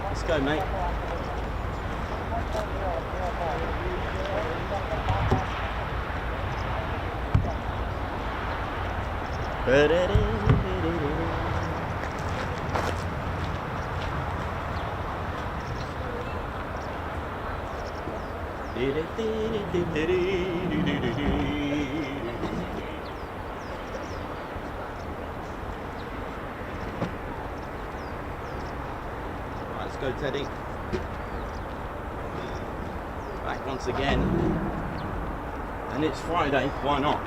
Let's go, mate. Let's go, Teddy. Back once again. And it's Friday, why not?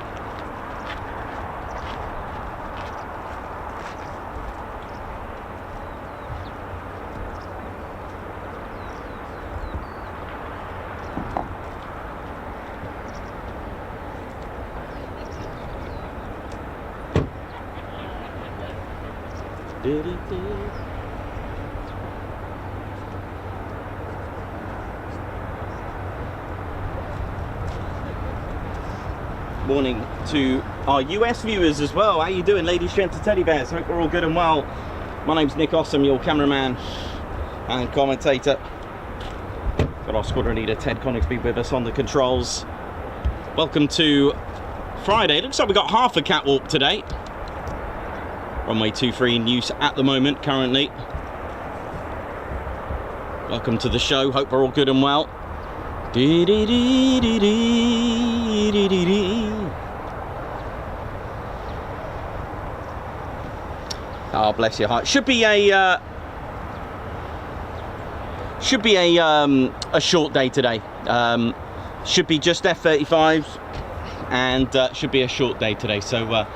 Morning to our US viewers as well. How you doing, ladies, gents, and teddy bears? Hope we're all good and well. My name's Nick Awesome, your cameraman and commentator. Got our squadron leader Ted Coningsby with us on the controls. Welcome to Friday. Looks like we got half a catwalk today. Runway 23 in use at the moment, currently. Welcome to the show. Hope we're all good and well. Oh, bless your heart. Should be a short day today. Should be just F-35s, and should be a short day today. So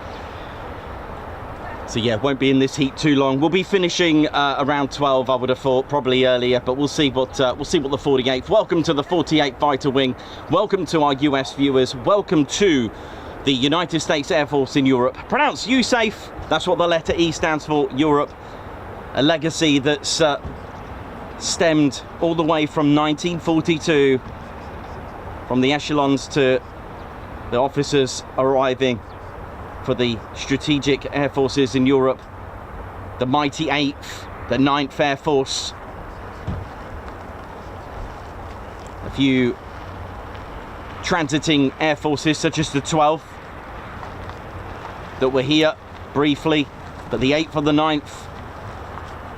yeah, won't be in this heat too long. We'll be finishing around 12, I would have thought, probably earlier, but we'll see what the 48th. Welcome to the 48th Fighter Wing. Welcome to our US viewers. Welcome to the United States Air Force in Europe. Pronounced USAF. That's what the letter E stands for. Europe. A legacy that's stemmed all the way from 1942, from the echelons to the officers arriving for the strategic air forces in Europe, the mighty 8th, the 9th Air Force. A few transiting air forces such as the 12th that were here briefly, but the 8th and the 9th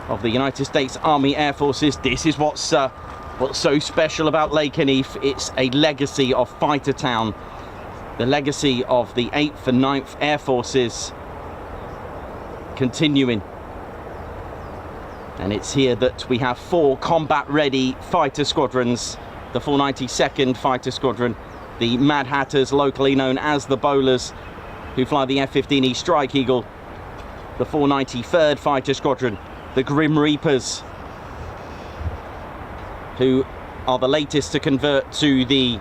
of the United States Army Air Forces. This is what's so special about Lakenheath. It's a legacy of Fighter Town. The legacy of the 8th and 9th Air Forces continuing. And it's here that we have 4 combat-ready fighter squadrons. The 492nd Fighter Squadron, the Mad Hatters, locally known as the Bowlers, who fly the F-15E Strike Eagle. The 493rd Fighter Squadron, the Grim Reapers, who are the latest to convert to the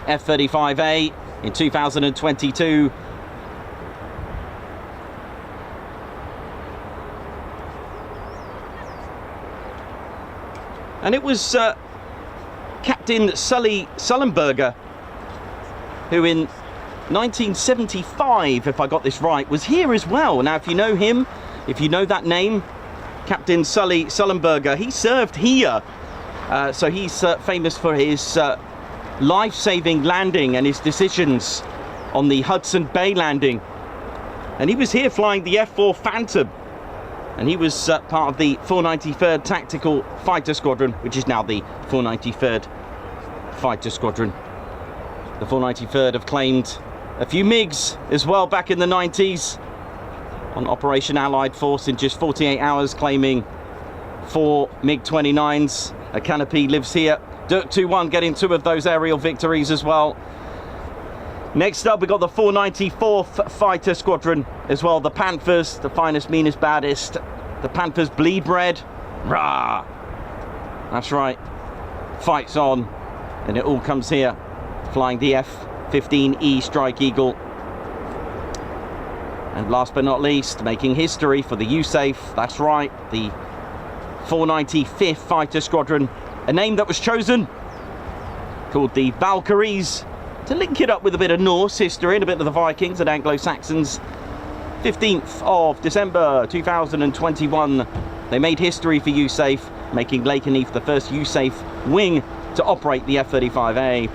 F-35A in 2022. And it was Captain Sully Sullenberger who in 1975, if I got this right, was here as well. Now, if you know him, if you know that name, Captain Sully Sullenberger, he served here. So he's famous for his life-saving landing and his decisions on the Hudson Bay landing. And he was here flying the F-4 Phantom. And he was part of the 493rd Tactical Fighter Squadron, which is now the 493rd Fighter Squadron. The 493rd have claimed a few MiGs as well back in the 90s on Operation Allied Force in just 48 hours, claiming 4 MiG-29s. A Canopy lives here. Dirk 2-1 getting 2 of those aerial victories as well. Next up, we got the 494th Fighter Squadron as well. The Panthers, the finest, meanest, baddest. The Panthers bleed red. Rah! That's right. Fights on. And it all comes here. Flying the F-15E Strike Eagle. And last but not least, making history for the USAF. That's right. The 495th Fighter Squadron. A name that was chosen. Called the Valkyries. To link it up with a bit of Norse history and a bit of the Vikings and Anglo-Saxons. 15th of December 2021, they made history for USAF, making Lakenheath the first USAF wing to operate the F-35A.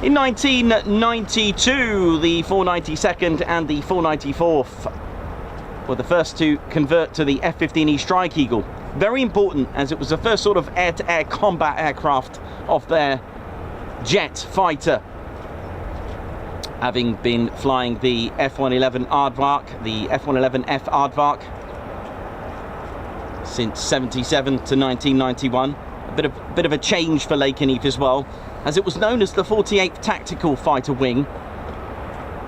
In 1992, the 492nd and the 494th were the first to convert to the F-15E Strike Eagle. Very important, as it was the first sort of air-to-air combat aircraft of their jet fighter, having been flying the F-111 Aardvark, the F-111F Aardvark, since 77 to 1991. A bit of a change for Lakenheath as well, as it was known as the 48th Tactical Fighter Wing.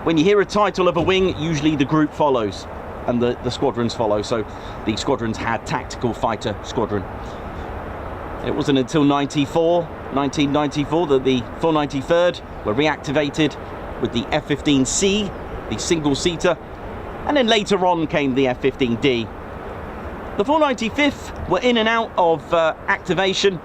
When you hear a title of a wing, usually the group follows, and the squadrons follow, so the squadrons had Tactical Fighter Squadron. It wasn't until 1994 that the 493rd were reactivated with the F-15C, the single-seater, and then later on came the F-15D. The 495th were in and out of activation.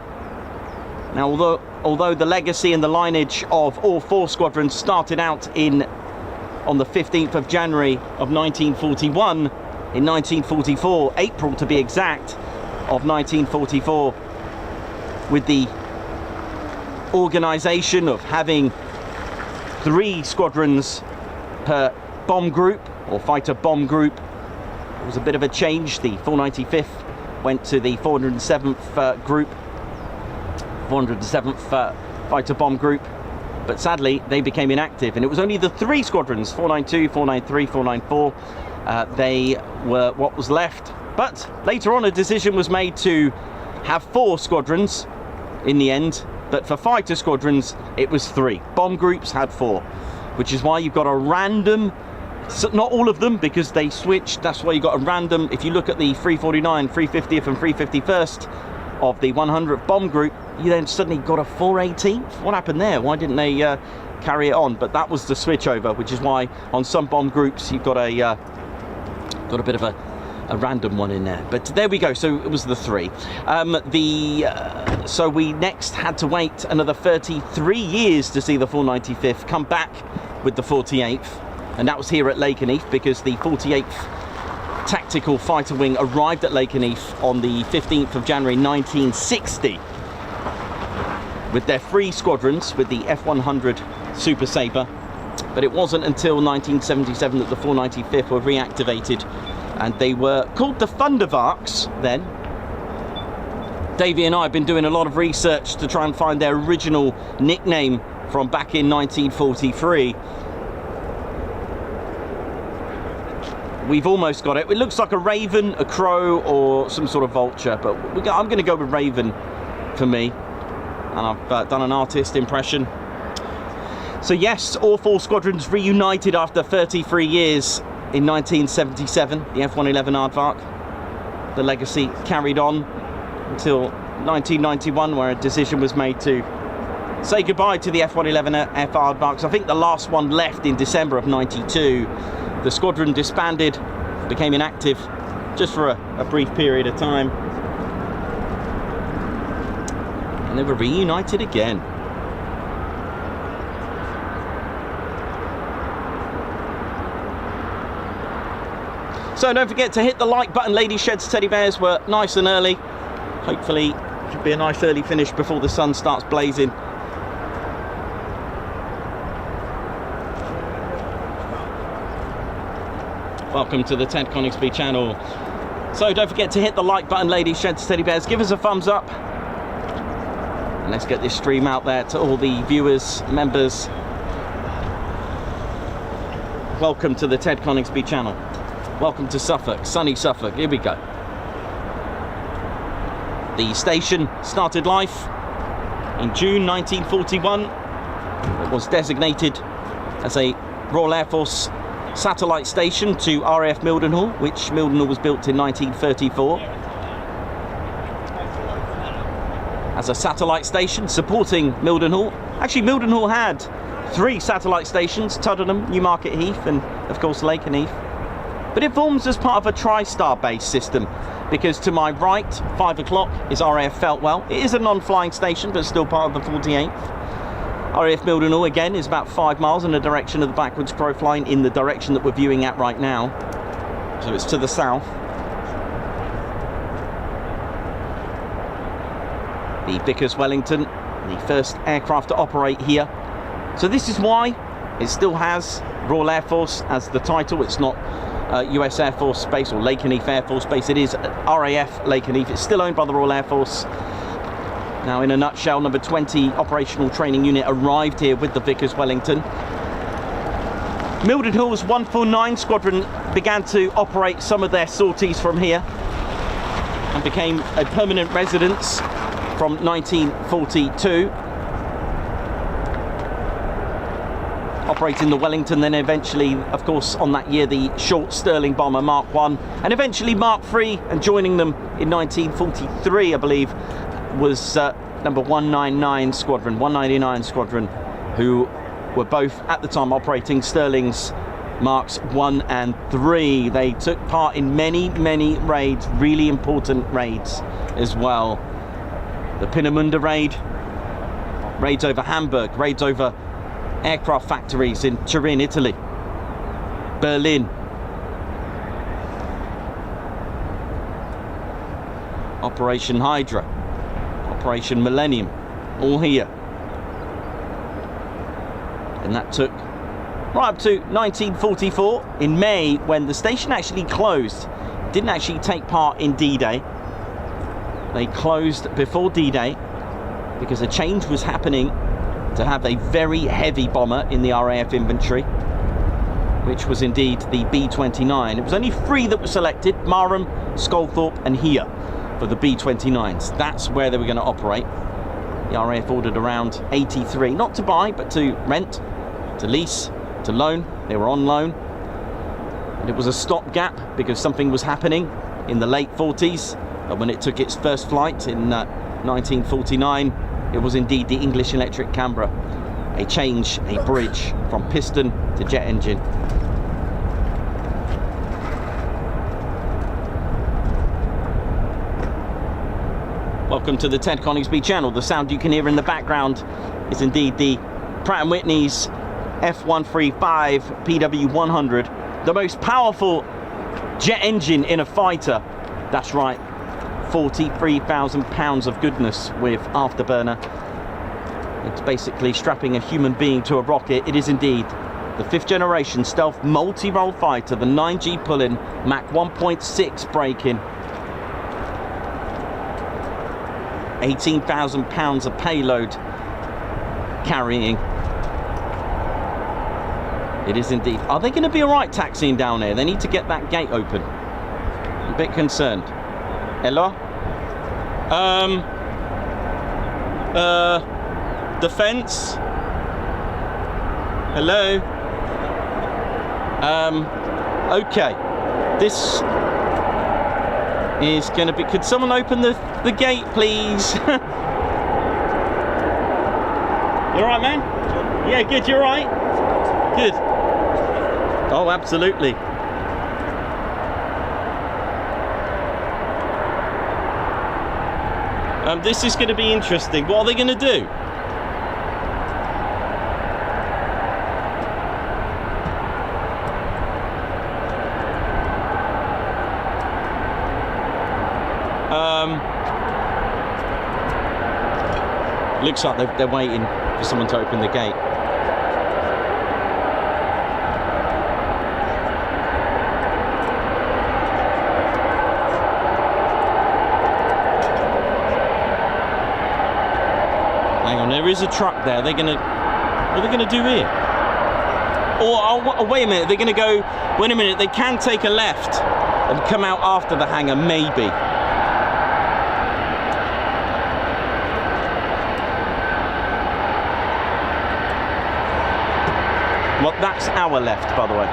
Now, although the legacy and the lineage of all 4 squadrons started out on the 15th of January of 1941, in 1944, April to be exact, of 1944, with the organisation of having 3 squadrons per bomb group, or fighter bomb group. It was a bit of a change. The 495th went to the 407th group, 407th fighter bomb group, but sadly they became inactive, and it was only the 3 squadrons, 492, 493, 494, they were what was left. But later on a decision was made to have 4 squadrons in the end. But for fighter squadrons, it was 3. Bomb groups had 4, which is why you've got a random, not all of them, because they switched. That's why you got a random. If you look at the 349, 350th and 351st of the 100th bomb group, you then suddenly got a 418th. What happened there? Why didn't they carry it on? But that was the switch over, which is why on some bomb groups you've got a bit of a random one in there. But there we go. So it was the 3. So we next had to wait another 33 years to see the 495th come back with the 48th, and that was here at Lakenheath, because the 48th Tactical Fighter Wing arrived at Lakenheath on the 15th of January 1960 with their 3 squadrons, with the F-100 Super Sabre. But it wasn't until 1977 that the 495th were reactivated, and they were called the Thundervarks then. Davey and I have been doing a lot of research to try and find their original nickname from back in 1943. We've almost got it. It looks like a raven, a crow, or some sort of vulture, but I'm going to go with raven for me. And I've done an artist impression. So yes, all 4 squadrons reunited after 33 years in 1977, the F-111 Aardvark. The legacy carried on until 1991, where a decision was made to say goodbye to the F-111F Aardvarks. I think the last one left in December of 92. The squadron disbanded, became inactive just for a brief period of time. And they were reunited again. So don't forget to hit the like button, ladies, sheds, teddy bears. We're nice and early. Hopefully it should be a nice early finish before the sun starts blazing. Welcome to the Ted Coningsby channel. So don't forget to hit the like button, ladies, sheds, teddy bears. Give us a thumbs up. And let's get this stream out there to all the viewers, members. Welcome to the Ted Coningsby channel. Welcome to Suffolk, sunny Suffolk. Here we go. The station started life in June 1941. It was designated as a Royal Air Force satellite station to RAF Mildenhall, which Mildenhall was built in 1934. As a satellite station supporting Mildenhall. Actually, Mildenhall had 3 satellite stations: Tuddenham, Newmarket Heath, and of course Lakenheath. But it forms as part of a tri-star base system, because to my right, 5 o'clock, is RAF Feltwell. It is a non-flying station, but still part of the 48th. RAF Mildenhall, again, is about 5 miles in the direction of the backwards profile in the direction that we're viewing at right now. So it's to the south. The Vickers Wellington, the first aircraft to operate here. So this is why it still has Royal Air Force as the title. It's not US Air Force Base or Lakenheath Air Force Base. It is RAF Lakenheath. It's still owned by the Royal Air Force. Now, in a nutshell, number 20 operational training unit arrived here with the Vickers Wellington. Mildenhall's 149 Squadron began to operate some of their sorties from here and became a permanent residence from 1942. Operating the Wellington, then eventually, of course, on that year, the short Sterling bomber Mark 1, and eventually Mark 3, and joining them in 1943, I believe, was number 199 Squadron, who were both at the time operating Sterling's Marks 1 and 3. They took part in many raids, really important raids as well. The Peenemünde raid, raids over Hamburg, raids over aircraft factories in Turin, Italy, Berlin, Operation Hydra, Operation Millennium, all here. And that took right up to 1944 in May, when the station actually closed. Didn't actually take part in D-Day. They closed before D-Day because a change was happening to have a very heavy bomber in the RAF inventory, which was indeed the B-29. It was only 3 that were selected: Marham, Sculthorpe and here for the B-29s. That's where they were going to operate. The RAF ordered around 83, not to buy, but to rent, to lease, to loan. They were on loan. And it was a stopgap because something was happening in the late 40s. But when it took its first flight in 1949, it was indeed the English electric Canberra. A change, a bridge from piston to jet engine. Welcome to the Ted Coningsby channel. The sound you can hear in the background is indeed the Pratt & Whitney's F-135 PW100, the most powerful jet engine in a fighter. That's right, 43,000 pounds of goodness with afterburner. It's basically strapping a human being to a rocket. It is indeed the 5th generation stealth multi-role fighter, the 9G pull-in, Mach 1.6 braking. 18,000 pounds of payload carrying. It is indeed. Are they going to be all right taxiing down here? They need to get that gate open. I'm a bit concerned. Hello? Defense? Hello? Okay. This is going to be... Could someone open the gate, please? You alright, man? Yeah, good. You alright? Good. Oh, absolutely. This is going to be interesting. What are they going to do? Looks like they're waiting for someone to open the gate. Hang on, there is a truck there. What are they gonna do here? Oh, wait a minute, they're gonna go, wait a minute, they can take a left and come out after the hangar, maybe. Well, that's our left, by the way.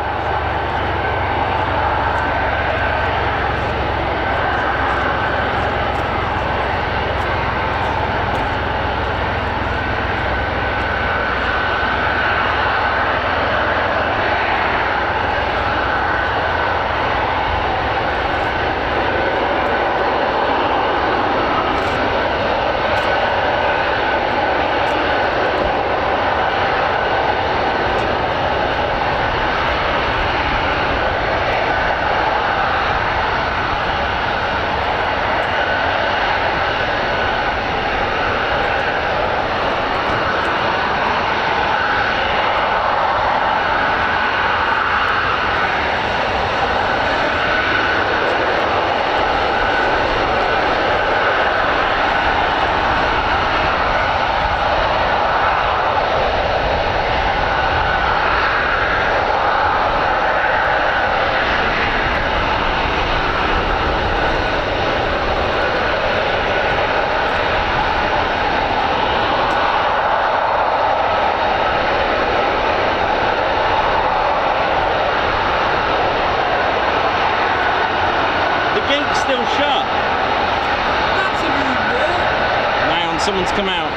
Someone's come out.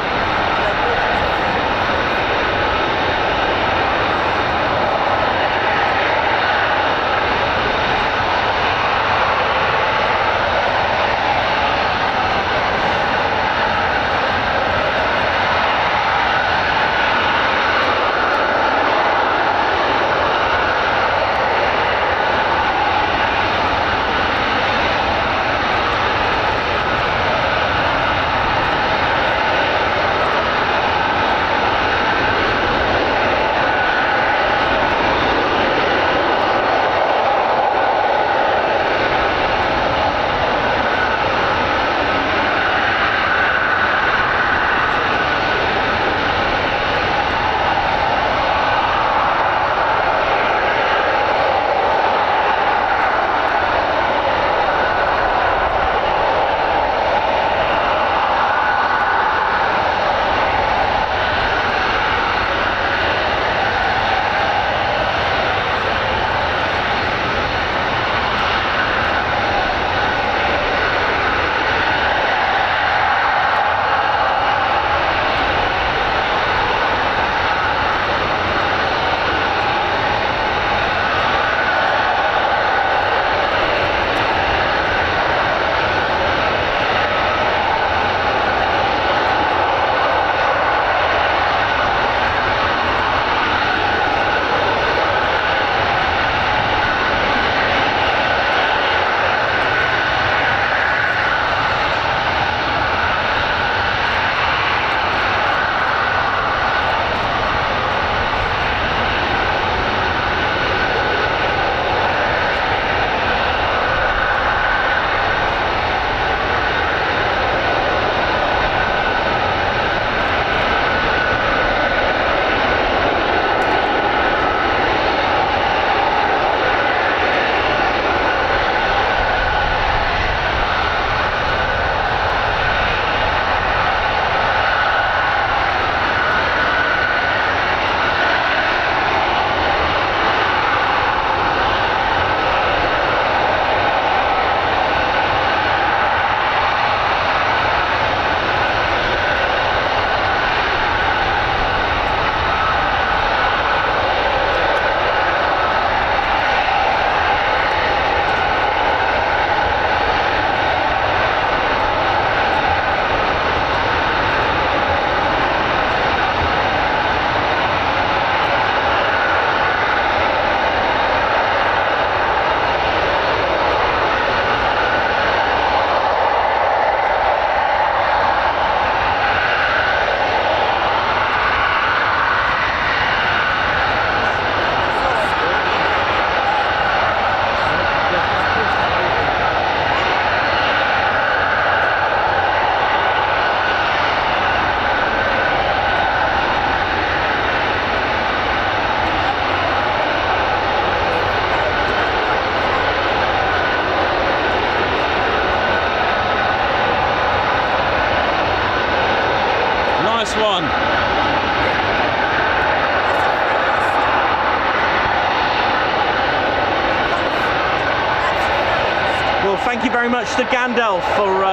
much to Gandalf for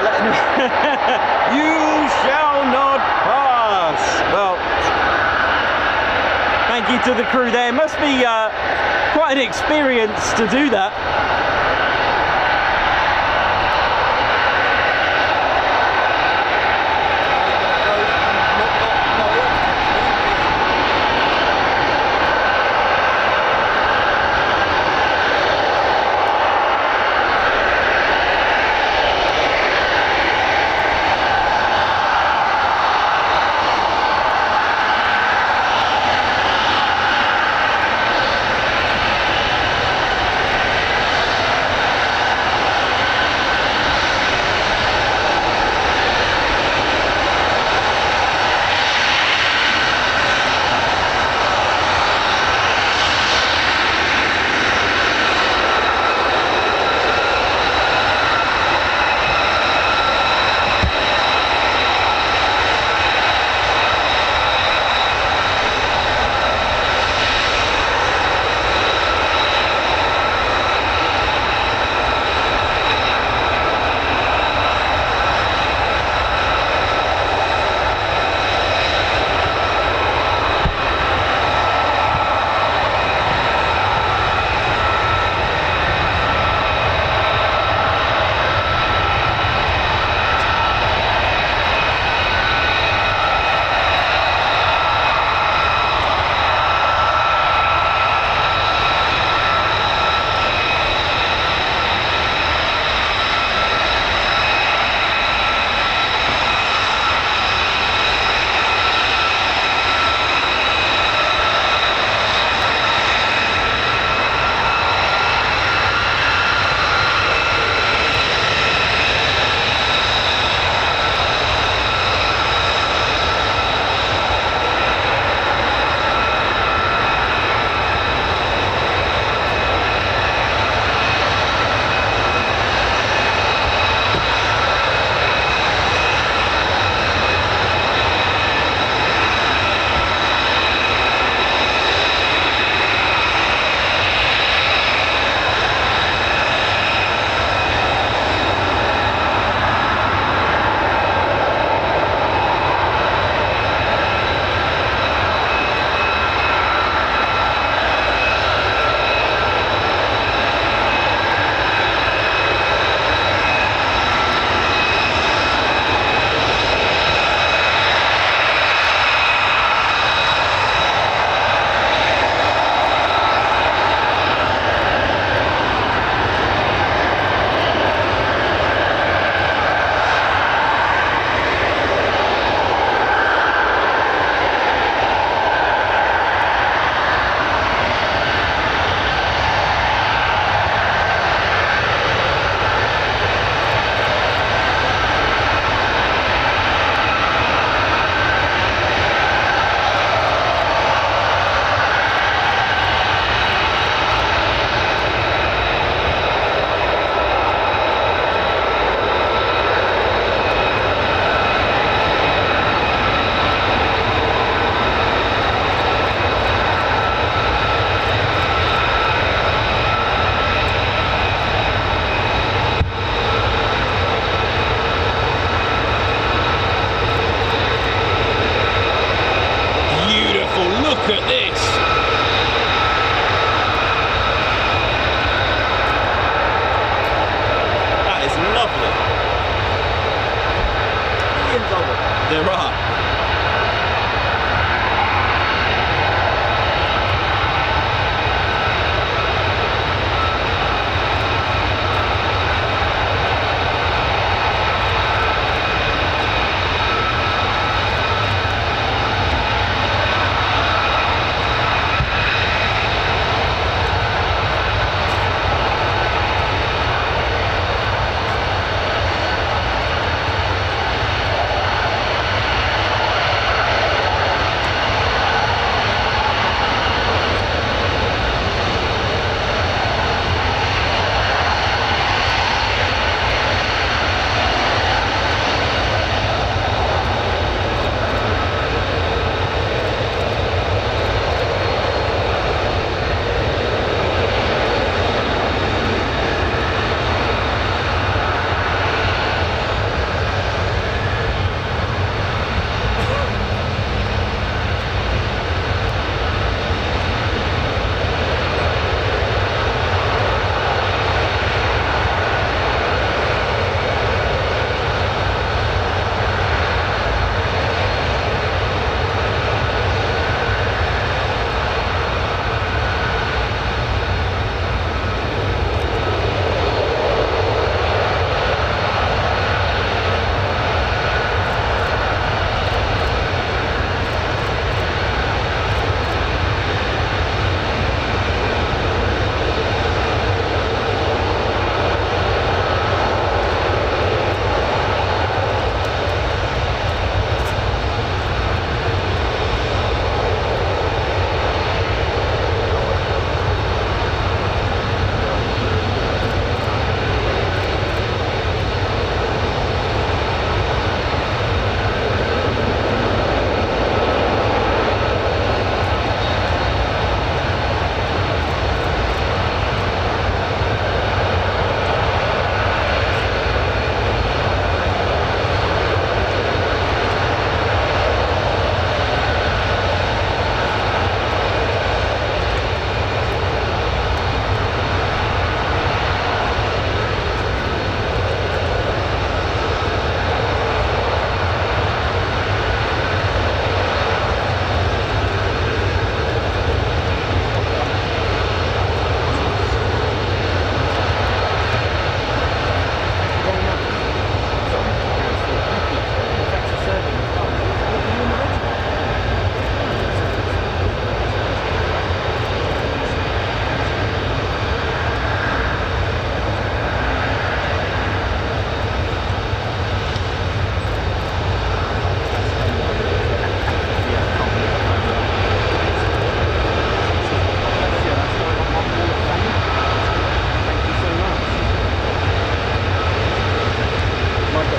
letting him. You shall not pass. Well, thank you to the crew there. It must be quite an experience to do that.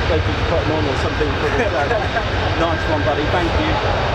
They could put them on or something for the show. Nice one, buddy. Thank you.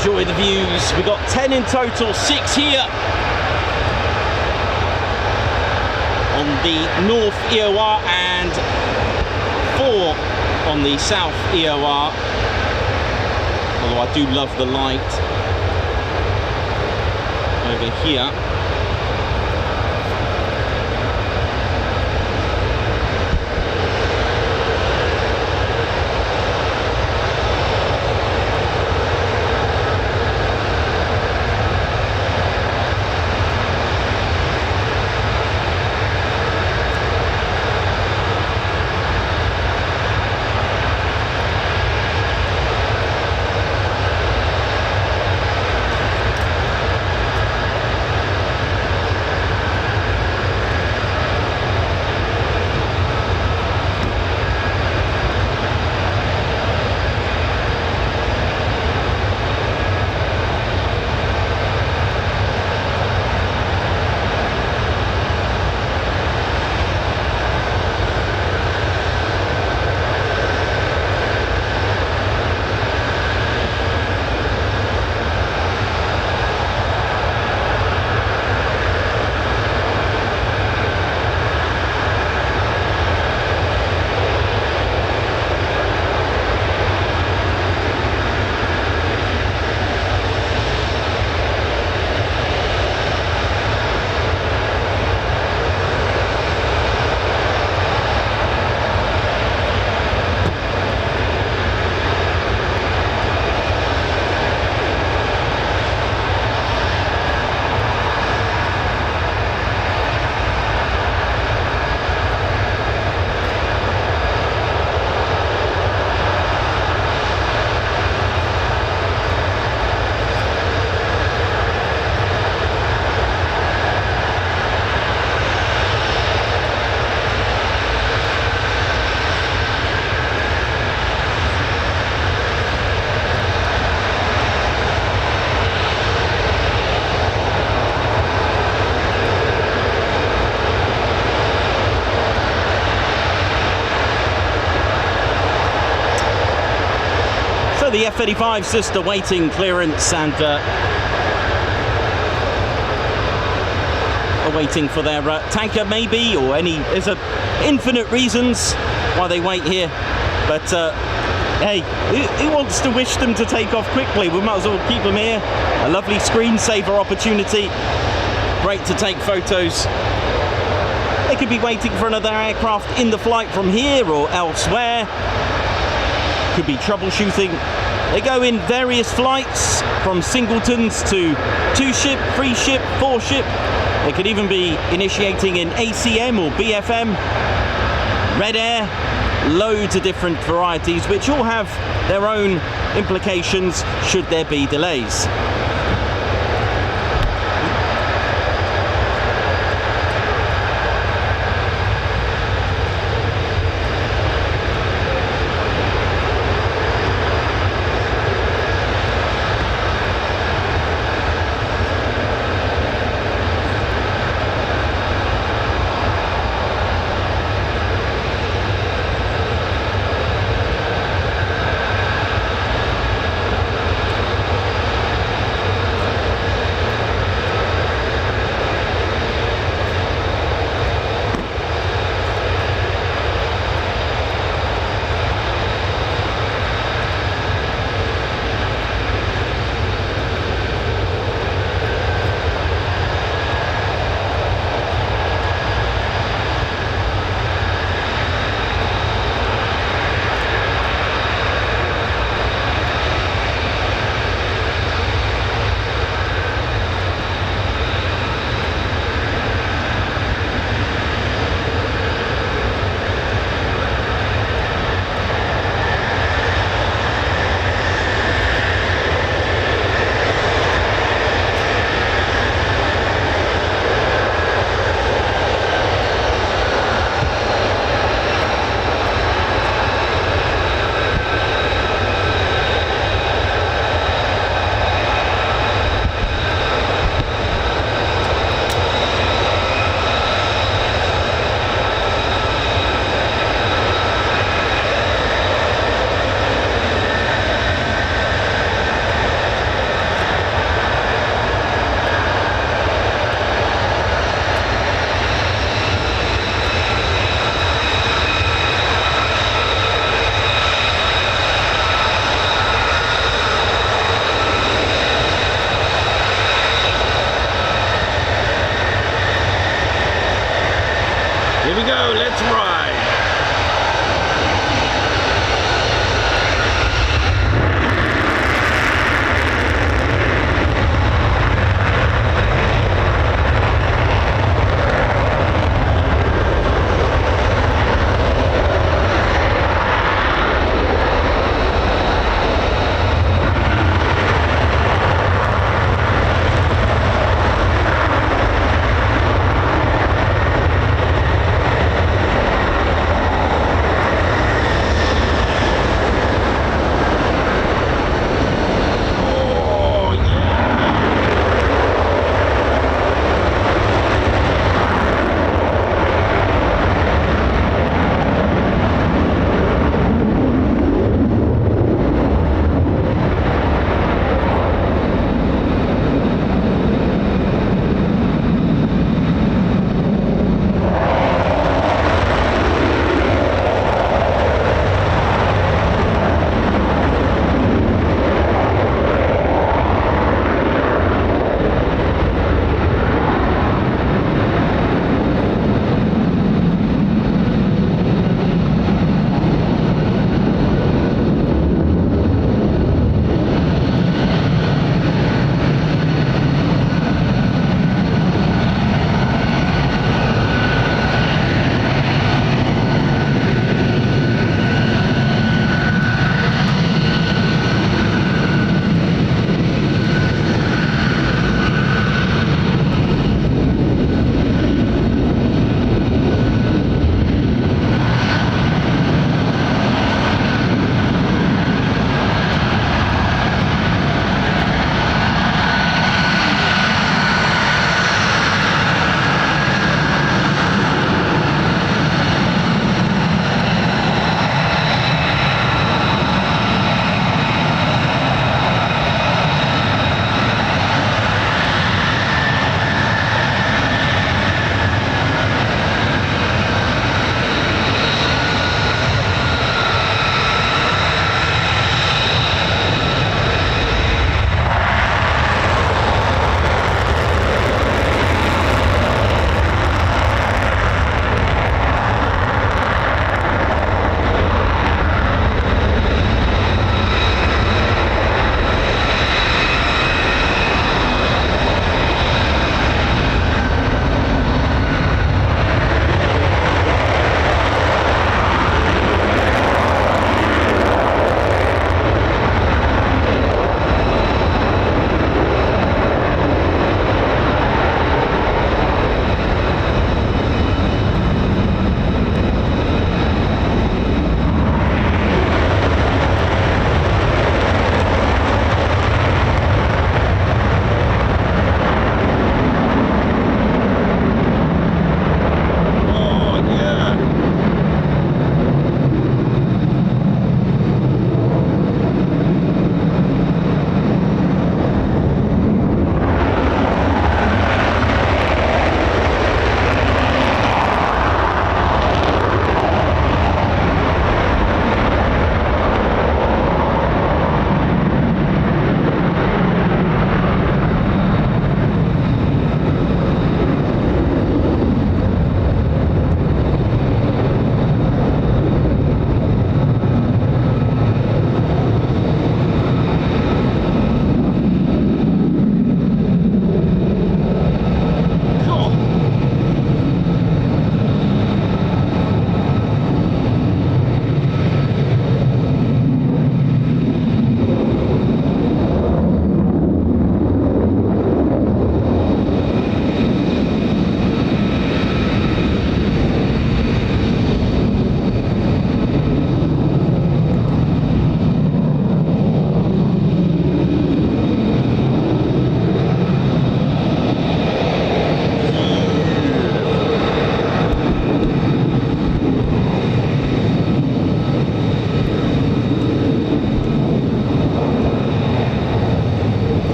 Enjoy the views. We've got 10 in total, 6 here on the north EOR and 4 on the south EOR. Although I do love the light over here. So the F-35's just awaiting clearance and waiting for their tanker maybe, or there's infinite reasons why they wait here, but hey, who wants to wish them to take off quickly? We might as well keep them here. A lovely screensaver opportunity, great to take photos. They could be waiting for another aircraft in the flight from here or elsewhere, could be troubleshooting. They go in various flights, from singletons to 2-ship, 3-ship, 4-ship. They could even be initiating in ACM or BFM, Red Air, loads of different varieties which all have their own implications should there be delays.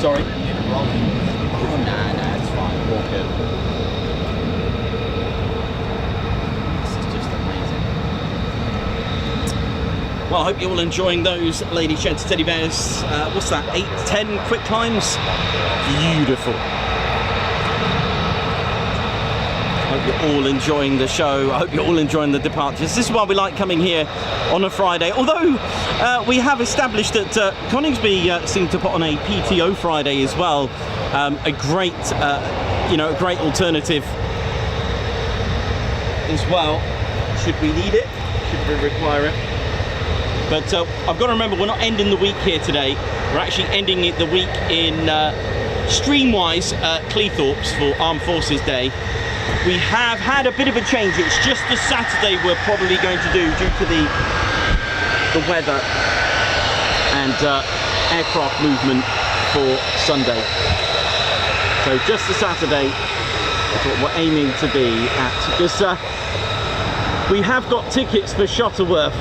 Sorry? Oh, nah, it's fine. All good. This is just amazing. Well, I hope you're all enjoying those lady gents teddy bears. What's that? 8, 10 quick climbs? Beautiful. I hope you're all enjoying the show. I hope you're all enjoying the departures. This is why we like coming here on a Friday. Although we have established that Coningsby seem to put on a PTO Friday as well. A great, a great alternative as well. Should we need it? Should we require it? But I've got to remember, we're not ending the week here today. We're actually ending the week in Streamwise Cleethorpes for Armed Forces Day. We have had a bit of a change. It's just the Saturday we're probably going to do due to the weather and aircraft movement for Sunday. So just the Saturday is what we're aiming to be at. Because we have got tickets for Shuttleworth.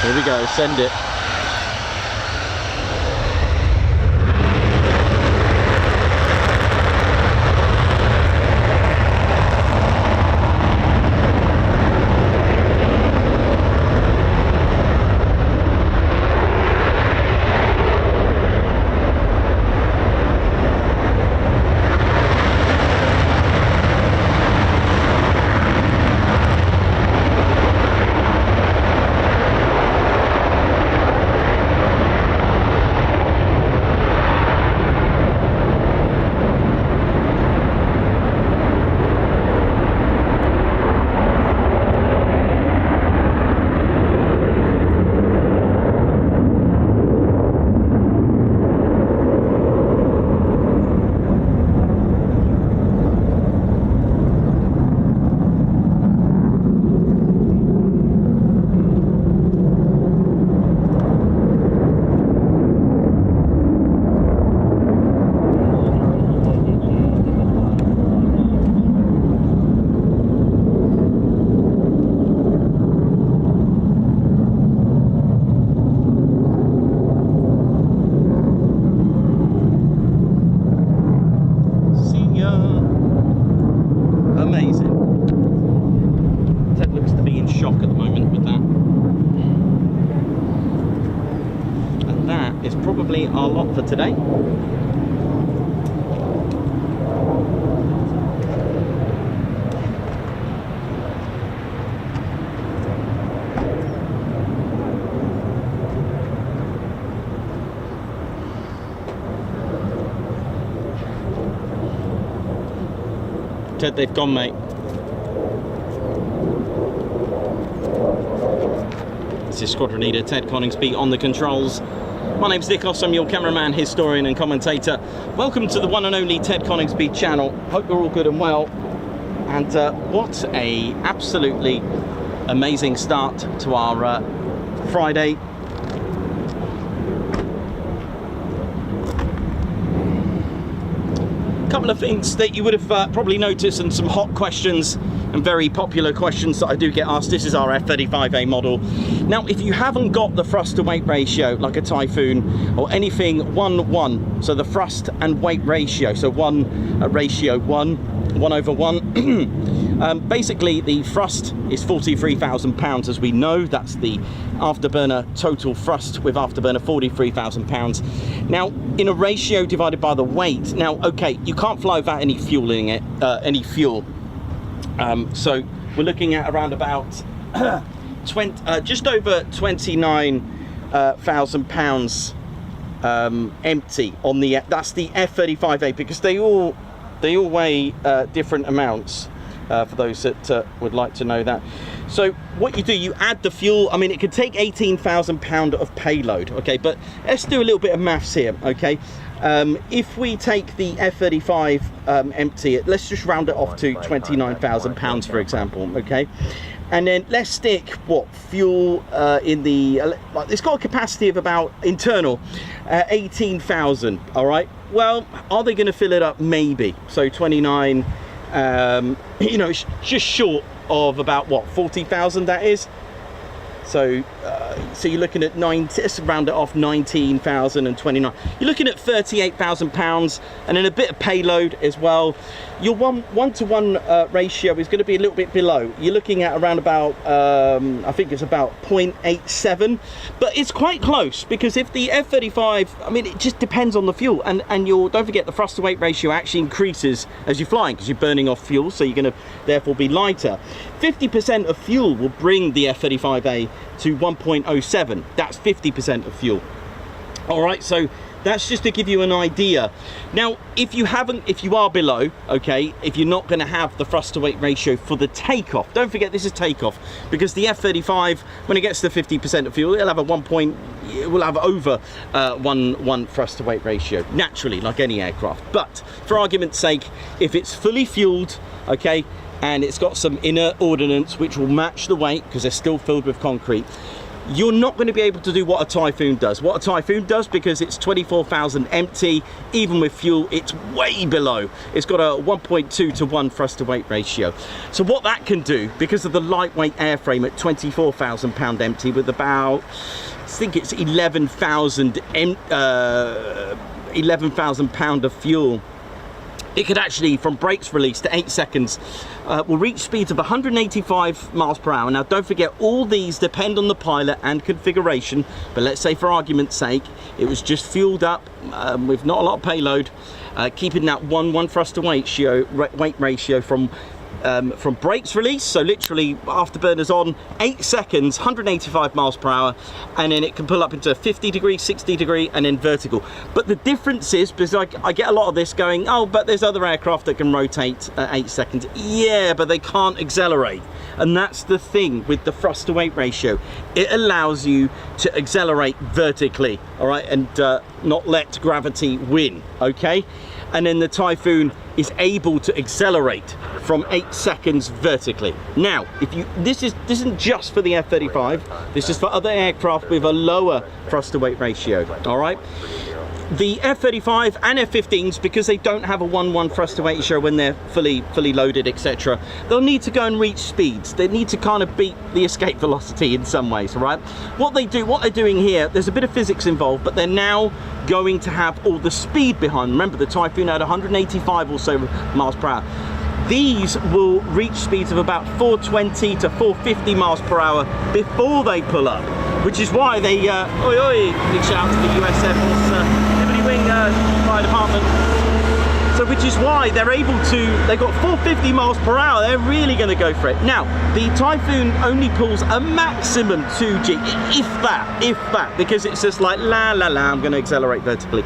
Here we go, send it. Our lot for today. Ted, they've gone, mate. This is Squadron Leader Ted Coningsby on the controls. My name's Nikos, I'm your cameraman, historian and commentator. Welcome to the one and only Ted Coningsby channel. Hope you're all good and well. And what a absolutely amazing start to our Friday. A couple of things that you would have probably noticed, and some hot questions and very popular questions that I do get asked. This is our F-35A model. Now, if you haven't got the thrust to weight ratio like a Typhoon or anything 1:1, so the thrust and weight ratio, so ratio 1:1, basically the thrust is 43,000 pounds, as we know. That's the afterburner total thrust with afterburner, 43,000 pounds. Now, in a ratio divided by the weight, now, okay, you can't fly without any fuel in it, so we're looking at around about just over 29,000 pounds empty on the, that's the F-35A, because they all weigh different amounts. for those that would like to know that. So what you do, you add the fuel. I mean, it could take 18,000 pound of payload, okay, but let's do a little bit of maths here, okay. If we take the F-35 empty, let's just round it off to 29,000 pounds, for example, okay. And then let's stick what fuel in the, it's got a capacity of about internal 18,000. All right, well, are they going to fill it up? Maybe. So 29, you know, it's just short of about what, 40,000 that is. So so you're looking at let's round it off, 19,029. You're looking at 38,000 pounds, and then a bit of payload as well. Your one-to-one ratio is going to be a little bit below. You're looking at around about I think it's about 0.87, but it's quite close, because if the F-35, I mean, it just depends on the fuel, and don't forget the thrust to weight ratio actually increases as you're flying, because you're burning off fuel, so you're going to therefore be lighter. 50% of fuel will bring the F-35A to 1.07. That's 50% of fuel. All right, so that's just to give you an idea. Now, if you are below, okay, if you're not going to have the thrust to weight ratio for the takeoff, don't forget this is takeoff, because the F-35, when it gets to 50% of fuel, it'll have over one thrust to weight ratio, naturally, like any aircraft. But for argument's sake, if it's fully fueled, okay, and it's got some inert ordnance which will match the weight, because they're still filled with concrete, you're not going to be able to do what a Typhoon does. What a Typhoon does, because it's 24,000 empty, even with fuel, it's way below. It's got a 1.2 to 1 thrust to weight ratio. So what that can do, because of the lightweight airframe at 24,000 pound empty, with about, I think it's 11,000 pound of fuel, it could actually, from brakes release to 8 seconds, will reach speeds of 185 miles per hour. Now, don't forget, all these depend on the pilot and configuration, but let's say for argument's sake, it was just fueled up with not a lot of payload, keeping that one thrust to weight ratio from brakes release, so literally afterburners on, 8 seconds, 185 miles per hour, and then it can pull up into 50 degree, 60 degree, and then vertical. But the difference is, because I get a lot of this going, oh, but there's other aircraft that can rotate at 8 seconds. Yeah, but they can't accelerate. And that's the thing with the thrust to weight ratio. It allows you to accelerate vertically, all right, and not let gravity win, okay? And then the Typhoon is able to accelerate from 8 seconds vertically. Now, this isn't just for the F-35, this is for other aircraft with a lower thrust to weight ratio, all right? The F-35 and F-15s, because they don't have a 1-1 thrust to weight ratio when they're fully loaded, etc., they'll need to go and reach speeds. They need to kind of beat the escape velocity in some ways, right? What they're doing here, there's a bit of physics involved, but they're now going to have all the speed behind. Remember, the Typhoon had 185 or so miles per hour. These will reach speeds of about 420 to 450 miles per hour before they pull up, which is why they, big shout to the USAF, Liberty Wing Fire Department. So which is why they're able to, they've got 450 miles per hour, they're really going to go for it. Now, the Typhoon only pulls a maximum 2G, if that, because it's just like, I'm going to accelerate vertically.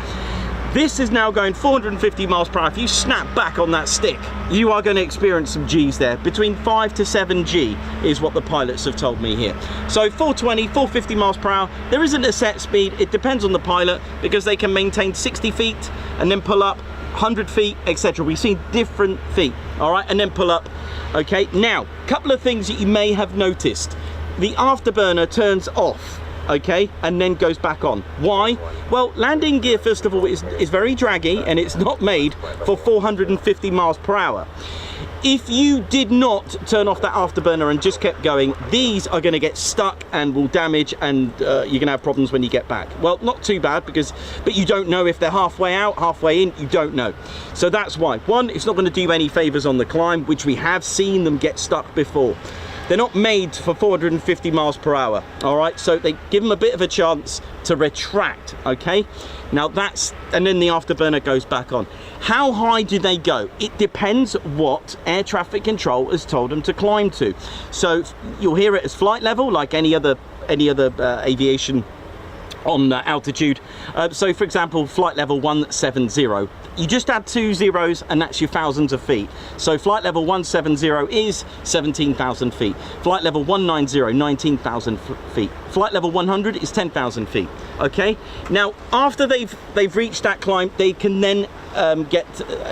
This is now going 450 miles per hour. If you snap back on that stick, you are going to experience some G's there. Between 5 to 7 G is what the pilots have told me here. So 420, 450 miles per hour. There isn't a set speed. It depends on the pilot, because they can maintain 60 feet and then pull up 100 feet, etc. We've seen different feet, all right, and then pull up. Okay, now, a couple of things that you may have noticed. The afterburner turns off, okay, and then goes back on. Why? Well, landing gear, first of all, is very draggy, and it's not made for 450 miles per hour. If you did not turn off that afterburner and just kept going, these are going to get stuck and will damage, and you're going to have problems when you get back. Well, not too bad, but you don't know if they're halfway out, halfway in, you don't know. So that's why. One, it's not going to do any favors on the climb, which we have seen them get stuck before. They're not made for 450 miles per hour, all right? So they give them a bit of a chance to retract, okay? Now and then the afterburner goes back on. How high do they go? It depends what air traffic control has told them to climb to. So you'll hear it as flight level, like any other aviation on altitude. So for example, flight level 170, You just add 2 zeros and that's your thousands of feet. So flight level 170 is 17,000 feet. Flight level 190, 19,000 feet. Flight level 100 is 10,000 feet. Okay. Now, after they've reached that climb, they can then get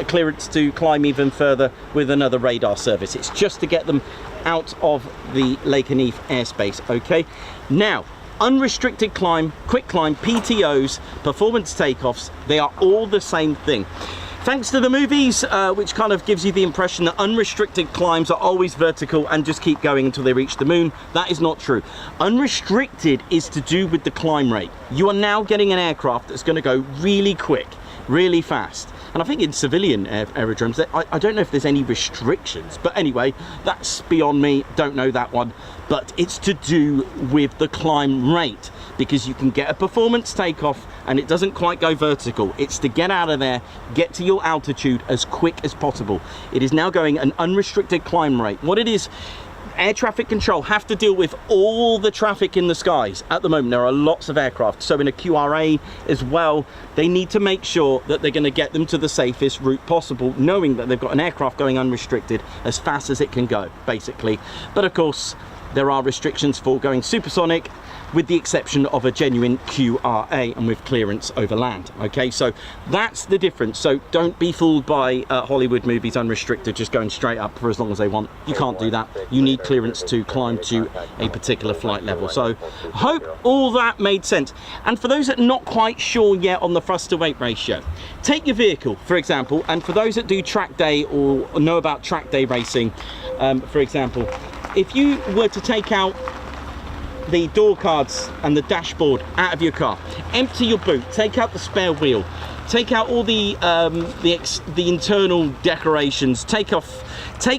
clearance to climb even further with another radar service. It's just to get them out of the Lakenheath airspace. Okay. Now, unrestricted climb, quick climb, PTOs, performance takeoffs, they are all the same thing. Thanks to the movies, which kind of gives you the impression that unrestricted climbs are always vertical and just keep going until they reach the moon. That is not true. Unrestricted is to do with the climb rate. You are now getting an aircraft that's going to go really quick, really fast. And I think in civilian aerodromes, I don't know if there's any restrictions, but anyway, that's beyond me, don't know that one. But it's to do with the climb rate, because you can get a performance takeoff and it doesn't quite go vertical. It's to get out of there, get to your altitude as quick as possible. It is now going an unrestricted climb rate. What it is, air traffic control have to deal with all the traffic in the skies. At the moment, there are lots of aircraft. So in a QRA as well, they need to make sure that they're going to get them to the safest route possible, knowing that they've got an aircraft going unrestricted as fast as it can go, basically. But of course, there are restrictions for going supersonic, with the exception of a genuine QRA and with clearance over land. Okay, so that's the difference. So don't be fooled by Hollywood movies unrestricted, just going straight up for as long as they want. You can't do that. You need clearance to climb to a particular flight level. So hope all that made sense. And for those that are not quite sure yet on the thrust to weight ratio, take your vehicle, for example, and for those that do track day or know about track day racing, for example, if you were to take out the door cards and the dashboard out of your car, empty your boot, take out the spare wheel, take out all the internal decorations, take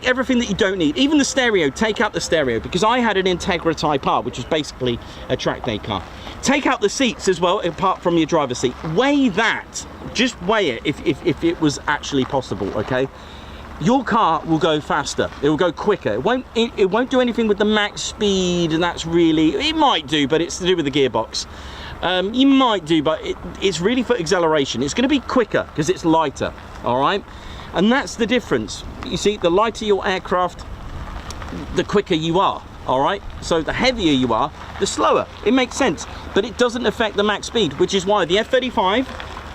everything that you don't need, even the stereo, take out the stereo, because I had an Integra Type R, which is basically a track day car. Take out the seats as well, apart from your driver's seat. Weigh that, just weigh it if it was actually possible, okay? Your car will go faster, it will go quicker. It won't do anything with the max speed, and that's really, it might do, but it's to do with the gearbox. You might do, but it's really for acceleration. It's going to be quicker because it's lighter, all right? And that's the difference. You see, the lighter your aircraft, the quicker you are, all right? So the heavier you are, the slower. It makes sense, but it doesn't affect the max speed, which is why the F-35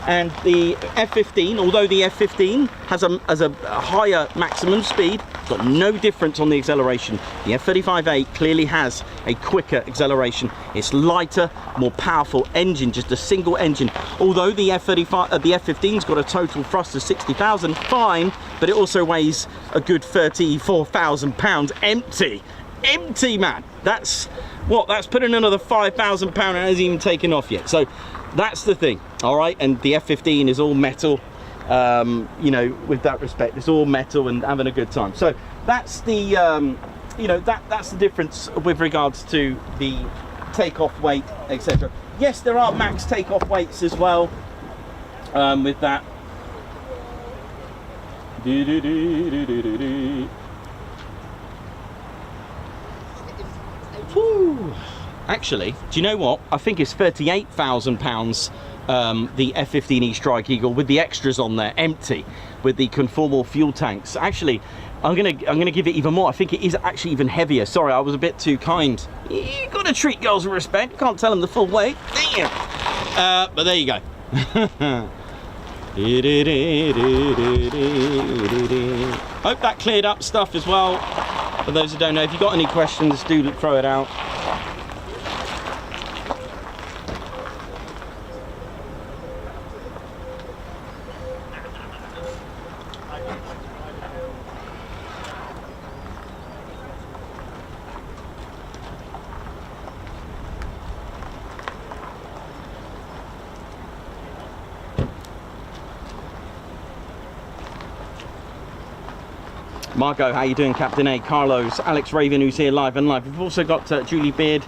and the F-15, although the F-15 has a higher maximum speed, got no difference on the acceleration. The F-35A clearly has a quicker acceleration. It's lighter, more powerful engine, just a single engine. Although the F-15's got a total thrust of 60,000, fine, but it also weighs a good 34,000 pounds empty. Empty, man. That's what? That's putting another 5,000 pounds and it hasn't even taken off yet. So that's the thing, all right? And the F-15 is all metal, you know, with that respect, it's all metal and having a good time. So that's the, you know, that's the difference with regards to the takeoff weight, etc. Yes, there are max takeoff weights as well with that. Whew. Actually, do you know what? I think it's 38,000 pounds, the F-15E Strike Eagle, with the extras on there, empty, with the conformal fuel tanks. Actually, I'm gonna give it even more. I think it is actually even heavier. Sorry, I was a bit too kind. You gotta treat girls with respect. You can't tell them the full weight. Damn. But there you go. Hope that cleared up stuff as well. For those who don't know, if you've got any questions, do throw it out. Margot, how you doing? Captain A, Carlos, Alex Raven, who's here live and live. We've also got Julie Beard,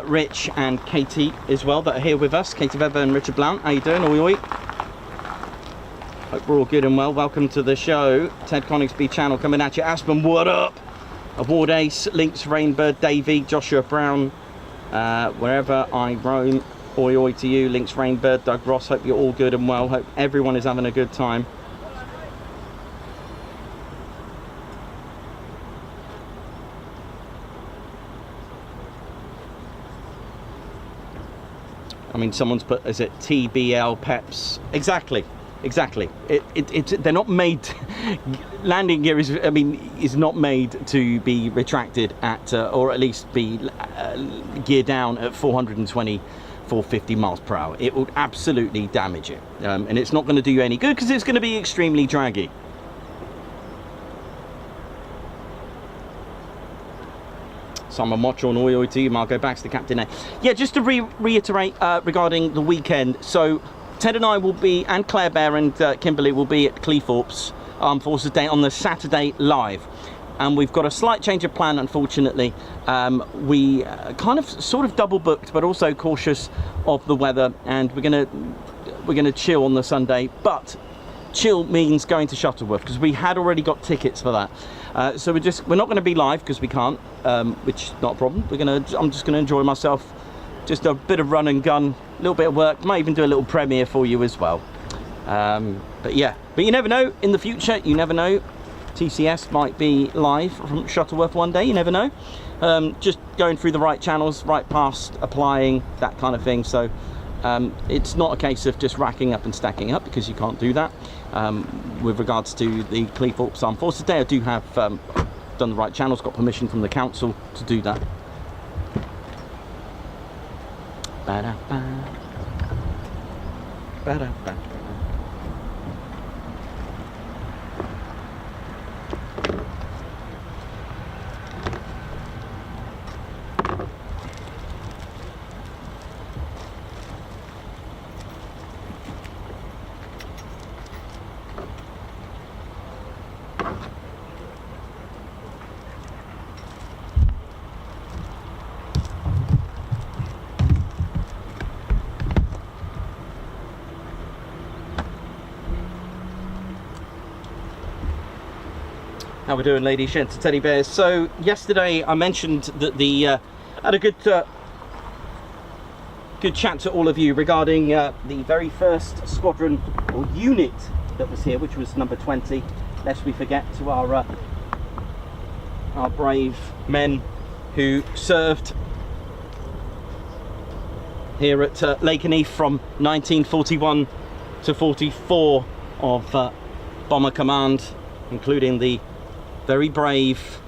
Rich and Katie as well that are here with us. Katie Weber and Richard Blount, how you doing? Oi, oi. Hope we're all good and well. Welcome to the show. Ted Coningsby channel coming at you. Aspen, what up? Award Ace, Lynx, Rainbird, Davey, Joshua Brown, wherever I roam. Oi, oi to you, Lynx, Rainbird, Doug Ross. Hope you're all good and well. Hope everyone is having a good time. I mean, someone's put, is it TBL PEPs? Exactly. They're not made. Landing gear is not made to be retracted at, or at least be geared down at 420, 450 miles per hour. It would absolutely damage it, and it's not going to do you any good because it's going to be extremely draggy. Simon Mottron, oi to you, Margot Baxter, Captain A. Yeah, just to reiterate regarding the weekend. So Ted and I will be, and Claire Bear and Kimberly will be at Cleethorpes Armed Forces Day on the Saturday live. And we've got a slight change of plan, unfortunately. We kind of sort of double booked, but also cautious of the weather, and we're gonna chill on the Sunday. But chill means going to Shuttleworth because we had already got tickets for that. So we're not going to be live because we can't, which is not a problem. I'm just gonna enjoy myself, just a bit of run and gun, a little bit of work. Might even do a little premiere for you as well. But yeah, but you never know. In the future, you never know. TCS might be live from Shuttleworth one day. You never know. Just going through the right channels, right past, applying, that kind of thing. So it's not a case of just racking up and stacking up, because you can't do that. With regards to the Cleethorpes Armed Forces Day, I do have done the right channels, got permission from the council to do that. Ba-da-ba. Ba-da-ba. How we doing, ladies, gents, teddy bears? So yesterday I mentioned that had a good chat to all of you regarding the very first squadron or unit that was here, which was number 20. Lest we forget, to our brave men who served here at Lakenheath from 1941 to 44 of Bomber Command, including the very brave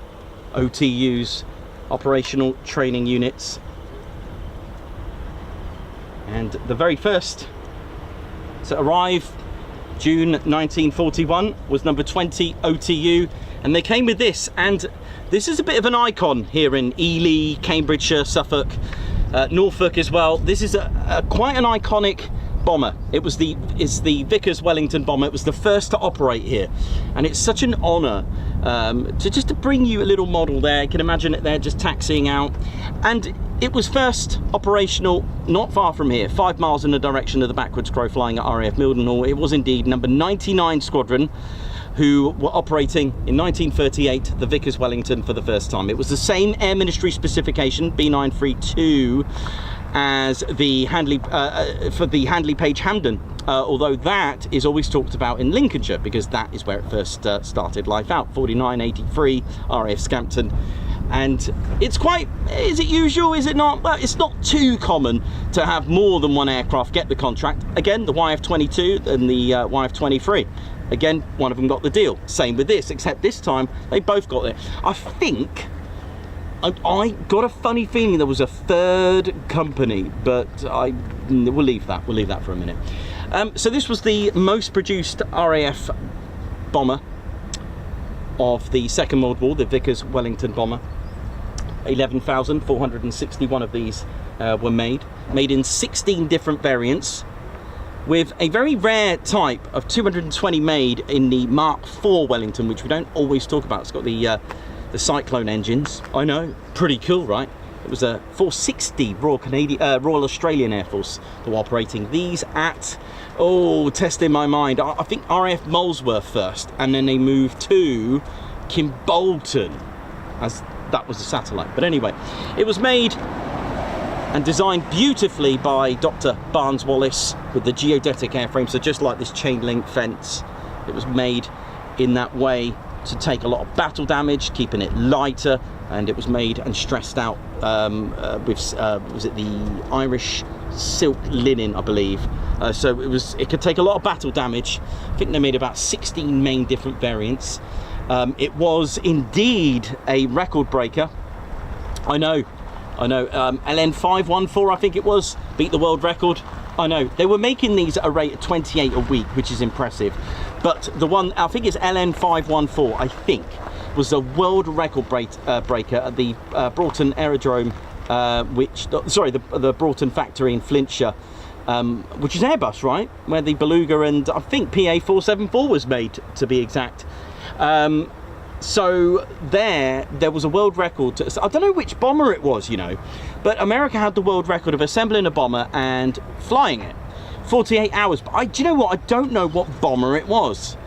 OTUs, operational training units. And the very first to arrive, June 1941, was number 20 OTU, and they came with this, and this is a bit of an icon here in Ely, Cambridgeshire, Suffolk, Norfolk as well. This is quite an iconic bomber. It's the Vickers Wellington bomber. It was the first to operate here, and it's such an honour to bring you a little model there. You can imagine it there just taxiing out, and it was first operational not far from here, 5 miles in the direction of the backwards crow flying at RAF Mildenhall. It was indeed number 99 Squadron who were operating in 1938 the Vickers Wellington for the first time. It was the same Air Ministry specification, B932, as the Handley for the Handley Page Hampden, although that is always talked about in Lincolnshire because that is where it first started life out. 4983 RAF Scampton, and it's quite, is it usual, is it not? Well, it's not too common to have more than one aircraft get the contract. Again, the YF-22 and the YF-23, again, one of them got the deal. Same with this, except this time they both got it. I think I got a funny feeling there was a third company, but we'll leave that for a minute. So this was the most produced RAF bomber of the Second World War, the Vickers Wellington bomber. 11,461 of these were made in 16 different variants, with a very rare type of 220 made in the Mark IV Wellington, which we don't always talk about. It's got the Cyclone engines. I know, pretty cool, right? It was a 460 Royal Australian Air Force that were operating these at, testing my mind, I think RAF Molesworth first, and then they moved to Kimbolton, as that was a satellite. But anyway, it was made and designed beautifully by Dr. Barnes Wallace with the geodetic airframe, so just like this chain link fence, it was made in that way to take a lot of battle damage, keeping it lighter, and it was made and stressed out with was it the Irish silk linen, I believe. So it could take a lot of battle damage. I think they made about 16 main different variants. It was indeed a record breaker. I know. LN514, I think it was, beat the world record. I know. They were making these at a rate of 28 a week, which is impressive. But the one, I think it's LN514, I think, was the world record breaker at the Broughton Aerodrome, the Broughton factory in Flintshire, which is Airbus, right? Where the Beluga and I think PA474 was made, to be exact. So there was a world record. I don't know which bomber it was, you know, but America had the world record of assembling a bomber and flying it. 48 hours. But do you know what? I don't know what bomber it was.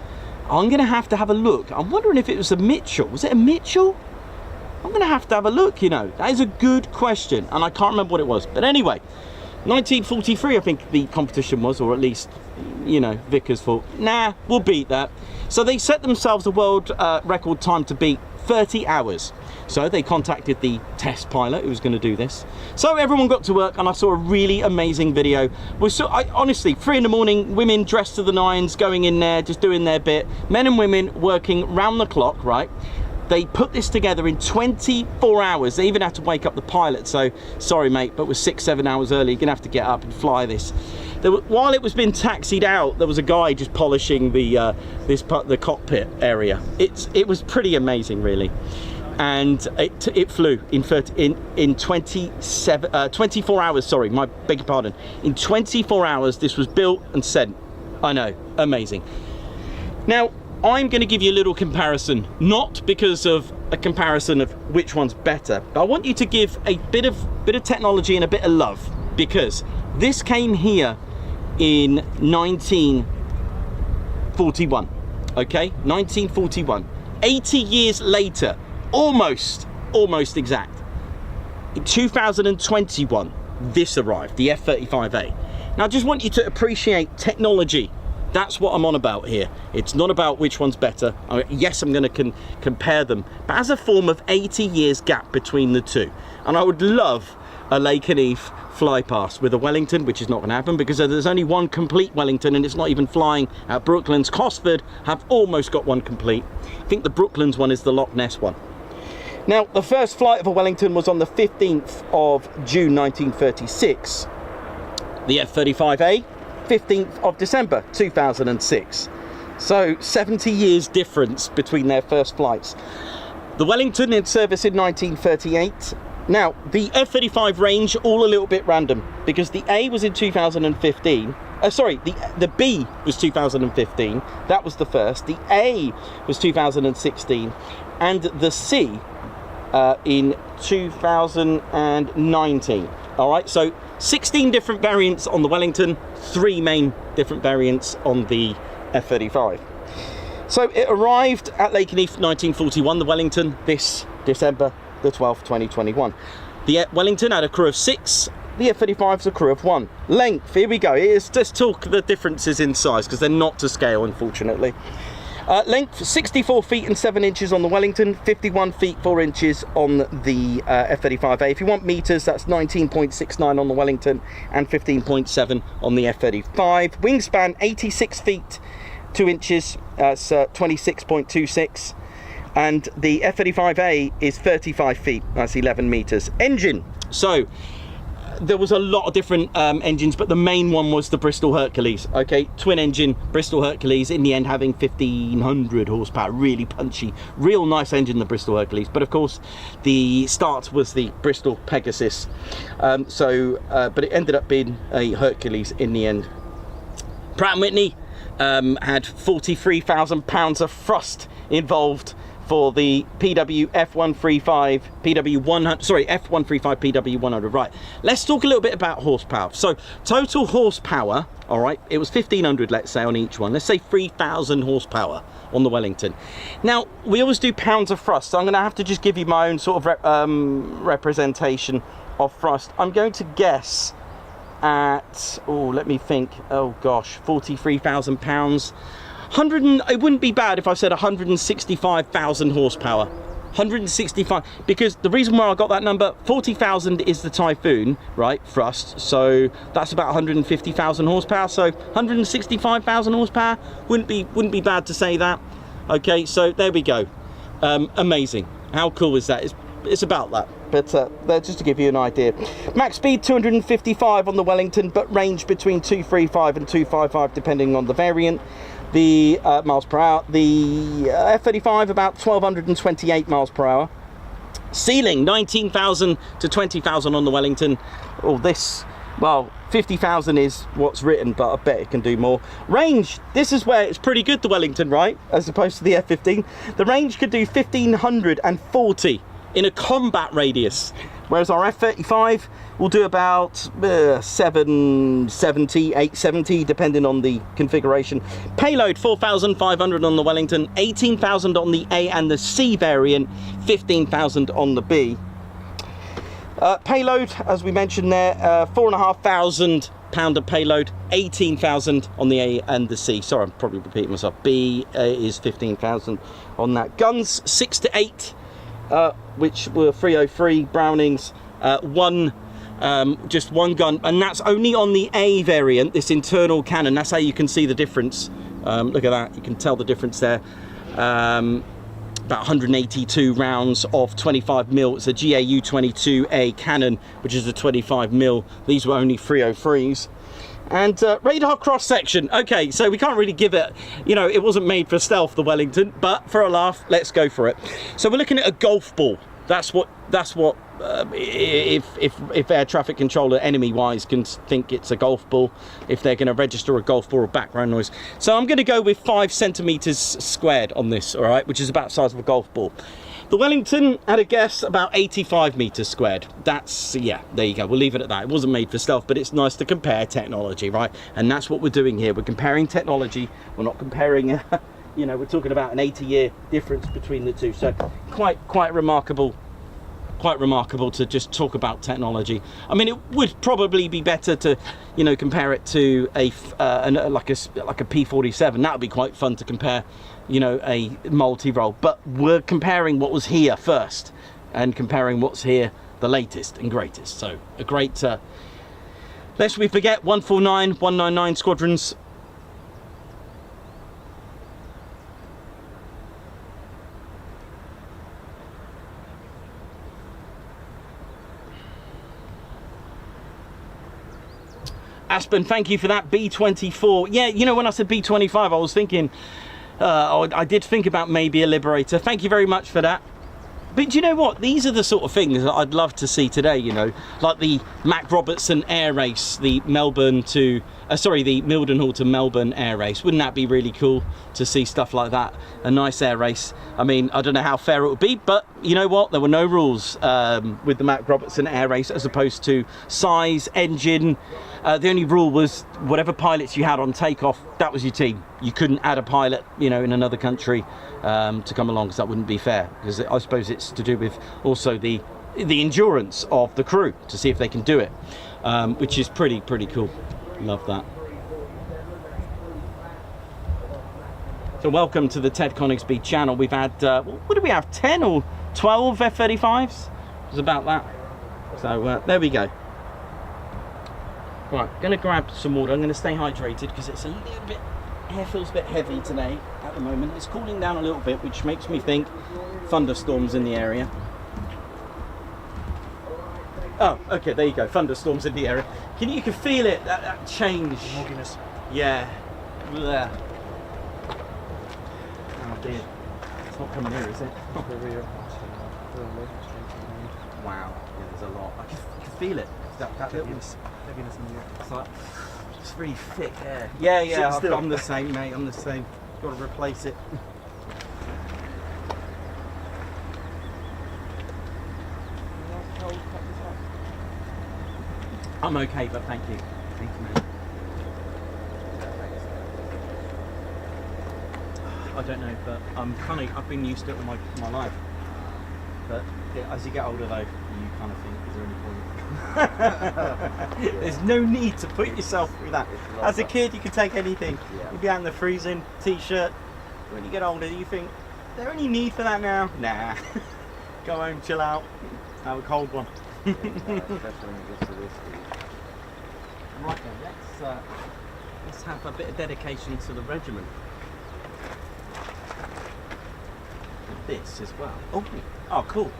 I'm going to have a look. I'm wondering if it was a Mitchell. Was it a Mitchell? I'm going to have a look, you know. That is a good question, and I can't remember what it was. But anyway, 1943, I think the competition was, or at least, you know, Vickers thought, nah, we'll beat that. So they set themselves a world record time to beat, 30 hours. So they contacted the test pilot who was going to do this. So everyone got to work, and I saw a really amazing video. Honestly, 3 in the morning, women dressed to the nines, going in there, just doing their bit. Men and women working round the clock, right? They put this together in 24 hours. They even had to wake up the pilot. So, sorry, mate, but we're 6-7 hours early. You're going to have to get up and fly this. While it was being taxied out, there was a guy just polishing the cockpit area. It was pretty amazing, really. And it flew in 24 hours. Sorry, my beg your pardon. In 24 hours, this was built and sent. I know, amazing. Now, I'm going to give you a little comparison, not because of a comparison of which one's better, but I want you to give a bit of technology and a bit of love, because this came here in 1941. Okay, 1941. 80 years later, almost exact. In 2021, this arrived, the F-35A. Now, I just want you to appreciate technology. That's what I'm on about here. It's not about which one's better. Yes, I'm going to compare them, but as a form of 80 years gap between the two. And I would love a Lakenheath fly past with a Wellington, which is not going to happen because there's only one complete Wellington, and it's not even flying at Brooklands. Cosford have almost got one complete. I think the Brooklands one is the Loch Ness one. Now, the first flight of a Wellington was on the 15th of June 1936. The F-35A, 15th of December 2006. So 70 years difference between their first flights. The Wellington in service in 1938. Now, the F-35 range, all a little bit random, because the A was in 2015. The B was 2015. That was the first. The A was 2016. And the C in 2019. All right, so 16 different variants on the Wellington, 3 main different variants on the F-35. So it arrived at Lakenheath 1941, the Wellington, this December the 12th, 2021. The Wellington had a crew of 6, the F-35's a crew of 1. Length, here we go. Let's talk the differences in size, because they're not to scale, unfortunately. Length, 64 feet and 7 inches on the Wellington, 51 feet 4 inches on the F-35A. If you want meters, that's 19.69 on the Wellington and 15.7 on the F-35. Wingspan, 86 feet 2 inches, that's 26.26. And the F-35A is 35 feet, that's 11 meters. Engine, so there was a lot of different engines, but the main one was the Bristol Hercules. Okay, twin engine Bristol Hercules, in the end having 1500 horsepower, really punchy, real nice engine, the Bristol Hercules. But of course the start was the Bristol Pegasus, but it ended up being a Hercules in the end. Pratt & Whitney had 43,000 pounds of thrust involved for the PW F135 PW100, right. Let's talk a little bit about horsepower. So total horsepower, all right, it was 1500, let's say, on each one. Let's say 3000 horsepower on the Wellington. Now, we always do pounds of thrust, so I'm going to have to just give you my own sort of representation of thrust. I'm going to guess at, let me think, 43,000 pounds. It wouldn't be bad if I said 165,000 horsepower. 165, because the reason why I got that number, 40,000 is the Typhoon, right, thrust, so that's about 150,000 horsepower, so 165,000 horsepower, wouldn't be bad to say that. Okay, so there we go. Amazing. How cool is that? It's about that, but just to give you an idea. Max speed 255 on the Wellington, but range between 235 and 255 depending on the variant. The miles per hour. The F-35 about 1,228 miles per hour. Ceiling 19,000 to 20,000 on the Wellington. Oh, this, well, 50,000 is what's written, but I bet it can do more. Range, this is where it's pretty good, the Wellington, right, as opposed to the F-15. The range could do 1,540 in a combat radius, whereas our F-35 will do about 770, 870, depending on the configuration. Payload 4,500 on the Wellington, 18,000 on the A and the C variant, 15,000 on the B. Payload, as we mentioned there, 4,500 pounder payload, 18,000 on the A and the C. Sorry, I'm probably repeating myself. B is 15,000 on that. Guns 6 to 8, which were 303 Brownings, just one gun, and that's only on the A variant, this internal cannon. That's how you can see the difference. Look at that, you can tell the difference there. About 182 rounds of 25mm. It's a GAU-22A cannon, which is a 25mm. These were only 303s. And radar cross section. Okay, so we can't really give it, you know, it wasn't made for stealth, the Wellington, but for a laugh, let's go for it. So we're looking at a golf ball. That's what if air traffic controller enemy wise can think it's a golf ball, if they're going to register a golf ball or background noise. So I'm going to go with 5 centimeters squared on this, all right, which is about the size of a golf ball. The Wellington, at a guess, about 85 meters squared. That's, yeah, there you go, we'll leave it at that. It wasn't made for stealth, but it's nice to compare technology, right? And that's what we're doing here. We're comparing technology. We're not comparing you know, we're talking about an 80-year difference between the two. So quite remarkable to just talk about technology. I mean, it would probably be better to, you know, compare it to like a P-47. That would be quite fun to compare, you know, a multi-role. But we're comparing what was here first and comparing what's here the latest and greatest. So a great, lest we forget, 149, 199 squadrons. Aspen, thank you for that. B-24. Yeah, you know, when I said B-25, I was thinking, I did think about maybe a Liberator. Thank you very much for that. But do you know what? These are the sort of things that I'd love to see today, you know, like the Mac Robertson air race, the Melbourne to, the Mildenhall to Melbourne air race. Wouldn't that be really cool to see stuff like that? A nice air race. I mean, I don't know how fair it would be, but you know what? There were no rules with the Mac Robertson air race as opposed to size, engine. The only rule was whatever pilots you had on takeoff, that was your team. You couldn't add a pilot, you know, in another country to come along, because that wouldn't be fair. Because I suppose it's to do with also the endurance of the crew to see if they can do it, which is pretty cool. Love that. So welcome to the Ted Coningsby channel. We've had what do we have, 10 or 12 F-35s? It was about that. So there we go. Right, going to grab some water. I'm going to stay hydrated because it's a little bit, air feels a bit heavy today at the moment. It's cooling down a little bit, which makes me think thunderstorms in the area. Oh, okay, there you go, thunderstorms in the area. You can feel it, that change. Mogginess. Yeah. Blech. Oh dear. It's not coming here, is it? Wow, yeah, there's a lot. I can feel it. That heaviness in the air. It's like, it's really thick air. Yeah, I'm the same, mate, I'm the same. Got to replace it. I'm okay, but thank you. Thank you, mate. I don't know, but I've been used to it all my life. But yeah, as you get older though, you kind of think, is there any point? There's no need to put yourself through that. As a kid, you could take anything. You'd be out in the freezing, t-shirt. When you get older, you think, is there any need for that now? Nah. Go home, chill out, have a cold one. Right then, let's have a bit of dedication to the regiment. And this as well. Oh, cool.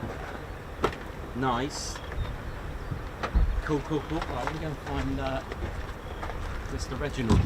Nice. Cool. Right, we're going to find Mr. Reginald.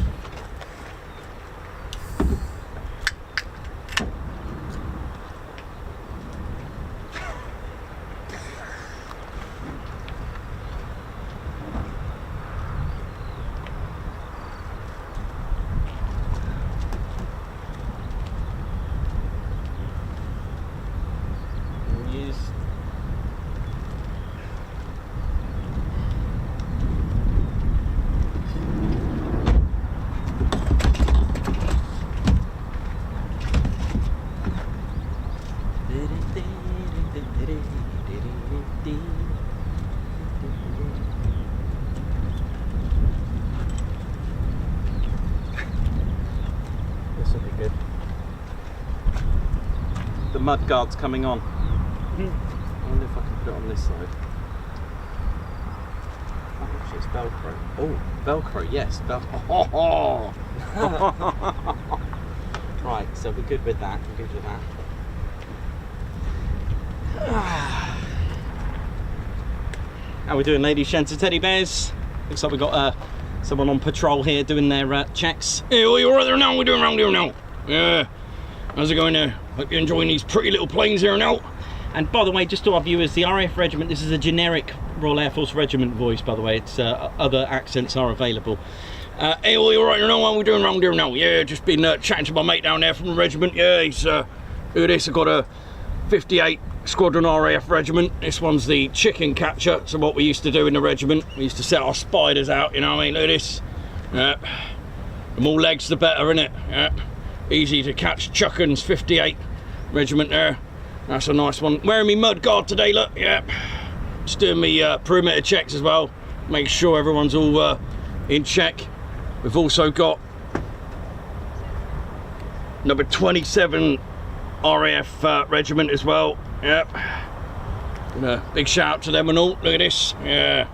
Mud guard's coming on. I wonder if I can put it on this side. Oh, actually, it's Velcro. Oh, Velcro, yes. Oh. Right, so we're good with that. We're good with that. How we doing, ladies, gents, and teddy bears? Looks like we've got someone on patrol here doing their checks. Hey, what are you right there now? We're doing around here now. Yeah. How's it going there? Hope you're enjoying these pretty little planes here now. And by the way, just to our viewers, the RAF regiment, this is a generic Royal Air Force regiment voice, by the way. It's other accents are available. Hey, all you right here now? What are we doing around here now? Yeah, just been chatting to my mate down there from the regiment. Yeah, he's look at this. I've got a 58 Squadron RAF regiment. This one's the chicken catcher. So what we used to do in the regiment, we used to set our spiders out, you know what I mean? Look at this. The more legs, the better, innit? Yeah. Easy to catch chuckins, 58 regiment there. That's a nice one. Wearing me mud guard today, look, yeah. Just doing me perimeter checks as well. Make sure everyone's all in check. We've also got number 27 RAF regiment as well, yep. Big shout out to them and all, look at this, yeah.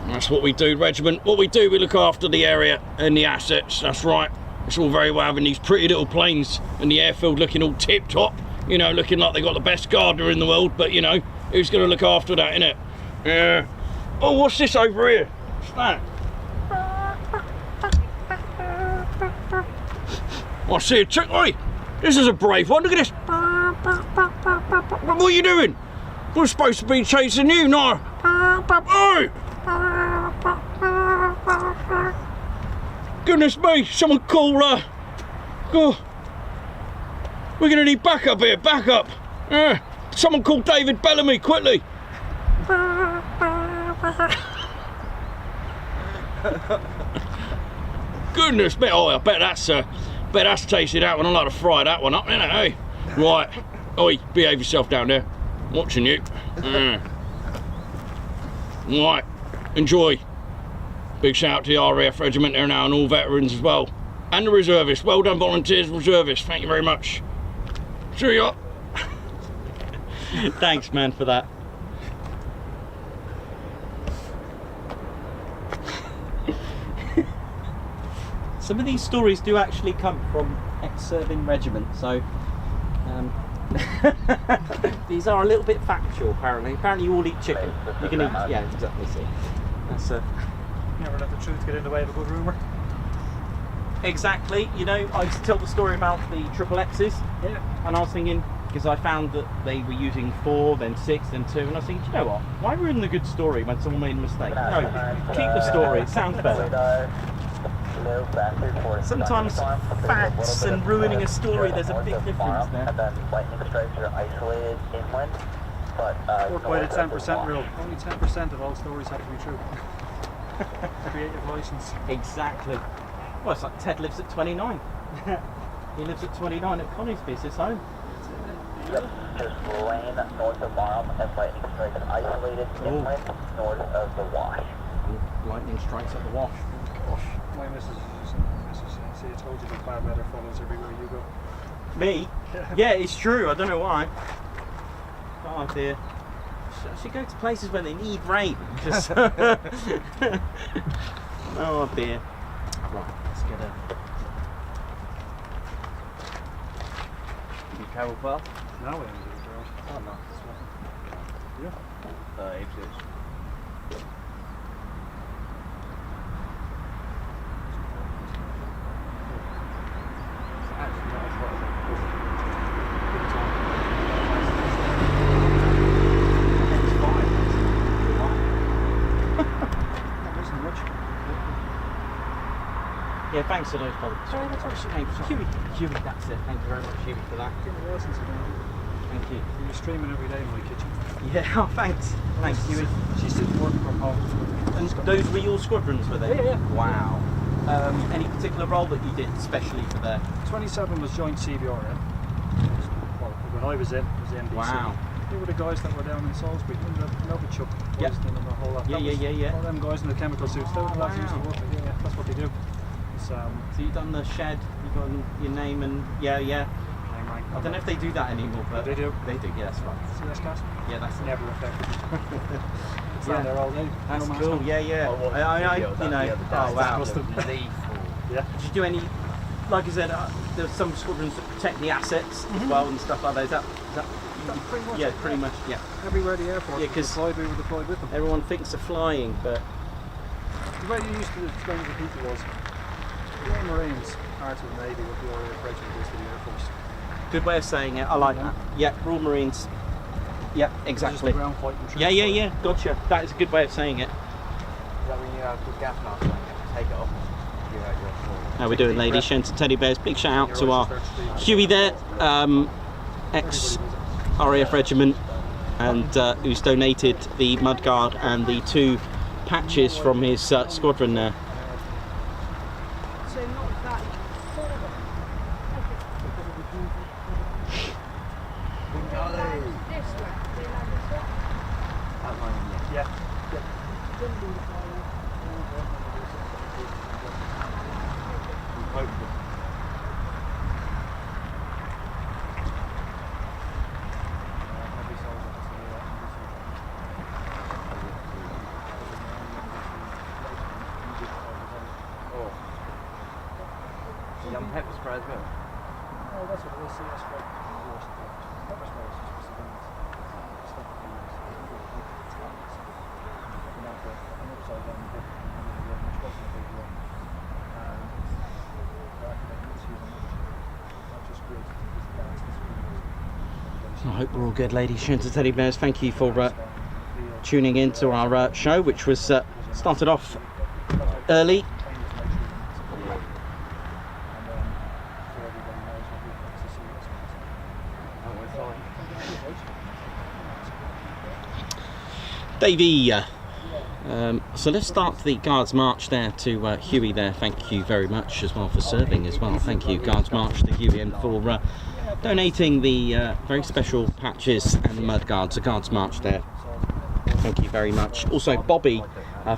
That's what we do, regiment. What we do, we look after the area and the assets, that's right. It's all very well having these pretty little planes in the airfield looking all tip-top, you know, looking like they got the best gardener in the world, but, you know, who's going to look after that, innit? Yeah. Oh, what's this over here? What's that? I see a chick. Oi, this is a brave one, look at this. What are you doing? We're supposed to be chasing you, no? Oi! Goodness me, someone call, oh, we're going to need backup here, backup. Someone call David Bellamy, quickly. Goodness me, oh, I bet that's tasted that one. I'd like to fry that one up, innit, hey? Right, oi, behave yourself down there. I'm watching you. Right, enjoy. Big shout out to the RAF regiment there now and all veterans as well. And the reservists. Well done, volunteers, reservists. Thank you very much. Cheerio. Thanks, man, for that. Some of these stories do actually come from ex-serving regiments, so these are a little bit factual, apparently. Apparently you all eat chicken. You can eat, yeah, exactly, see. That's never let the truth get in the way of a good rumour. Exactly, you know, I used to tell the story about the triple X's, yeah. And I was thinking, because I found that they were using 4, then 6, then 2, and I was thinking, you know what, why ruin the good story when someone made a mistake? No, keep the story, it sounds better. Sometimes facts and ruining a story, there's a big difference there. And then lightning strikes are isolated inland, but work by the 10% rule. Only 10% of all stories have to be true. Creative license. Exactly. Well, it's like Ted lives at 29. He lives at 29 at Coningsby, it's his home. Yep, just rain north of Barham and lightning strikes isolated inland north of the Wash. Lightning strikes at the Wash. Gosh. My missus see, I told you the bad weather follows everywhere you go. Me? Yeah, it's true, I don't know why. Oh dear. I should go to places where they need rain. Just oh dear. Right, let's get a... You travel far? No, we haven't got a girl. Oh, no. Yeah. Ipswich. Yeah, thanks for those problems. Sorry, that's what she came from. Huey, that's it. Thank you very much, Huey, for that. Thank you. You're streaming every day in my kitchen. Yeah, oh, thanks. Thanks, Huey. She's still working from home. And those were your squadrons, were they? Yeah. Wow. Any particular role that you did especially for there? 27 was joint CBR, yeah. Well, when I was in, it was NBC. Wow. They were the guys that were down in Salisbury, in the Novichuk, Yep. and the whole lot. Yeah. All them guys in the chemical suits, they were the lads who used to work. Yeah, that's what they do. It's, So you've done the shed, you've got your name and yeah. I don't know if they do that anymore, but They do. They do, yeah, that's right. CS cast? Yeah, that's it. Never affected. It's Yeah. down there all day. That's No mask cool, on. yeah. Oh, what I video you that know, the other day? oh wow. Must have- Lethal. Yeah. Did you do any, like I said, there's some squadrons that protect the assets as well and stuff like that. Is that Pretty much. yeah, pretty much, yeah. Everywhere the airport Yeah, 'cause deployed, we were deployed with them. Everyone thinks of flying, but The way you used to explain to people was, the Royal Marines are to the Navy what the RAF Regiment is to the Air Force. good way of saying it. I like that. Yeah, Royal Marines. Yeah, Just exactly. the ground fighting troops. Yeah. Gotcha. That is a good way of saying it. Is that when you have good gas mask on, you have to take it off and give out your How we doing, ladies, gents and teddy bears? Big shout out to our Huey there, ex RAF regiment, and who's donated the mudguard and the 2 patches from his squadron there. So not that forward. This way. They land this way. Yeah. Young pepper spray as well. Oh, that's what it is. CS for pepper spray is just for stuff that you use. An upside down bit, and explosive big one. Not just grid, it's gas, it's I hope we're all good, ladies, gents and teddy bears. Thank you for tuning in to our show, which was started off early. Davey, so let's start the Guards March there to Huey there. Thank you very much as well for serving as well. Thank you, Guards March to Huey, and for donating the very special patches and the mudguards, the Guards March there. Thank you very much. Also, Bobby,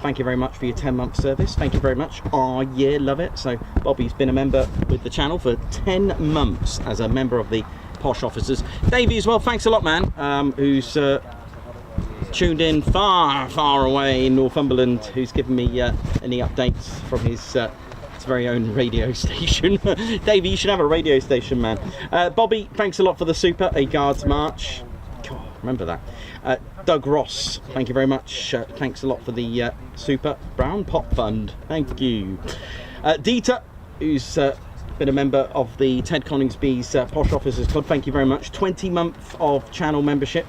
thank you very much for your 10-month service. Thank you very much. Oh yeah, love it. So Bobby's been a member with the channel for 10 months as a member of the Posh Officers. Davey as well, thanks a lot, man, who's tuned in far away in Northumberland, who's given me any updates from his very own radio station. Davey, you should have a radio station, man. Bobby, thanks a lot for the super, a Guards March. God, remember that. Doug Ross, thank you very much. Thanks a lot for the super Brown Pop Fund. Thank you. Dieter, who's been a member of the Ted Coningsby's Posh Officers Club. Thank you very much. 20 months of channel membership.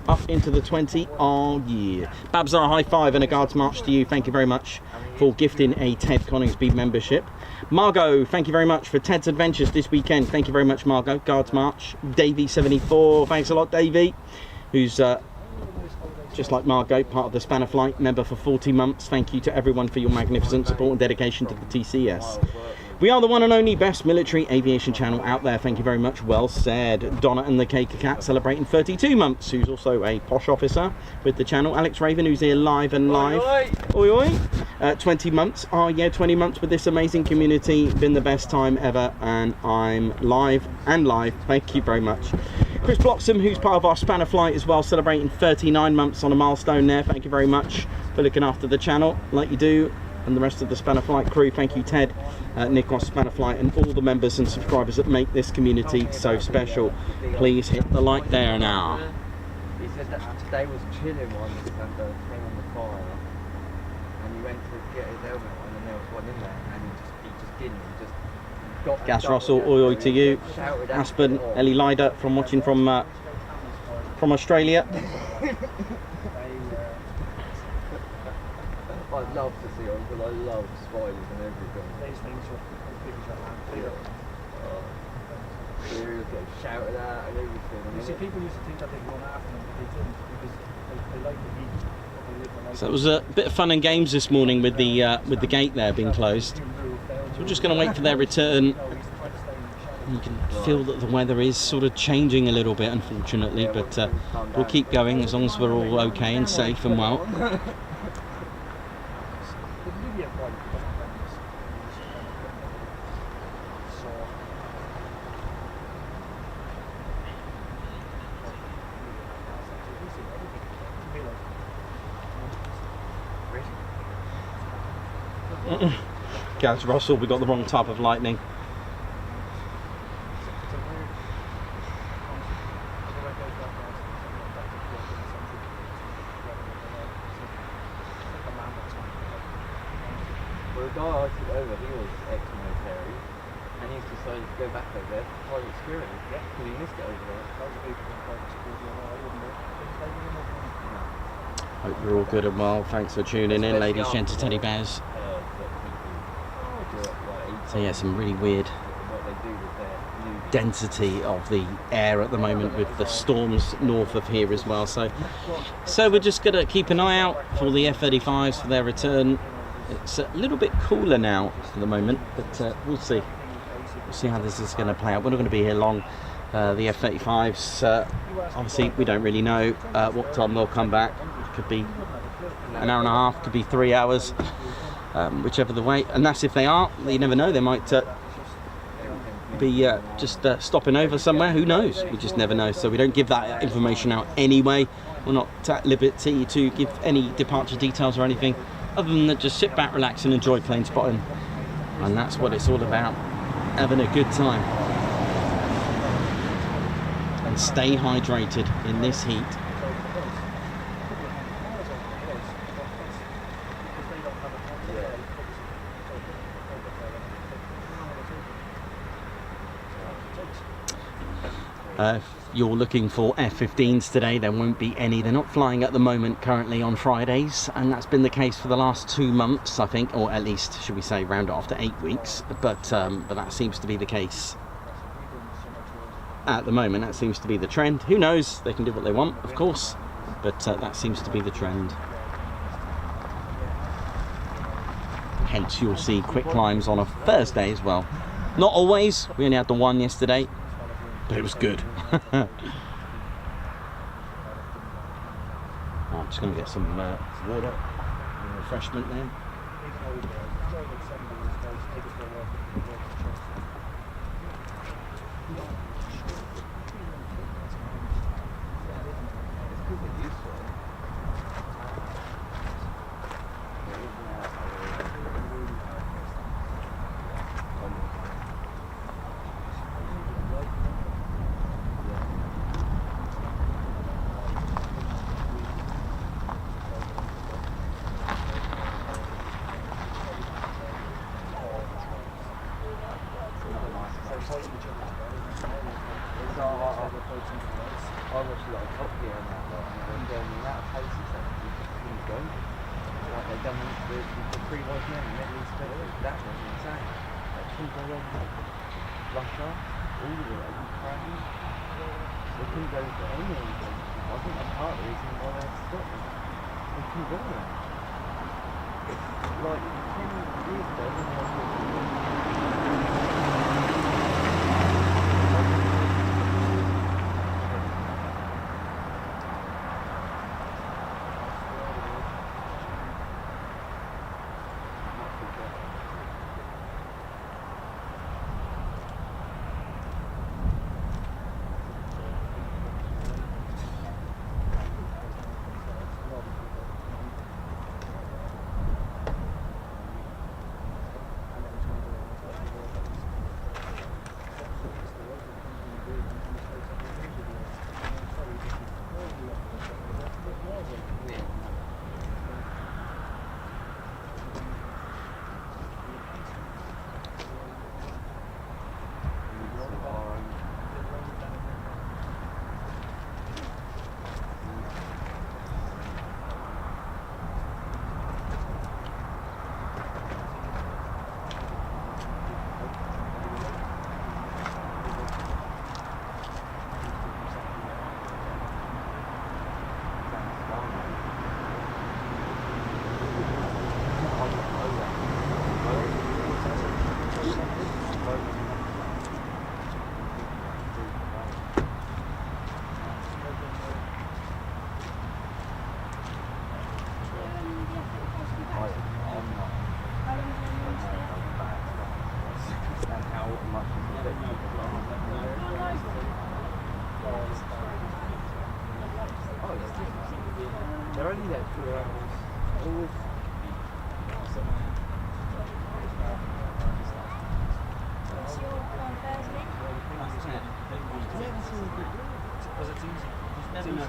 Up into the 20 all year. Babs, a high five and a Guards March to you. Thank you very much for gifting a Ted Coningsby membership. Margot, thank you very much for Ted's Adventures this weekend. Thank you very much, Margot. Guards March. Davey74, thanks a lot, Davey, who's just like Margot, part of the Spanner Flight, member for 40 months. Thank you to everyone for your magnificent support and dedication to the TCS. We are the one and only best military aviation channel out there. Thank you very much. Well said. Donna and the Cake Cat celebrating 32 months, who's also a Posh Officer with the channel. Alex Raven, who's here live and live. Oi, oi. 20 months. Oh yeah, 20 months with this amazing community. Been the best time ever, and I'm live and live. Thank you very much. Chris Bloxham, who's part of our Spanner flight as well, celebrating 39 months on a milestone there. Thank you very much for looking after the channel like you do, and the rest of the Spanner flight crew. Thank you, Ted, Nick on Spanner flight, and all the members and subscribers that make this community so special. Please hit the like there now. He said that today was chilling once and came on the fire, and he went to get his helmet on, and there was one in there, and he just didn't. He just got Gas Russell, oi to you. Aspen, Ellie Lyder from watching from Australia. I'd love to see them because I love spiders and everything. These things are big as that man. Seriously, shouted at and everything. You see, people used to think that they'd run after them, but they didn't, because they like the heat. So it was a bit of fun and games this morning with the gate there being closed. So we're just going to wait for their return. You can feel that the weather is sort of changing a little bit, unfortunately, but we'll keep going as long as we're all okay and safe and well. Gaz Russell, we got the wrong type of lightning. Well, the guy I took over, he was ex-military, and he's decided to go back over there for private security. Yeah, because he missed it over there. Hope you're all good and well. Thanks for tuning in, ladies, gents, teddy bears. So yeah, some really weird density of the air at the moment with the storms north of here as well. So we're just gonna keep an eye out for the F-35s for their return. It's a little bit cooler now at the moment, but we'll see. We'll see how this is going to play out. We're not going to be here long. The F-35s, obviously, we don't really know what time they'll come back. It could be an hour and a half, could be 3 hours, whichever the way. And that's if they are. You never know. They might be just stopping over somewhere. Who knows? We just never know. So we don't give that information out anyway. We're not at liberty to give any departure details or anything, other than that, just sit back, relax and enjoy plane spotting. And that's what it's all about, having a good time. And stay hydrated in this heat. If you're looking for F-15s today, there won't be any. They're not flying at the moment currently on Fridays, and that's been the case for the last 2 months, I think, or at least, should we say, round it off to 8 weeks. But that seems to be the case at the moment. That seems to be the trend. Who knows? They can do what they want, of course, but that seems to be the trend. Hence, you'll see quick climbs on a Thursday as well. Not always. We only had the one yesterday, but it was good. I'm just going to get some water and refreshment then. I watched a lot of Top Gear and that lot, and the amount of places that you can go. Like they've done the pre-wise men, Middle East, that was insane. Like couldn't go over Russia, all the way, Ukraine. They couldn't go to any of these places. I think that's part of the reason why they stopped them. They couldn't go there. Like 10 years ago, see that through our house. Always. What's your Thursday? Because it's easy. Never know.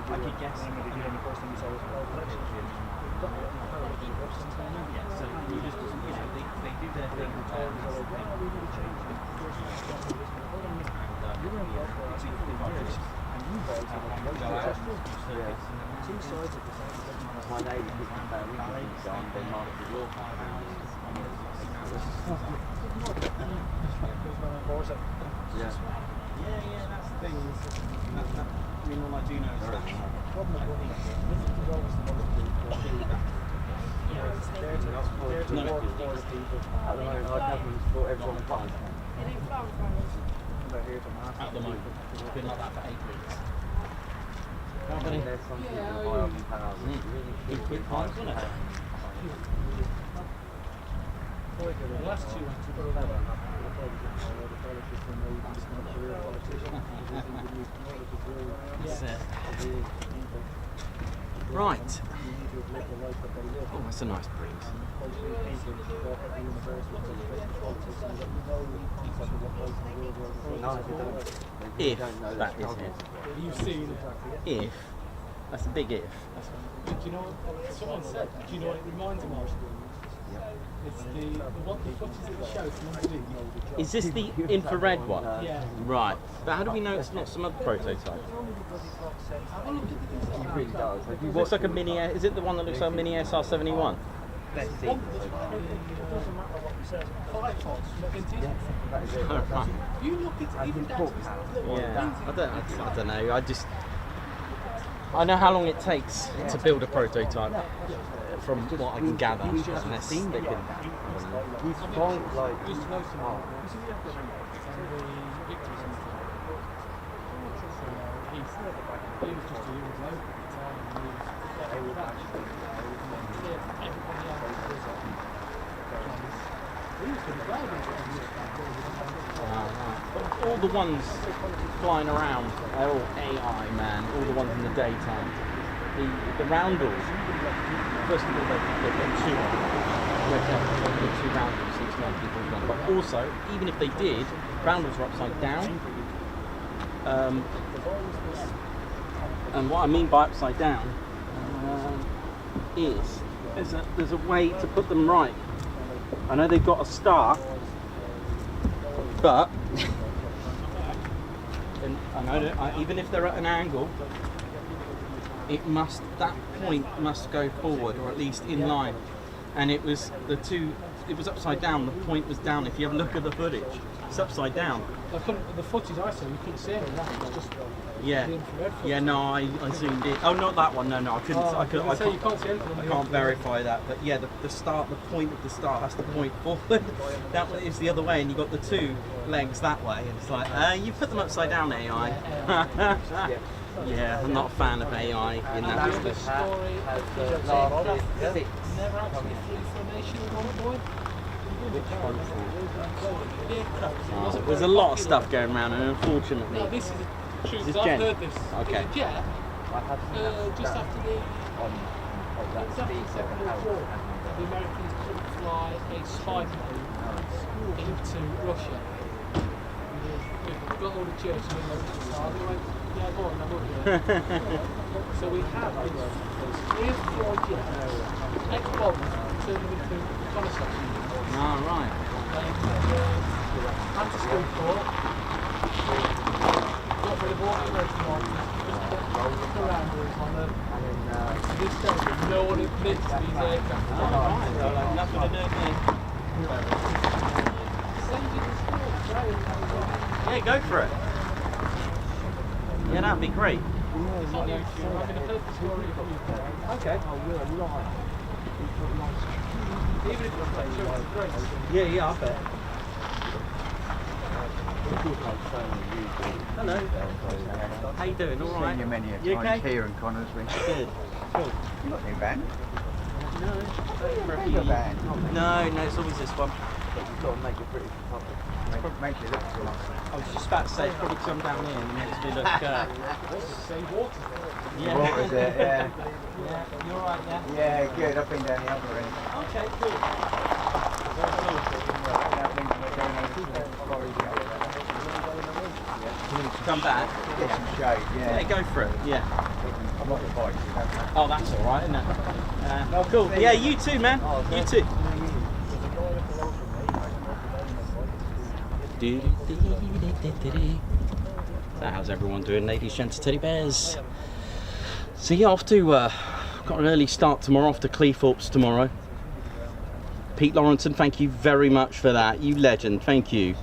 I could guess. The first thing you say is, well, collection. Yeah, so you just, they do their thing. Two sides of the same. My neighbour was about a week ago, they marked your Yeah. Yeah, that's the thing. I mean, all I do know is that. At the moment, our government's brought everyone apart. They don't fly on Fridays. At the moment, it's been like that for 8 weeks. There's some people high up in power. Big quick times, wasn't it? The last two ones we got Right. Oh, that's a nice breeze. If that is it. You've seen If. That's a big if. do you know what someone said? Do you know what it reminds me of? It's the footage that they show from underneath. Is this the infrared one? Yeah. Right. But how do we know it's not some other prototype? It really does. It looks like a mini. Is it the one that looks like a mini SR-71? Let's see. Doesn't matter what you say. Firefox, vintage. That is it. Right. You look at even down to this little Yeah. I don't know. I know how long it takes to build a prototype. From what I can gather, unless they can. He's quite like. used to know someone. You see the F-15 and the Victory system. So he was just a young bloke at the time and he was actually everybody else he was going to go But all the ones flying around, they're all AI, man. All the ones in the daytime. The roundels. First of all, they've got two roundels since 1941. But also, even if they did, roundels are upside down. And what I mean by upside down is there's a way to put them right. I know they've got a star, but and I know that even if they're at an angle, that point must go forward, or at least in line. And it was upside down. The point was down. If you have a look at the footage, it's upside down. The footage I saw, you couldn't see any of that. It was just Yeah. the infrared footage. Yeah, no, I zoomed in. Oh, not that one. No, I couldn't. I you can't see anything on I the can't infrared. verify that. But yeah, the point of the star has to point forward. That way is the other way, and you've got the two legs that way. And it's like, you put them upside down, AI. Yeah, I'm not a fan of AI in that There's business. this story Has of the these last aircraft six never actually flew for a nation at one point. Which one? The aircraft, it wasn't There's a very lot of popular. stuff going around, and unfortunately, No, this is a truth. This I've Jen? heard this. Okay. It was a jet I have seen that just after the on it that was after the speed Second that World War. The Americans couldn't fly a spy plane into Russia. We've got all the jets and we went, yeah, go on, I'm up here. So we have these 3 or 4 jets, ex-bombers, turning into connoisseurs. oh, right. Anti-school court. Got rid of all the American ones. Just put the rounders on them. and then To this day, no one admits these aircraft. Nothing to do with me. Send you the story. Yeah, go for it. Yeah, that'd be great. It's on YouTube. I'm going to post the story from you. Okay. Even if it's not sure it's great. Yeah, I bet. Hello. How you doing? All right. Seen you many a You times okay? here in Coningsby. Good. Cool. Not too bad. No, Bigger van. no, it's always this one. But you've got to make a British Republic. Make it look good. I was just about to say, it's probably come down here and it makes me look... Say water. yeah. Water's it, yeah. Yeah, you're right, yeah? Yeah, good. I've been down the other end. Okay, cool. That means we're going over to the quarries the other end. Come back. Get some shade, Yeah, yeah. go for it, yeah. I'm not the bike, you know. Oh, that's all right, isn't it? Cool. Yeah, you too, man. You too. So how's everyone doing, ladies, gents, teddy bears? So yeah, off to got an early start tomorrow, off to Cleethorpes tomorrow. Pete Lawrenson, thank you very much for that. You legend, thank you.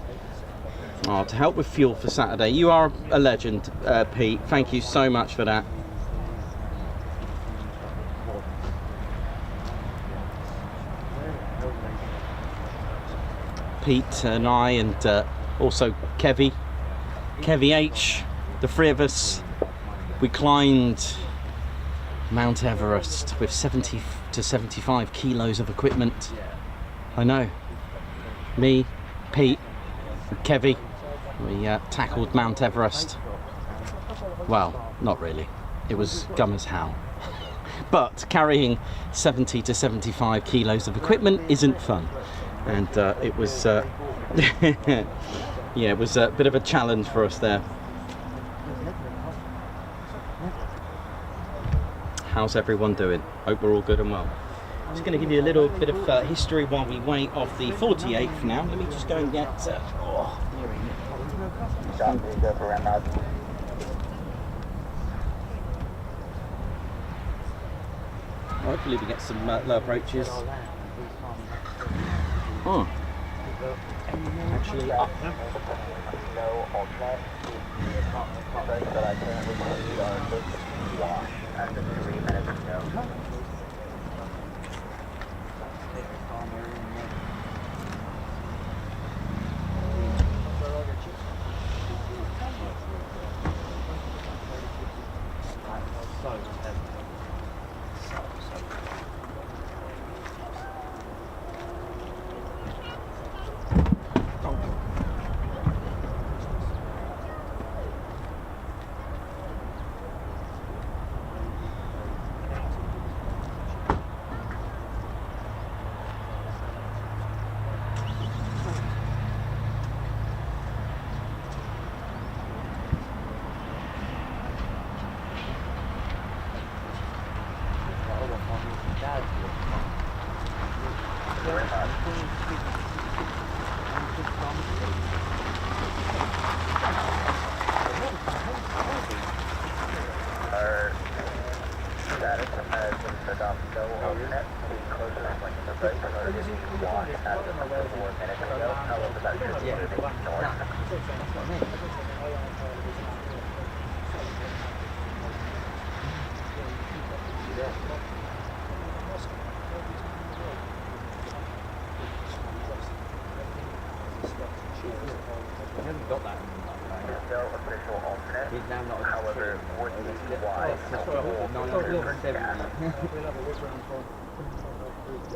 Oh, to help with fuel for Saturday. You are a legend, Pete. Thank you so much for that. Pete and I, and also Kevy H, the three of us, we climbed Mount Everest with 70 to 75 kilos of equipment. I know. Me, Pete, and Kevy, we tackled Mount Everest. Well, not really. It was gum as hell. But carrying 70 to 75 kilos of equipment isn't fun. And it was, yeah, it was a bit of a challenge for us there. How's everyone doing? Hope we're all good and well. I'm just going to give you a little bit of history while we wait off the 48th now. Let me just go and get... hopefully we get some low approaches. Oh. Actually up.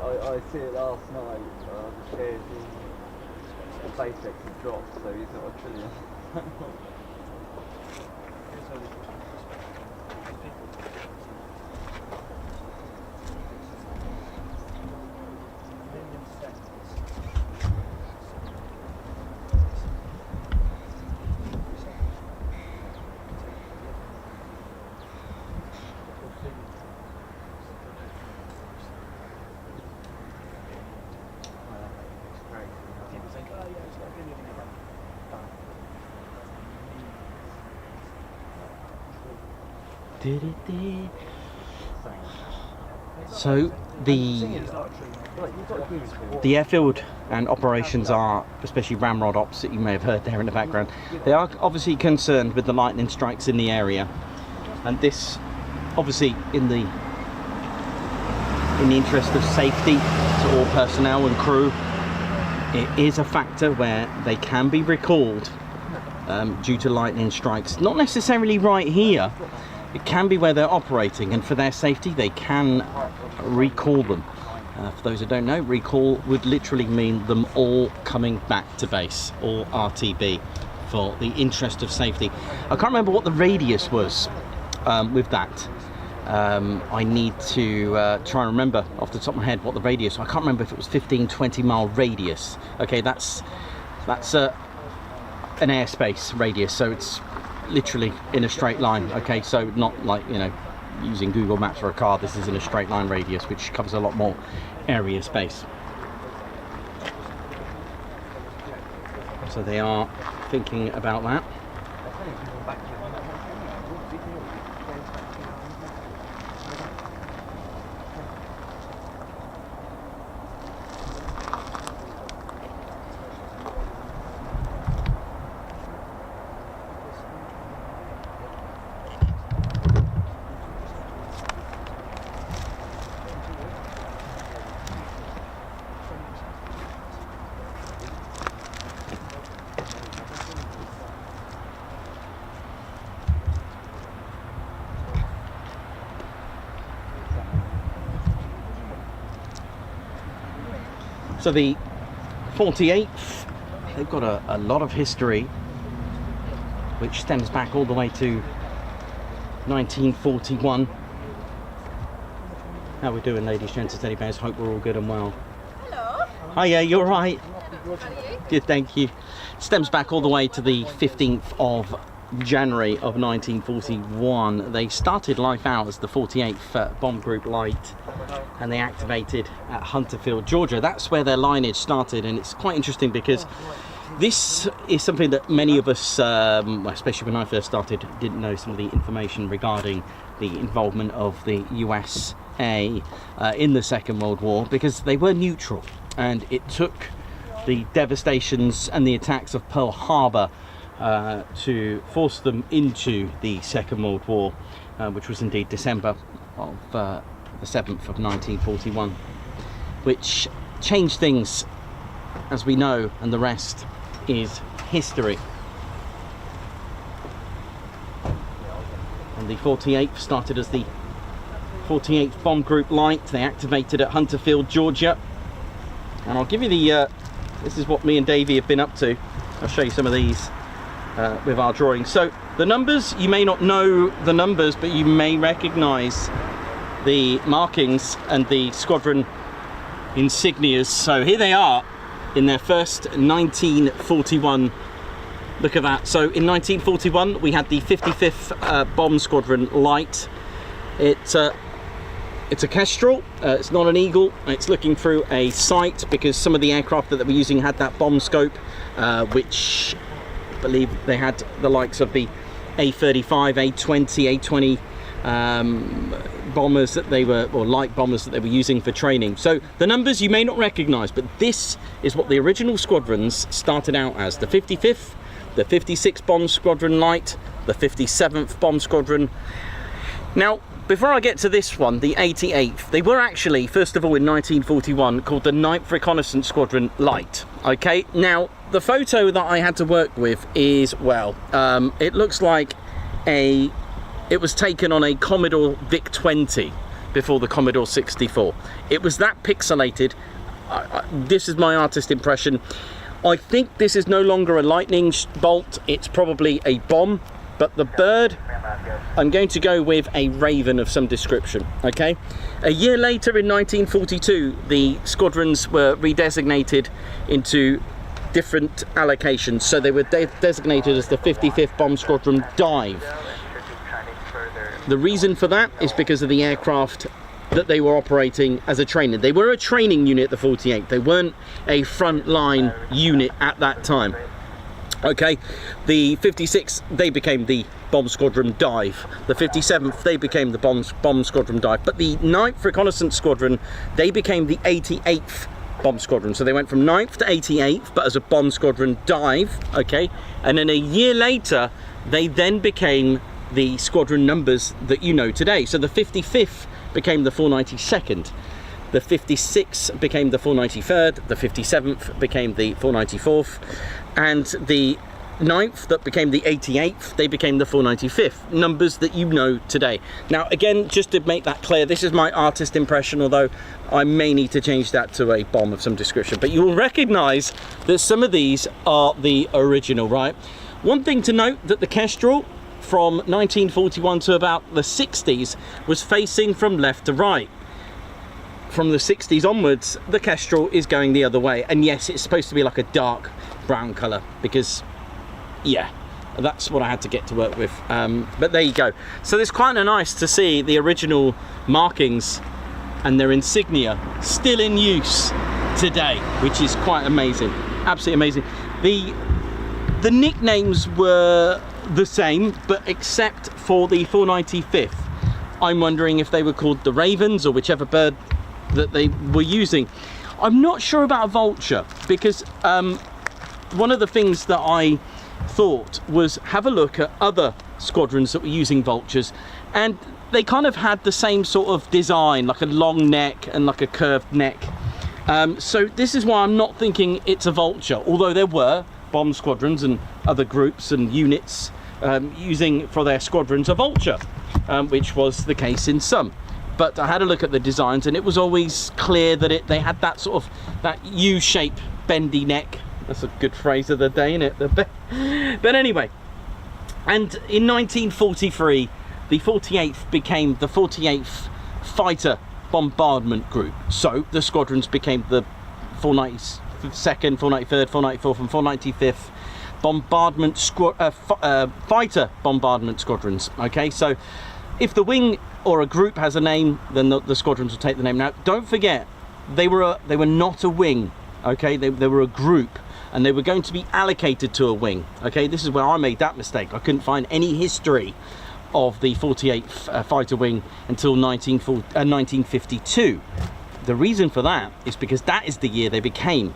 I see it last night, the shares in SpaceX have dropped, so he's not a trillion. So the airfield and operations are, especially ramrod ops that you may have heard there in the background, they are obviously concerned with the lightning strikes in the area, and this obviously in the interest of safety to all personnel and crew, it is a factor where they can be recalled due to lightning strikes. Not necessarily right here. It can be where they're operating, and for their safety they can recall them. For those who don't know, recall would literally mean them all coming back to base, all RTB, for the interest of safety. I can't remember what the radius was with that. I need to try and remember off the top of my head what the radius. I can't remember if it was 15-20 mile radius. Okay, that's an airspace radius, so it's literally in a straight line. Okay, so not like, you know, using Google Maps for a car. This is in a straight line radius, which covers a lot more area space. So they are thinking about that. So the 48th, they've got a lot of history, which stems back all the way to 1941. How we doing, ladies, gents, teddy bears? Hope we're all good and well. Hello. Hiya, you all right? How are you? Good, thank you. Stems back all the way to the 15th of January of 1941. They started life out as the 48th Bomb Group Light, and they activated at Hunterfield, Georgia. That's where their lineage started, and it's quite interesting because this is something that many of us, especially when I first started, didn't know some of the information regarding the involvement of the USA in the Second World War, because they were neutral, and it took the devastations and the attacks of Pearl Harbor to force them into the Second World War, which was indeed December of the 7th of 1941, which changed things, as we know, and the rest is history. And the 48th started as the 48th Bomb Group Light. They activated at Hunterfield, Georgia, and I'll give you the this is what me and Davey have been up to. I'll show you some of these with our drawings. So the numbers, you may not know the numbers, but you may recognize the markings and the squadron insignias. So here they are in their first 1941. Look at that. So in 1941 we had the 55th Bomb Squadron Light. It's a Kestrel, it's not an Eagle. It's looking through a sight because some of the aircraft that they were using had that bomb scope, which I believe they had the likes of the A-35, A-20, A-20 bombers that they were, or light bombers that they were using for training. So the numbers you may not recognize, but this is what the original squadrons started out as: the 55th, the 56th Bomb Squadron Light, the 57th Bomb Squadron. Now, before I get to this one, the 88th, they were actually, first of all, in 1941, called the 9th Reconnaissance Squadron Light. Okay, now the photo that I had to work with is, well, it looks like it was taken on a Commodore VIC-20 before the Commodore 64. It was that pixelated. This is my artist impression. I think this is no longer a lightning bolt, it's probably a bomb, but the bird, I'm going to go with a raven of some description. Okay, a year later in 1942, the squadrons were redesignated into different allocations. So they were designated as the 55th Bomb Squadron Dive. The reason for that is because of the aircraft that they were operating as a training. They were a training unit, the 48th. They weren't a frontline unit at that time. Okay, the 56th, they became the Bomb Squadron Dive. The 57th, they became the Bomb Squadron Dive. But the 9th Reconnaissance Squadron, they became the 88th Bomb Squadron. So they went from 9th to 88th, but as a Bomb Squadron Dive, okay? And then a year later, they then became the squadron numbers that you know today. So the 55th became the 492nd. The 56th became the 493rd, the 57th became the 494th, and the 9th that became the 88th, they became the 495th, numbers that you know today. Now again, just to make that clear, this is my artist impression, although I may need to change that to a bomb of some description, but you will recognize that some of these are the original, right? One thing to note, that the Kestrel from 1941 to about the 60s was facing from left to right. From the 60s onwards, the Kestrel is going the other way, and yes, it's supposed to be like a dark brown color, because yeah, that's what I had to get to work with, but there you go. So it's quite nice to see the original markings and their insignia still in use today, which is quite amazing, absolutely amazing. The nicknames were the same, but except for the 495th, I'm wondering if they were called the Ravens or whichever bird that they were using. I'm not sure about a vulture, because one of the things that I thought was have a look at other squadrons that were using vultures, and they kind of had the same sort of design, like a long neck and like a curved neck. So this is why I'm not thinking it's a vulture, although there were bomb squadrons and other groups and units using for their squadrons a vulture, which was the case in some. But I had a look at the designs, and it was always clear that they had that sort of that U-shape bendy neck. That's a good phrase of the day, isn't it? But anyway, and in 1943, the 48th became the 48th Fighter Bombardment Group. So the squadrons became the 492nd, 493rd, 494th and 495th Bombardment Fighter Bombardment Squadrons. Okay, so if the wing or a group has a name, then the squadrons will take the name. Now, don't forget, they were not a wing. Okay, they were a group, and they were going to be allocated to a wing. Okay, this is where I made that mistake. I couldn't find any history of the 48th Fighter Wing until 1952. The reason for that is because that is the year they became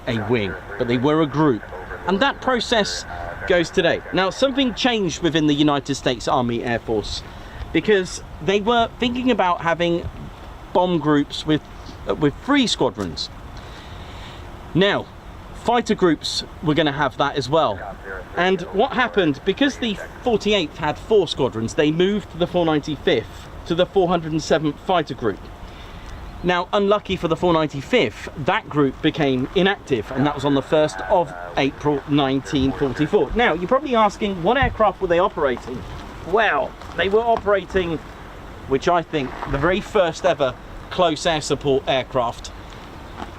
a wing, but they were a group, and that process goes today. Now, something changed within the United States Army Air Force, because they were thinking about having bomb groups with 3 squadrons. Now, fighter groups were going to have that as well. And what happened, because the 48th had 4 squadrons, they moved the 495th to the 407th Fighter Group. Now, unlucky for the 495th, that group became inactive, and that was on the 1st of April 1944. Now, you're probably asking, what aircraft were they operating? Well, they were operating, which I think, the very first ever close air support aircraft,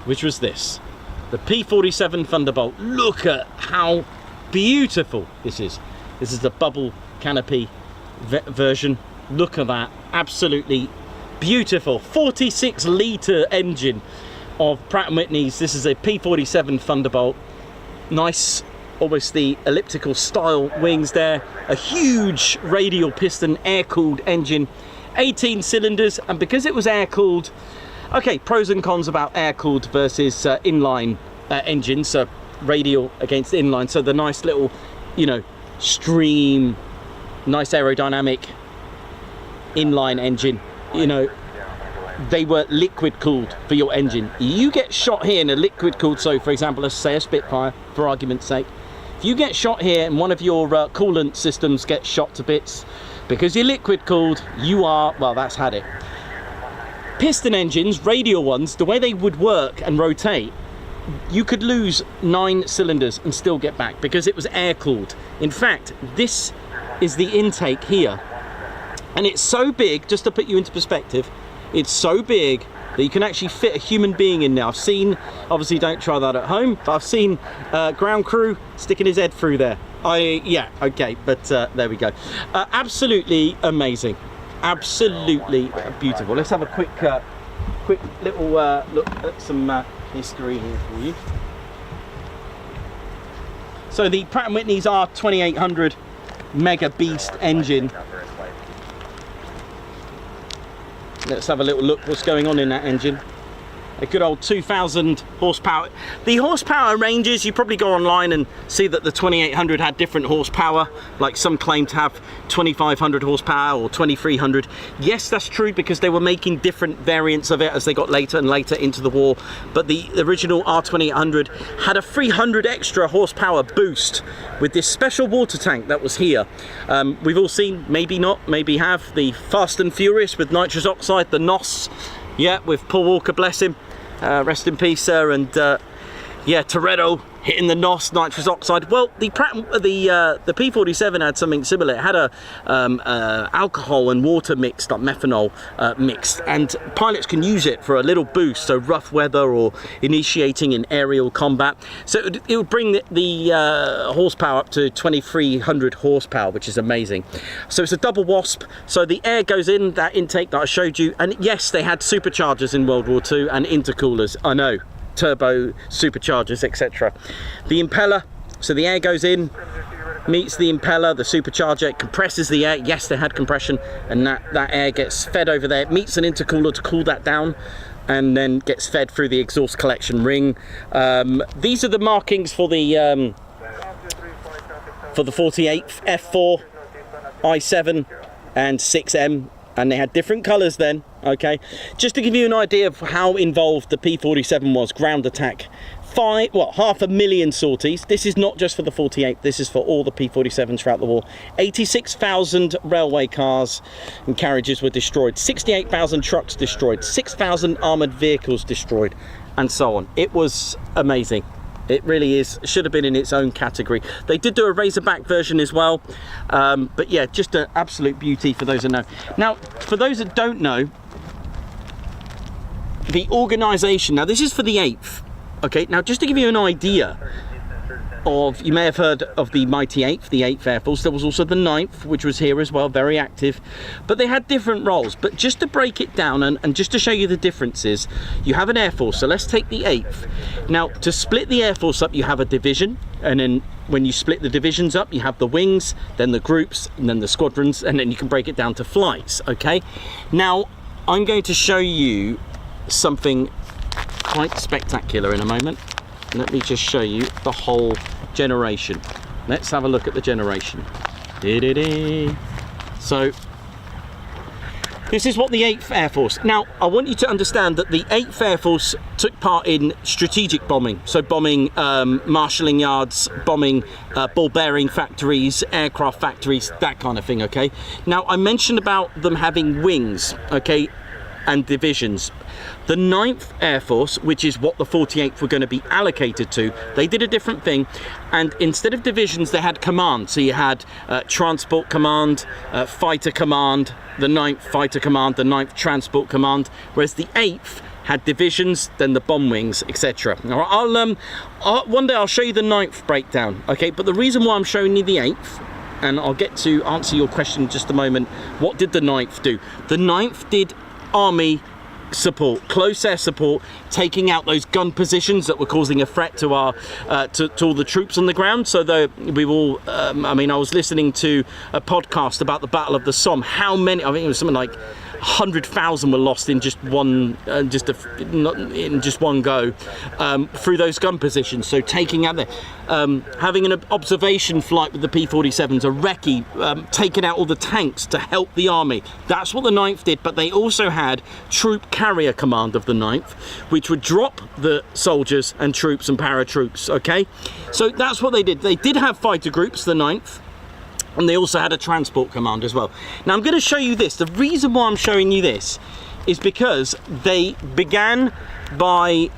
which was this. The P-47 Thunderbolt. Look at how beautiful this is. This is the bubble canopy version. Look at that, absolutely beautiful. 46-litre engine of Pratt & Whitney's. This is a P-47 Thunderbolt. Nice, almost the elliptical style wings there. A huge radial piston air-cooled engine. 18 cylinders, and because it was air-cooled, okay, pros and cons about air-cooled versus inline engines, so radial against inline. So the nice little, you know, stream, nice aerodynamic inline engine, you know, they were liquid cooled for your engine. You get shot here in a liquid cooled, so for example, let's say a Spitfire, for argument's sake. If you get shot here and one of your coolant systems gets shot to bits, because you're liquid cooled, you are, well, that's had it. Piston engines, radial ones, the way they would work and rotate, you could lose 9 cylinders and still get back because it was air cooled. In fact, this is the intake here, and it's so big, just to put you into perspective, it's so big that you can actually fit a human being in now. I've seen, obviously don't try that at home, but I've seen ground crew sticking his head through there. Yeah, okay, but there we go. Absolutely amazing, absolutely beautiful. Let's have a quick little look at some history here for you. So the Pratt & Whitney's R2800 Mega Beast engine. Let's have a little look what's going on in that engine. a good old 2,000 horsepower. The horsepower ranges, you probably go online and see that the 2800 had different horsepower, like some claim to have 2,500 horsepower or 2,300. Yes, that's true, because they were making different variants of it as they got later and later into the war, but the original R2800 had a 300 extra horsepower boost with this special water tank that was here. We've all seen, maybe not, maybe have, the Fast and Furious with nitrous oxide, the NOS, yeah, with Paul Walker, bless him. Rest in peace, sir. And yeah, Toretto hitting the NOS, nitrous oxide. Well, the P-47 had something similar. It had a alcohol and water mixed, like methanol mixed, and pilots can use it for a little boost, so rough weather or initiating in aerial combat. So it would bring the horsepower up to 2,300 horsepower, which is amazing. So it's a double wasp, so the air goes in that intake that I showed you, and yes, they had superchargers in World War II and intercoolers, I know, turbo superchargers, etc. The impeller, so the air goes in, meets the impeller, the supercharger, it compresses the air. Yes, they had compression, and that air gets fed over there. It meets an intercooler to cool that down, and then gets fed through the exhaust collection ring. These are the markings for the 48th, F4, I7 and 6M, and they had different colours then. Okay, just to give you an idea of how involved the P-47 was, ground attack, 500,000 sorties. This is not just for the 48, this is for all the P-47s throughout the war. 86,000 railway cars and carriages were destroyed, 68,000 trucks destroyed, 6,000 armoured vehicles destroyed, and so on. It was amazing. It really is. Should have been in its own category. They did do a Razorback version as well, but yeah, just an absolute beauty for those that know. Now, for those that don't know, the organisation, now this is for the 8th, okay, now just to give you an idea of, you may have heard of the mighty 8th, the 8th Air Force. There was also the 9th, which was here as well, very active, but they had different roles. But just to break it down and just to show you the differences, you have an Air Force, so let's take the 8th. Now, to split the Air Force up, you have a division, and then when you split the divisions up, you have the wings, then the groups, and then the squadrons, and then you can break it down to flights, okay? Now, I'm going to show you something quite spectacular in a moment. Let me just show you the whole generation. Let's have a look at the generation. So this is what the 8th Air Force. Now, I want you to understand that the 8th Air Force took part in strategic bombing. So bombing marshalling yards, bombing ball bearing factories, aircraft factories, that kind of thing, okay? Now, I mentioned about them having wings, okay, and divisions. The 9th Air Force, which is what the 48th were going to be allocated to, they did a different thing, and instead of divisions they had command. So you had transport command, fighter command, the 9th fighter command, the 9th transport command, whereas the 8th had divisions, then the bomb wings, etc. One day I'll show you the 9th breakdown, okay? But the reason why I'm showing you the 8th, and I'll get to answer your question in just a moment, what did the 9th do? The 9th did army support, close air support, taking out those gun positions that were causing a threat to our to all the troops on the ground. So though we all I mean, I was listening to a podcast about the Battle of the Somme. How many, I think it was something like 100,000 were lost in just one go through those gun positions. So taking out having an observation flight with the P-47s, a recce, taking out all the tanks to help the army. That's what the 9th did, but they also had troop carrier command of the 9th, which would drop the soldiers and troops and paratroops, okay? So that's what they did. They did have fighter groups, the 9th, and they also had a transport command as well. Now I'm going to show you this. The reason why I'm showing you this is because they began by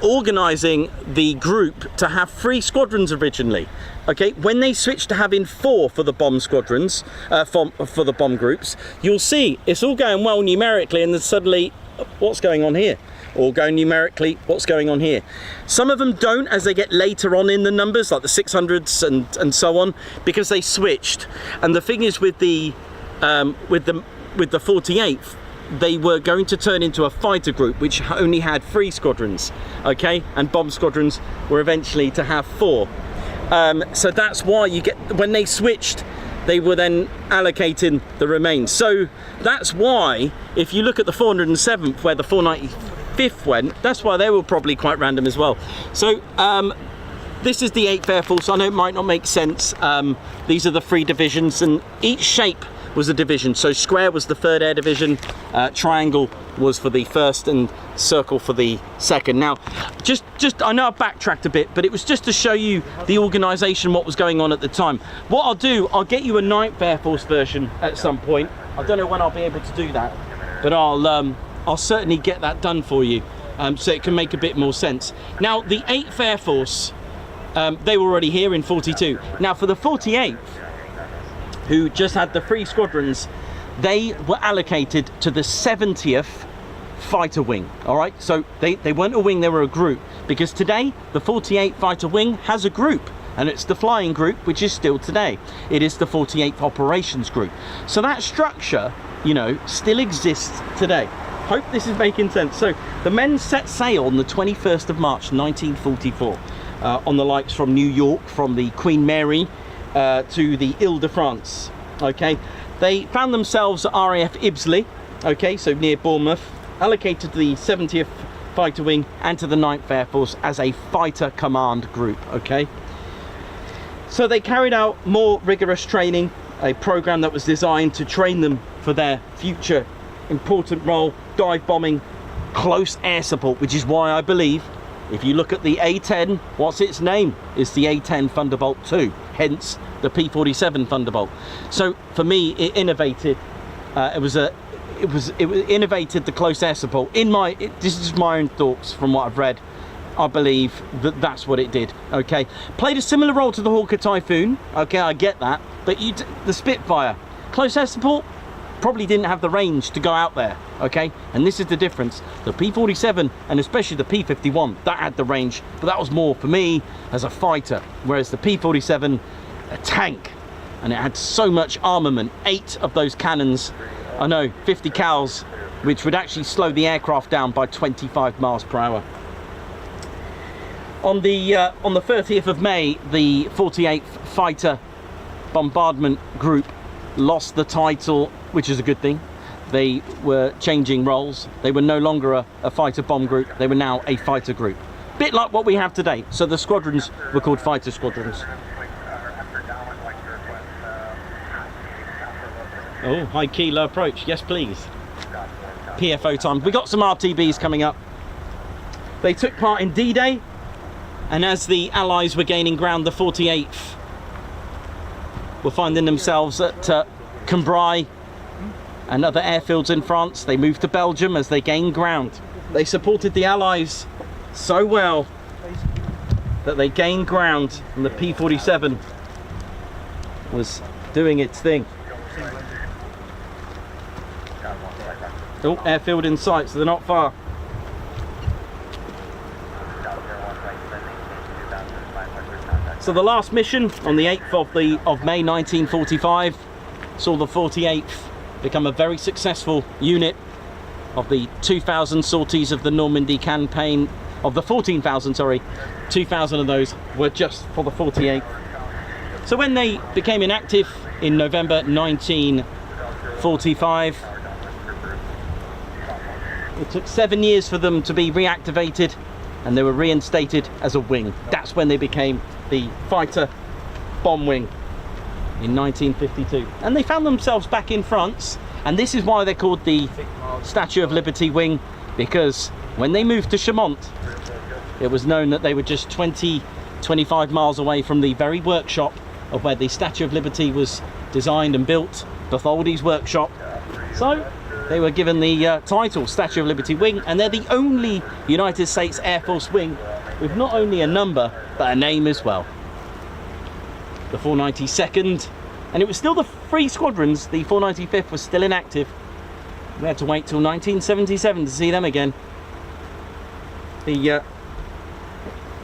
organising the group to have 3 squadrons originally. Okay, when they switched to having 4 for the bomb squadrons, for the bomb groups, you'll see it's all going well numerically, and then suddenly, what's going on here? Or going numerically, what's going on here? Some of them don't as they get later on in the numbers, like the 600s and so on, because they switched. And the thing is, with the 48th, they were going to turn into a fighter group which only had 3 squadrons, okay, and bomb squadrons were eventually to have 4. So that's why you get, when they switched, they were then allocating the remains. So that's why, if you look at the 407th, where the 495th 5th went. That's why they were probably quite random as well. So this is the 8th Air Force. I know it might not make sense. These are the 3 divisions, and each shape was a division. So square was the 3rd Air Division, triangle was for the 1st, and circle for the 2nd. Now, just I know I backtracked a bit, but it was just to show you the organisation, what was going on at the time. What I'll do, I'll get you a 9th Air Force version at some point. I don't know when I'll be able to do that, but I'll certainly get that done for you, so it can make a bit more sense. Now, the 8th Air Force, they were already here in 42. Now, for the 48th, who just had the 3 squadrons, they were allocated to the 70th Fighter Wing. All right, so they weren't a wing, they were a group, because today the 48th Fighter Wing has a group, and it's the flying group, which is still today. It is the 48th Operations Group. So that structure, you know, still exists today. Hope this is making sense. So the men set sail on the 21st of March 1944 on the likes from New York, from the Queen Mary to the Ile-de-France. Okay, they found themselves at RAF Ibsley, okay, so near Bournemouth, allocated to the 70th Fighter Wing and to the 9th Air Force as a fighter command group. Okay, so they carried out more rigorous training, a program that was designed to train them for their future important role, dive bombing, close air support, which is why I believe, if you look at the A-10, what's its name? It's the A-10 Thunderbolt II, hence the P-47 Thunderbolt. So for me, it innovated. It innovated the close air support. This is my own thoughts from what I've read. I believe that that's what it did. Okay, played a similar role to the Hawker Typhoon. Okay, I get that, but the Spitfire, close air support, probably didn't have the range to go out there. Okay, and this is the difference. The P-47 and especially the P-51, that had the range, but that was more for me as a fighter, whereas the P-47, a tank, and it had so much armament. 8 of those cannons, I know, 50 cals, which would actually slow the aircraft down by 25 miles per hour. On the 30th of May, the 48th Fighter Bombardment Group lost the title, which is a good thing. They were changing roles. They were no longer a fighter bomb group. They were now a fighter group. Bit like what we have today. So the squadrons were called fighter squadrons. Oh, high key, low approach. Yes, please. PFO time. We got some RTBs coming up. They took part in D-Day, and as the Allies were gaining ground, the 48th were finding themselves at Coningsby and other airfields in France. They moved to Belgium as they gained ground. They supported the Allies so well that they gained ground, and the P-47 was doing its thing. Oh, airfield in sight, so they're not far. So the last mission on the 8th of May 1945 saw the 48th become a very successful unit. Of the 2,000 sorties of the Normandy campaign, of the 14,000, sorry, 2,000 of those were just for the 48th. So when they became inactive in November 1945, it took 7 years for them to be reactivated, and they were reinstated as a wing. That's when they became the Fighter Bomb Wing in 1952. And they found themselves back in France, and this is why they're called the Statue of Liberty Wing, because when they moved to Chaumont, it was known that they were just 20-25 miles away from the very workshop of where the Statue of Liberty was designed and built, Bartholdi's workshop. So they were given the title Statue of Liberty Wing, and they're the only United States Air Force wing with not only a number, but a name as well. The 492nd, and it was still the 3 squadrons. The 495th was still inactive. We had to wait till 1977 to see them again. The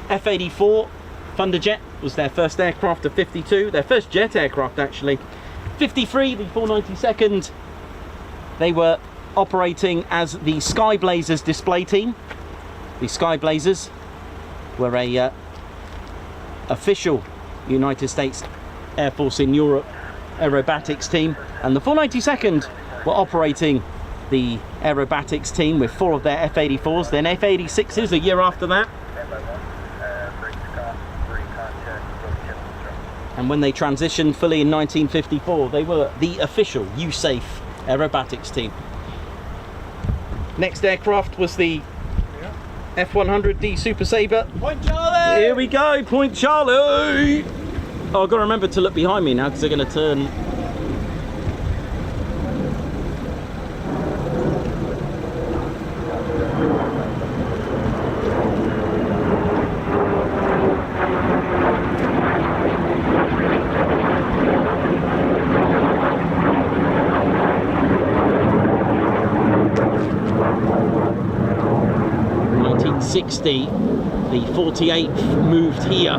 F-84 Thunderjet was their first aircraft of 52, their first jet aircraft actually. 53, the 492nd, they were operating as the Sky Blazers display team. The Sky Blazers were a official United States Air Force in Europe aerobatics team, and the 492nd were operating the aerobatics team with 4 of their F-84s, then F-86s a year after that. And when they transitioned fully in 1954, they were the official USAF aerobatics team. Next aircraft was the F-100D Super Sabre. Point Charlie! Here we go, Point Charlie! Oh, I've got to remember to look behind me now because they're going to turn. The 48th moved here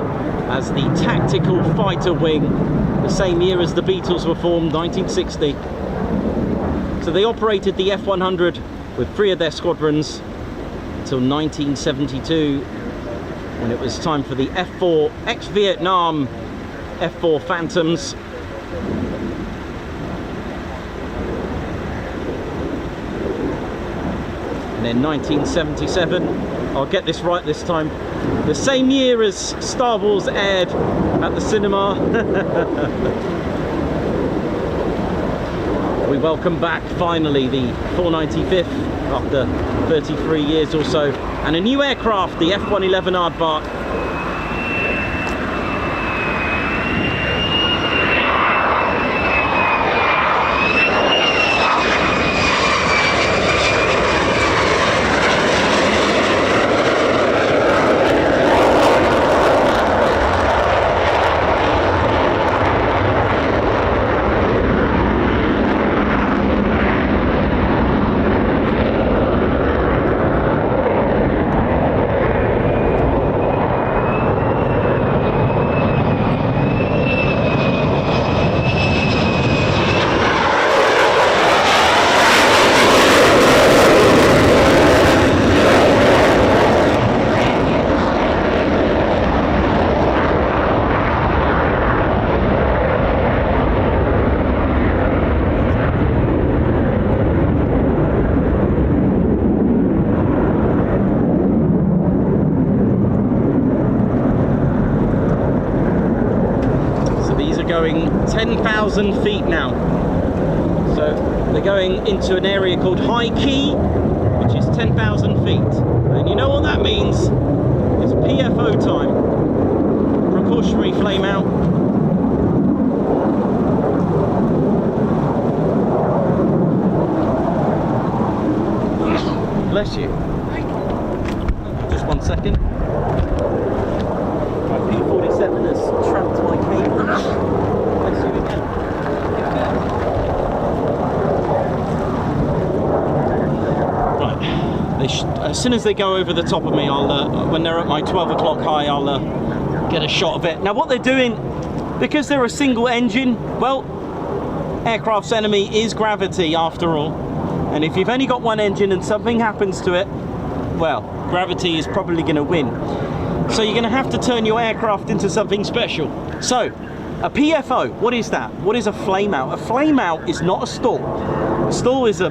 as the tactical fighter wing, the same year as the Beatles were formed, 1960. So they operated the F-100 with 3 of their squadrons until 1972, when it was time for the F-4 ex-Vietnam F-4 Phantoms. And then 1977, I'll get this right this time, the same year as Star Wars aired at the cinema. We welcome back finally the 495th after 33 years or so, and a new aircraft, the F-111 Aardvark. Going 10,000 feet now. So they're going into an area called High Key, which is 10,000 feet. And you know what that means? It's PFO time. Precautionary flame out. Bless you. Just 1 second. My P-47 has trapped my cable. Bless you again. Right. As soon as they go over the top of me, I'll when they're at my 12 o'clock high, I'll get a shot of it. Now what they're doing, because they're a single engine, well, aircraft's enemy is gravity after all. And if you've only got one engine and something happens to it, well, gravity is probably going to win. So you're going to have to turn your aircraft into something special. So, a PFO, what is that? What is a flame out? A flame out is not a stall. A stall is a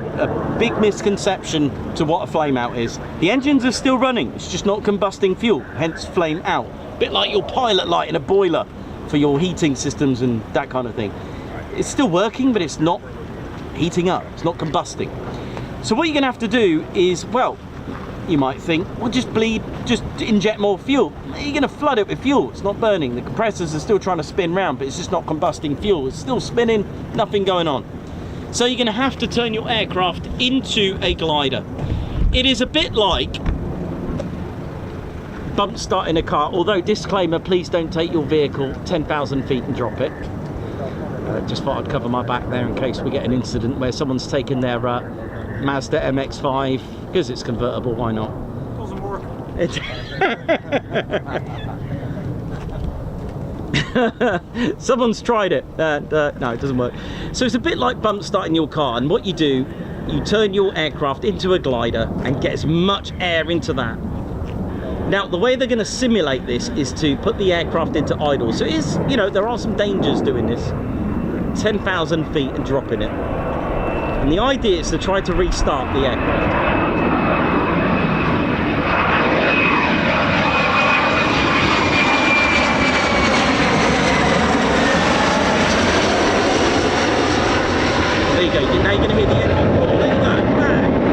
big misconception to what a flame out is. The engines are still running, it's just not combusting fuel, hence flame out. A bit like your pilot light in a boiler for your heating systems and that kind of thing. It's still working, but it's not heating up, it's not combusting. So what you're going to have to do is, well, you might think, well, just inject more fuel. You're going to flood it with fuel. It's not burning. The compressors are still trying to spin round, but it's just not combusting fuel. It's still spinning, nothing going on. So you're going to have to turn your aircraft into a glider. It is a bit like bump starting a car, although disclaimer, please don't take your vehicle 10,000 feet and drop it. Just thought I'd cover my back there in case we get an incident where someone's taken their Mazda MX-5, because it's convertible, why not? Doesn't work. Someone's tried it and no, it doesn't work. So it's a bit like bump starting your car, and what you do, you turn your aircraft into a glider and get as much air into that. Now the way they're going to simulate this is to put the aircraft into idle. So it is, you know, there are some dangers doing this. 10,000 feet and dropping it. And the idea is to try to restart the aircraft. There you go. Now you're going to hear the engine. Oh, there you go. Bang.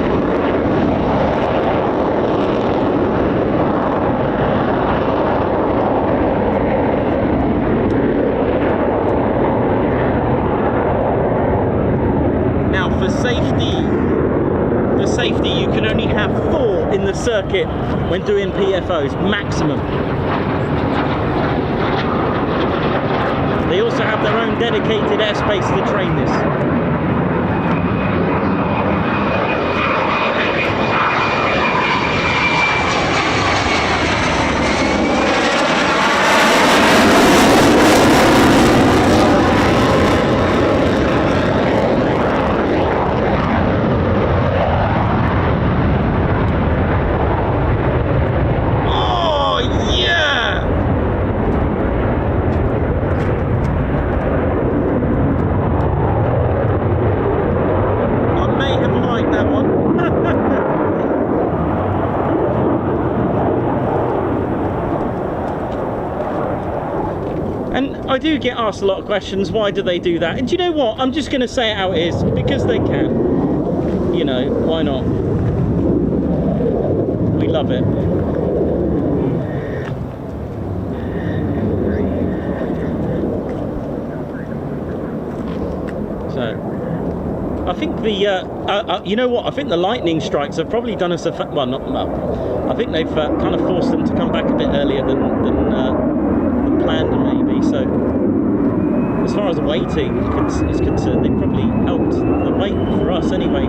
Now, for safety, you can only have 4 in the circuit when doing PFOs, maximum. They also have their own dedicated airspace to train this. I do get asked a lot of questions, why do they do that? And do you know what? I'm just going to say it how it is, because they can. You know, why not? We love it. So, I think the, you know what? I think the lightning strikes have probably done us a, well, not, well, I think they've kind of forced them to come back a bit earlier than planned maybe, so as far as waiting is concerned, they probably helped the wait for us anyway.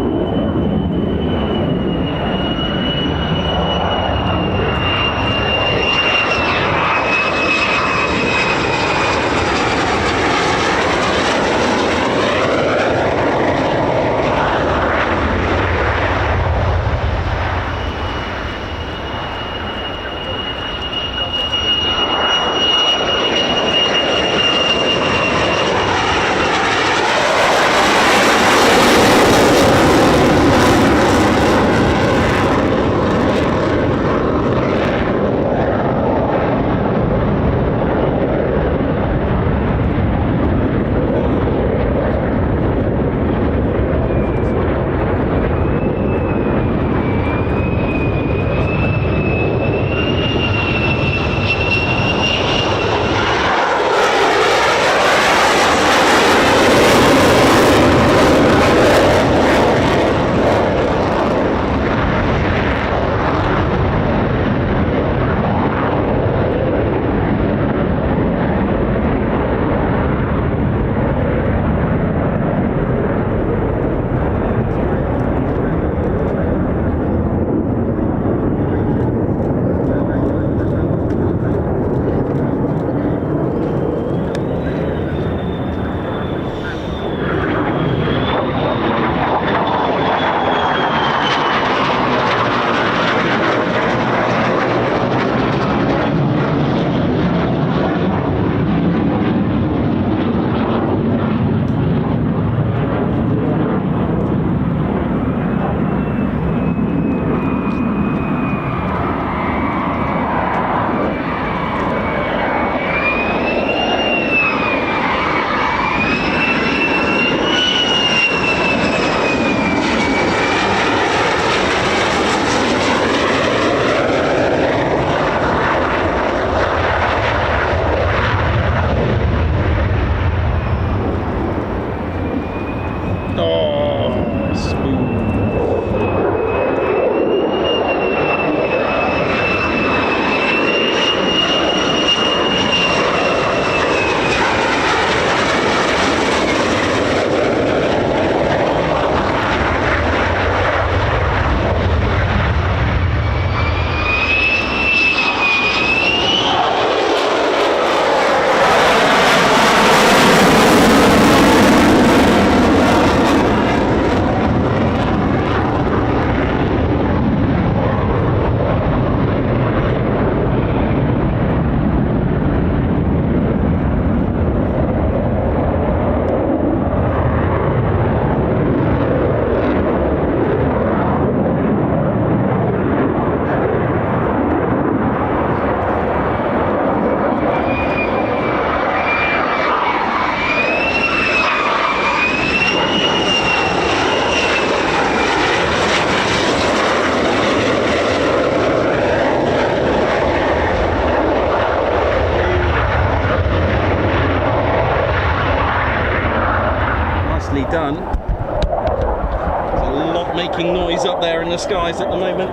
there in the skies at the moment.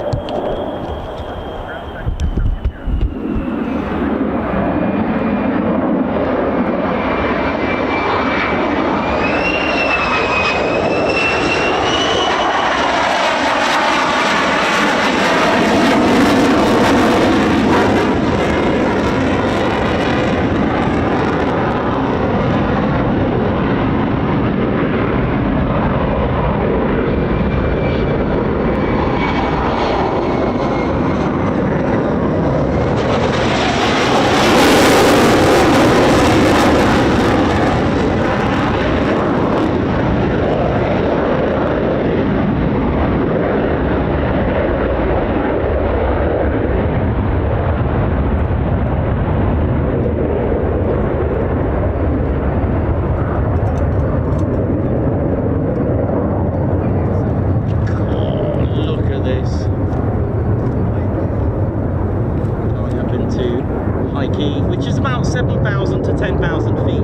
Which is about 7,000 to 10,000 feet.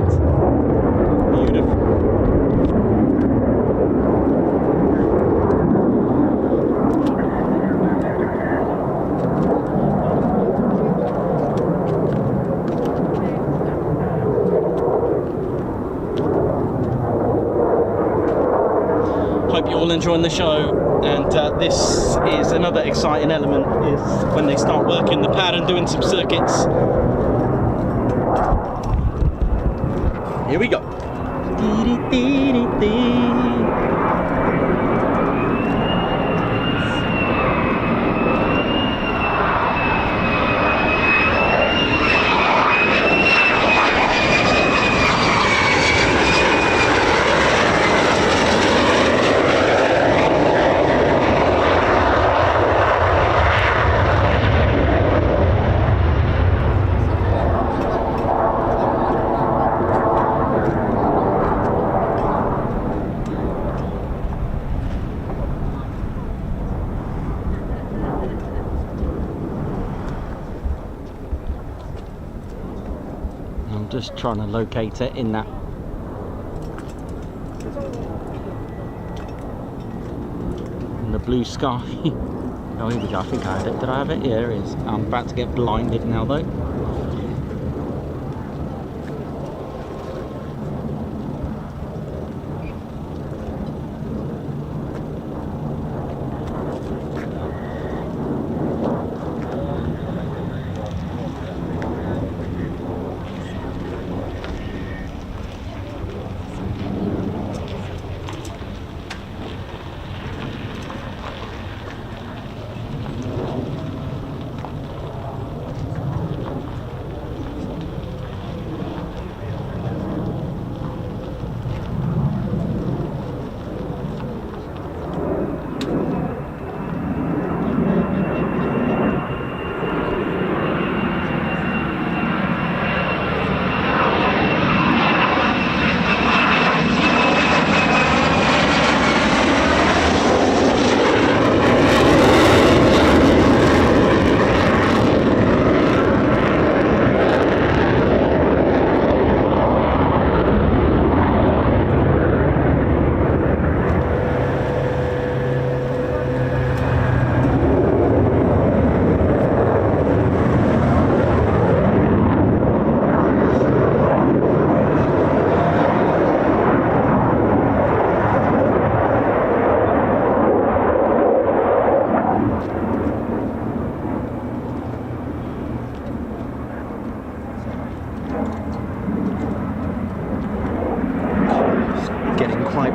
Beautiful. Hope you're all enjoying the show. And this is another exciting element, is when they start working the pad and doing some circuits. Here we go. I'm just trying to locate it in that. In the blue sky. Oh, here we go. I think I had it. Did I have it? Yeah, there it is. I'm about to get blinded now, though.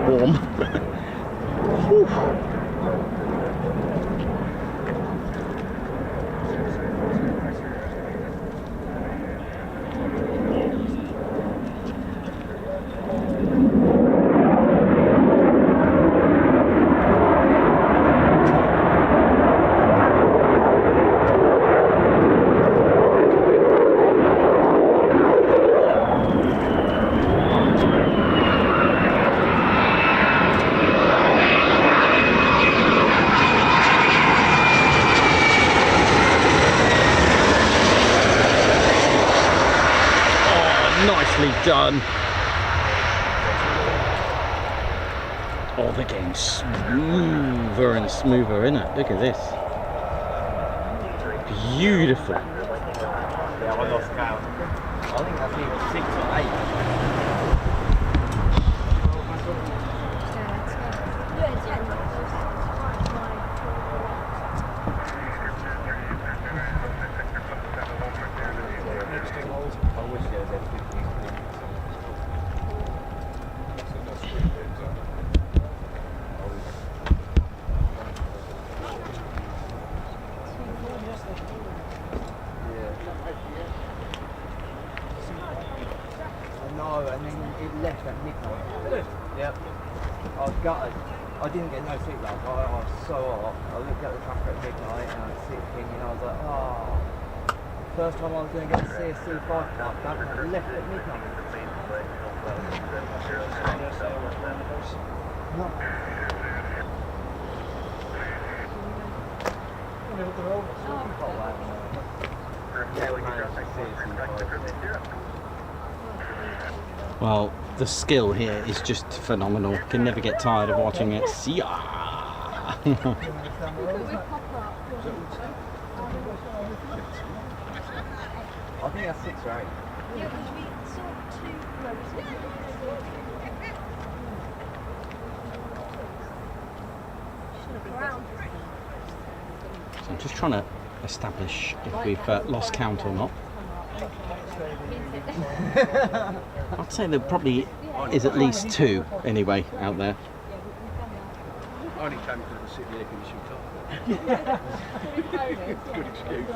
Warm. Nicely done. Oh, they're getting smoother and smoother, isn't it? Look at this. Beautiful. Yeah, I lost count. I think that's either 6 or 8. I wish there was F-15. No, and then it left at midnight. Yep. I was gutted. I didn't get no seat last night. I was so hot. I looked at the tracker at midnight and I was thinking, I was like, oh. First time I was going to get a CSC 5 parked up and I left at midnight. No. Well, the skill here is just phenomenal. Can never get tired of watching it. See ya. I think that's 6 or 8. Yeah, because we saw 2 look around. So I'm just trying to establish if we've lost count or not. I'd say there probably is at least 2 anyway out there. I only came because the city air conditioned car. Good excuse.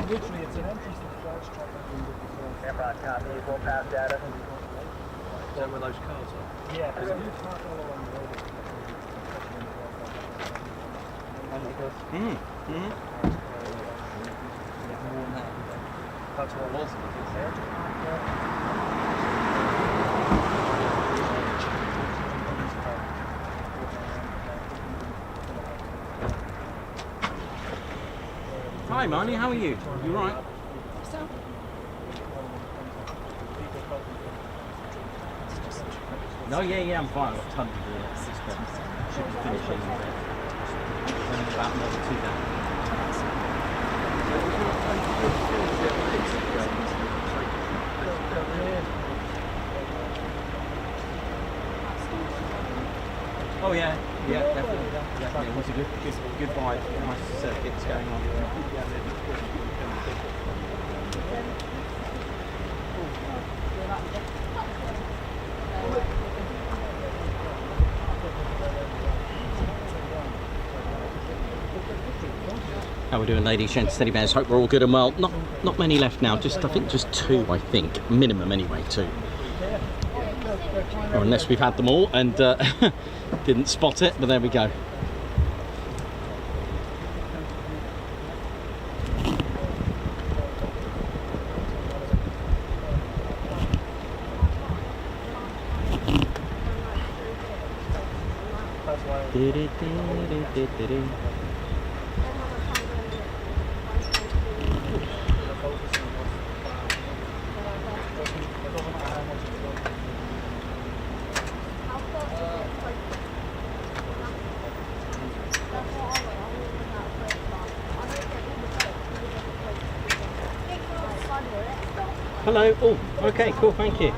Literally, it's an entrance to the first track. We'll pass data. Is that where those cars are? Yeah, there's a new park all along the road. That's what it was. Hi Marnie, how are you? You right? No, yeah, I'm fine. I've got tons to do. Should be finishing in about another 2 days. Oh yeah, definitely. It was a good vibe. Nice circuits going on. How we're doing, ladies, gents, teddy bears? Hope we're all good and well. Not many left now. I think just 2. I think minimum anyway. 2. Or unless we've had them all and didn't spot it, but there we go. Hello. Oh, okay, cool. Thank you.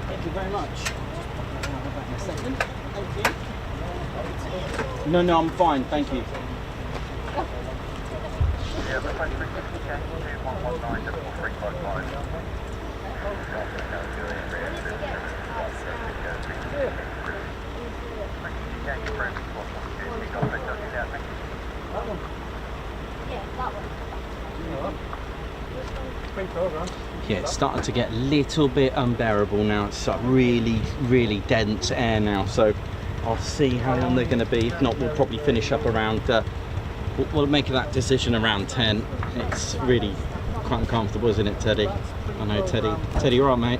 Thank you very much. I'll go back in a second. Thank you. No, I'm fine. Thank you. Yeah, it's starting to get a little bit unbearable now. It's really dense air now, so I'll see how long they're going to be. If not, we'll probably finish up around we'll make that decision around 10. It's really quite uncomfortable, isn't it, Teddy? I know, Teddy. Teddy, you all right, mate?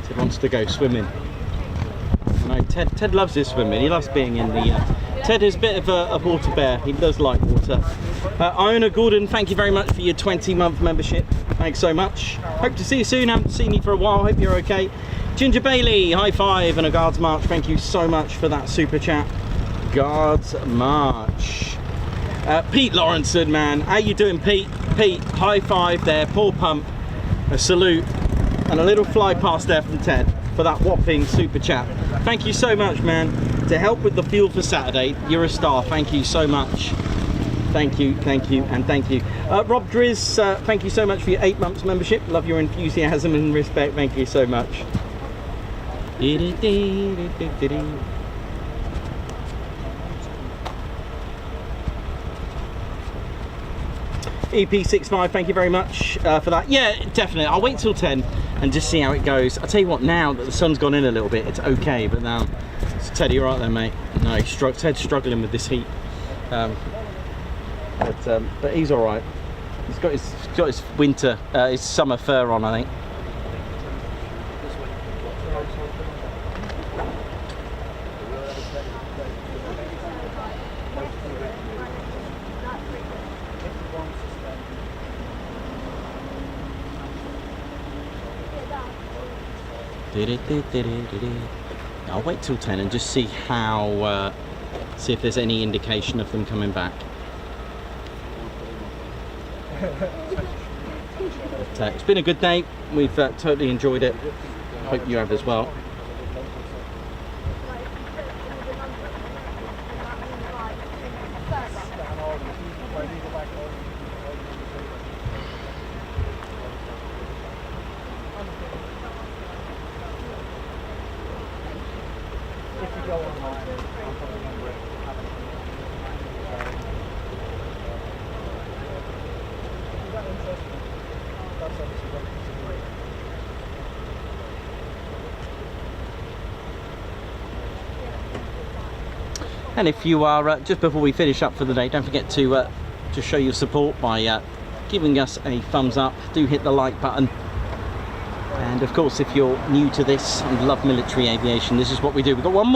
Ted wants to go swimming. I know, Ted loves his swimming. He loves being in the... Ted is a bit of a water bear. He does like water. Iona Gordon, thank you very much for your 20-month membership. Thanks so much. Hope to see you soon. Haven't seen you for a while. Hope you're okay. Ginger Bailey, high five and a Guards March. Thank you so much for that super chat. Guards March. Pete Lawrenson, man. How you doing, Pete? Pete, high five there. Paw pump, a salute, and a little fly past there from Ted for that whopping super chat. Thank you so much, man. To help with the fuel for Saturday, you're a star. Thank you so much. Thank you, and thank you. Rob Driz, thank you so much for your 8 months membership. Love your enthusiasm and respect. Thank you so much. EP65, thank you very much for that. Yeah, definitely. I'll wait till 10 and just see how it goes. I'll tell you what, now that the sun's gone in a little bit, it's okay, but now... So Teddy, you all right there, mate? No, Ted's struggling with this heat. But he's all right. He's got his winter, his summer fur on, I think. I'll wait till 10 and just see how, see if there's any indication of them coming back. But, it's been a good day. We've totally enjoyed it. Hope you have as well. And if you are, just before we finish up for the day, don't forget to show your support by giving us a thumbs up. Do hit the like button. And of course, if you're new to this and love military aviation, this is what we do. We've got one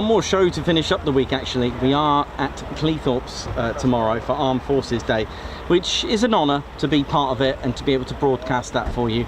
more show to finish up the week, actually. We are at Cleethorpes tomorrow for Armed Forces Day, which is an honour to be part of it and to be able to broadcast that for you.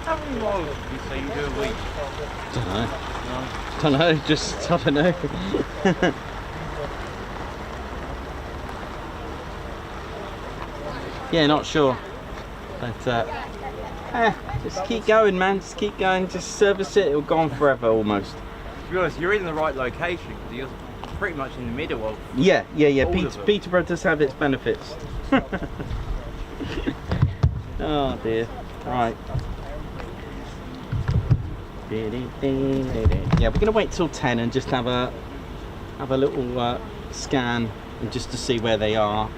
How many miles do you say you do a week? Don't know. Don't know. Just I don't know. Yeah, not sure. But just keep going, man. Just keep going. Just service it. It'll go on forever, almost. To be honest, you're in the right location because you're pretty much in the middle of. Yeah. Peterborough does have its benefits. Oh dear. Right. Yeah, we're gonna wait till 10 and just have a little scan and just to see where they are.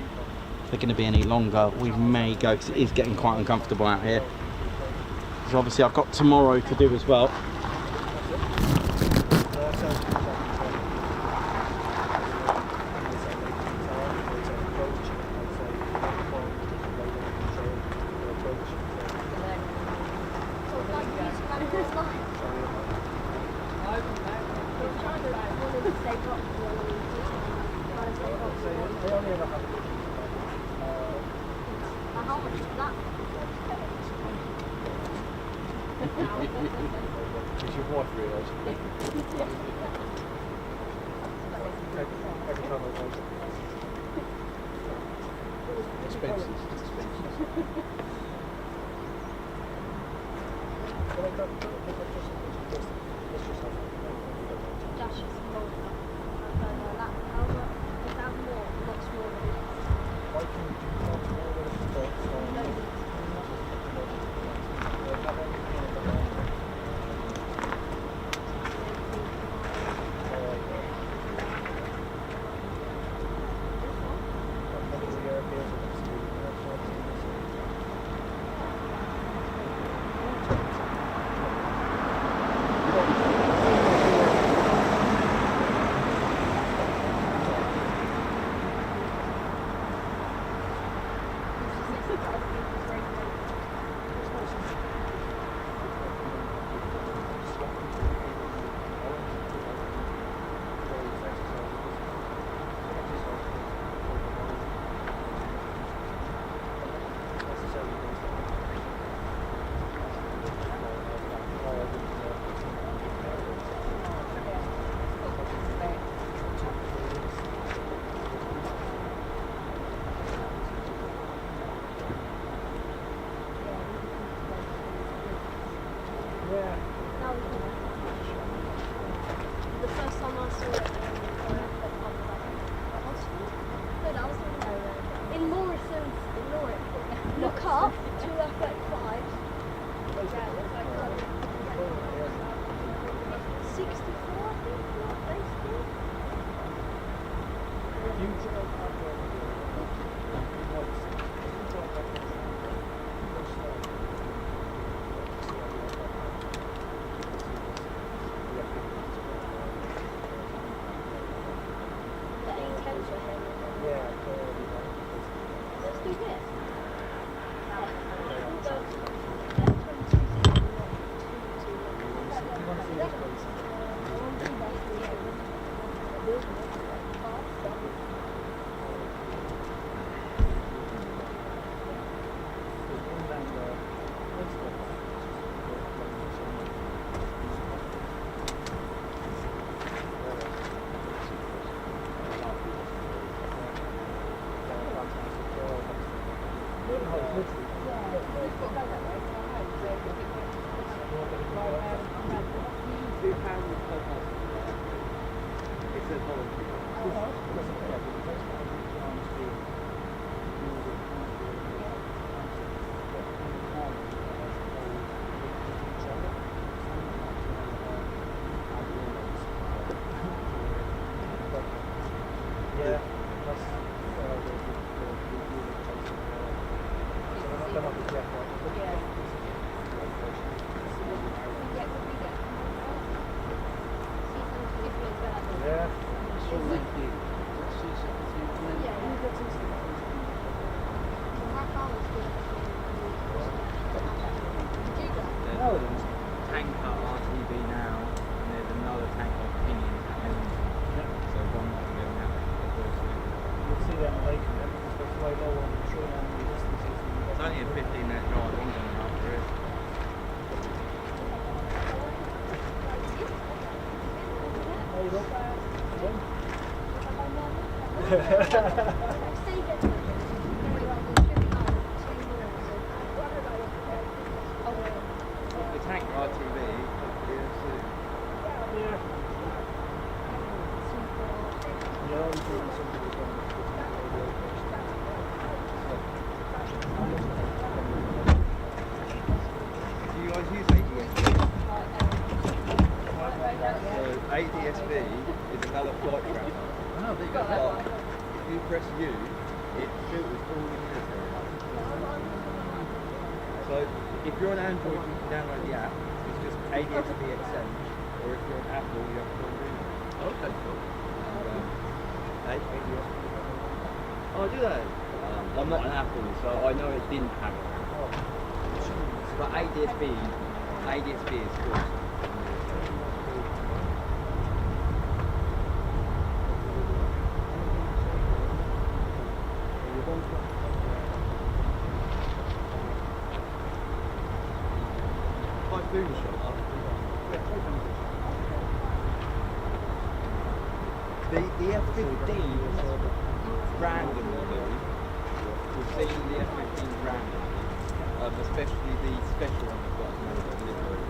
If they're going to be any longer, we may go because it is getting quite uncomfortable out here. Because obviously I've got tomorrow to do as well. How much is that? Did your wife realise? Every time I go. Expenses. Dash is more. Is that more? Not smaller. Why can you do much more than a sports The first time I saw it, in Morrison's, look up to F-35. 64, I think, what they still. Let's do this. Tanker RTV now, and there's another tank on Pinion at Mildenhall. So one more going out. You'll see that in Lakenheath because they're way lower on the short end of the distances. It's only a 15-minute drive. I'm going after it. The tank RTV is Do you guys use ADSB? So ADSB is another flight tracker. Oh, there you go. But if you press U, it filters all the military. So if you're on Android, you can download the app. It's just ADSB Exchange. Or if you're on Apple, you have to go on Okay, cool. ADSB. Oh, do they? I'm not an Apple, so I know it didn't have it. But ADSB ADSB is cool. The F-15 randomly do. We've seen the F-15 randomly, especially the special one we've got at the delivery.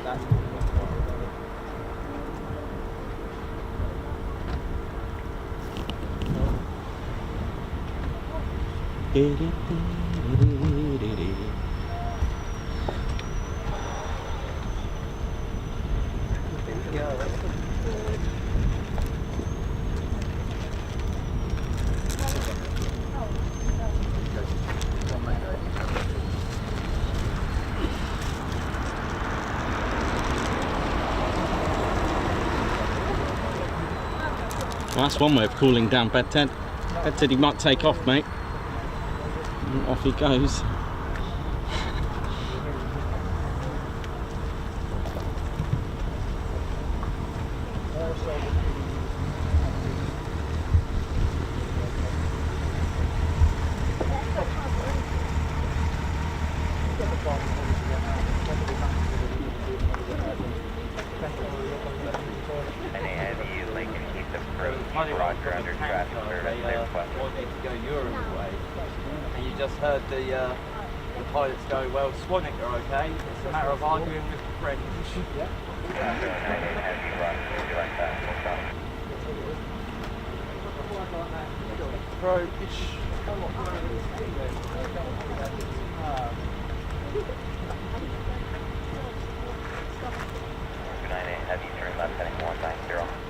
That's what we're not worried about. Well, that's one way of cooling down Bed Ted. Bed Ted, he might take off, mate. And off he goes. Roger, under traffic service, clear question. Wanted to go Europe way, and you just heard the pilots go, well, Swanwick are okay, it's a matter of arguing with the French. Approach. United Heavy, turn left heading 190.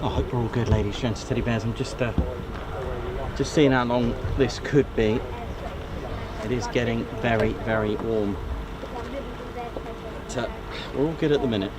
I hope we're all good, ladies, gents, teddy bears. I'm just seeing how long this could be. It is getting very, very warm. But, we're all good at the minute.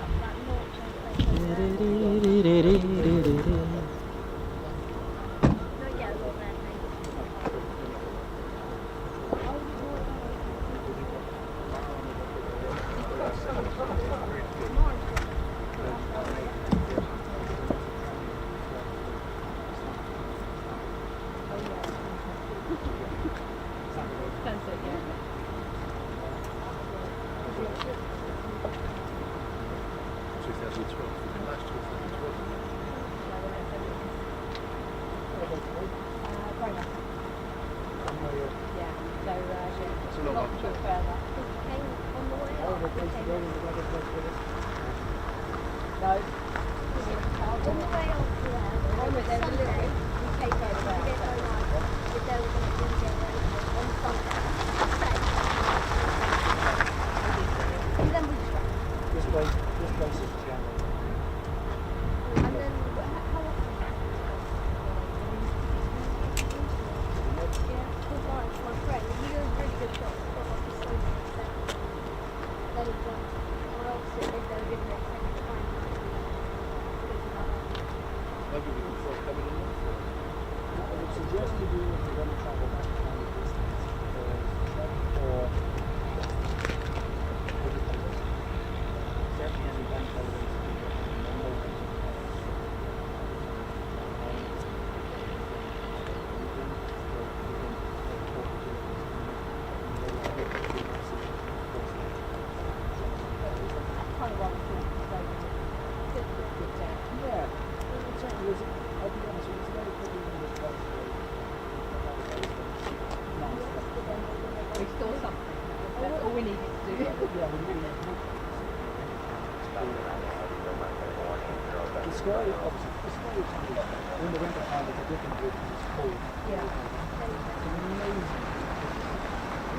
In the winter time, it's a different group and it's cold. Yeah. It's an amazing.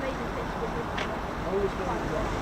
Amazing fish with Always been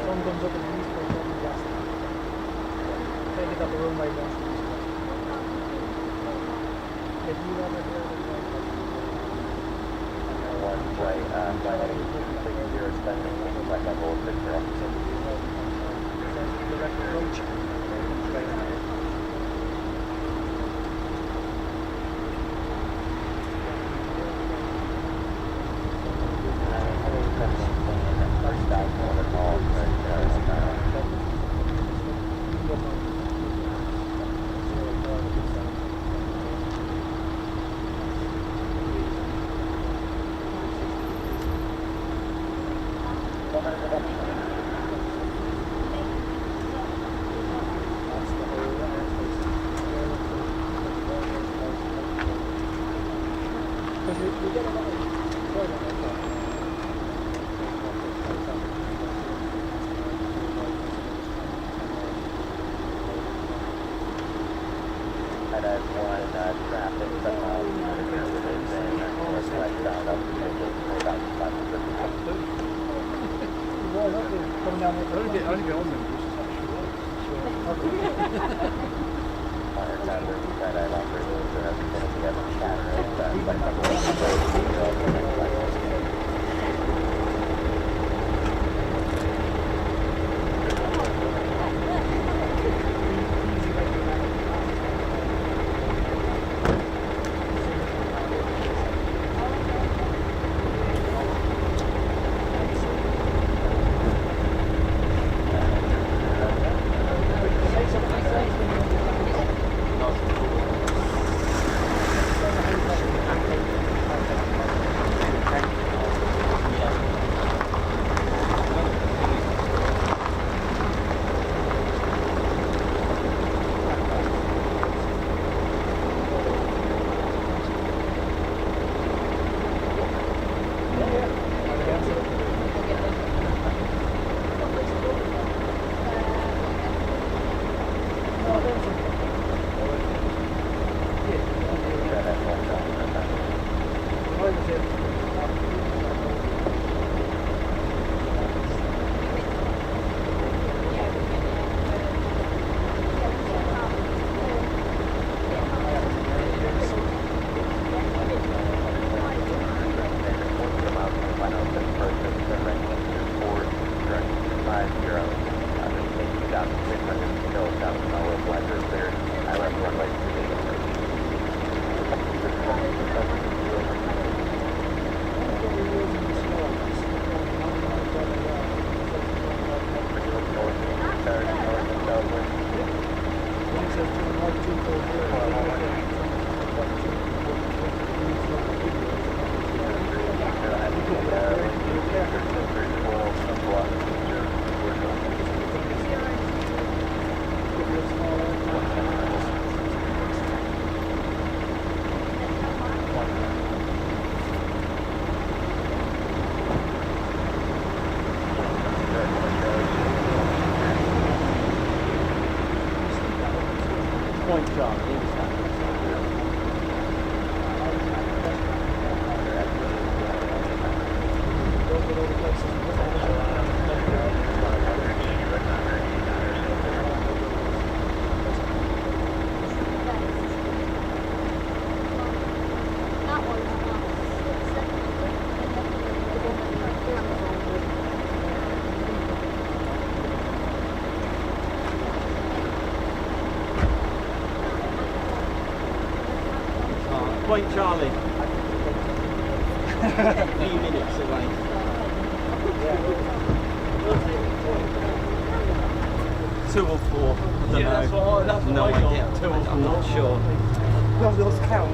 Sun comes up in the east coast, on the west. Take it up the runway west. If you ever hear of it, One flight, flight heading 260, spending flight level 6 officer. direct approach. Point Charlie. A few minutes away. 2 or 4. I don't know. That's what no I got. idea. 2 or 4. I'm not sure. Don't those count?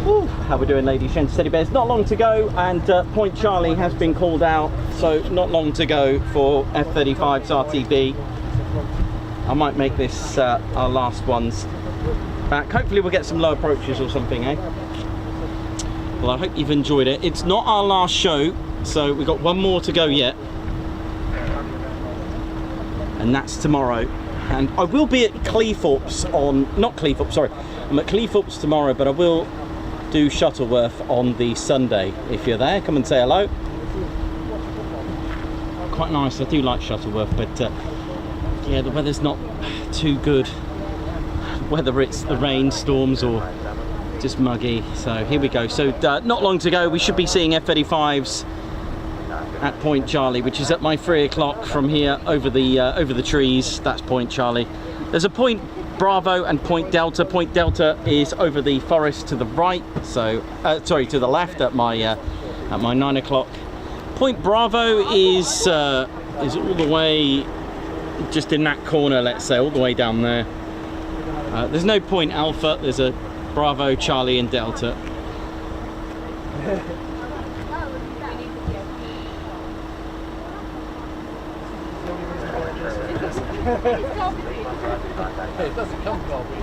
Woo. How we doing, ladies and steady bears? Not long to go, and Point Charlie has been called out, so not long to go for F-35's RTB. I might make this our last ones back. Hopefully we'll get some low approaches or something, eh? Well, I hope you've enjoyed it. It's not our last show So we've got one more to go yet, and that's tomorrow. And I will be at Cleethorpes on, not Cleethorpes, sorry, I'm at Cleethorpes tomorrow, but I will do Shuttleworth on the Sunday. If you're there, come and say hello. Quite nice, I do like Shuttleworth, but yeah, the weather's not too good, whether it's the rain, storms, or just muggy. So here we go. So not long to go. We should be seeing F-35s at Point Charlie, which is at my 3 o'clock from here over the trees. That's Point Charlie. There's a Point Bravo and Point Delta. Point Delta is over the forest to the right, so sorry, to the left at my 9 o'clock. Point Bravo is all the way just in that corner, let's say, all the way down there. There's no Point Alpha. There's a Bravo, Charlie, and Delta. It doesn't come garbage.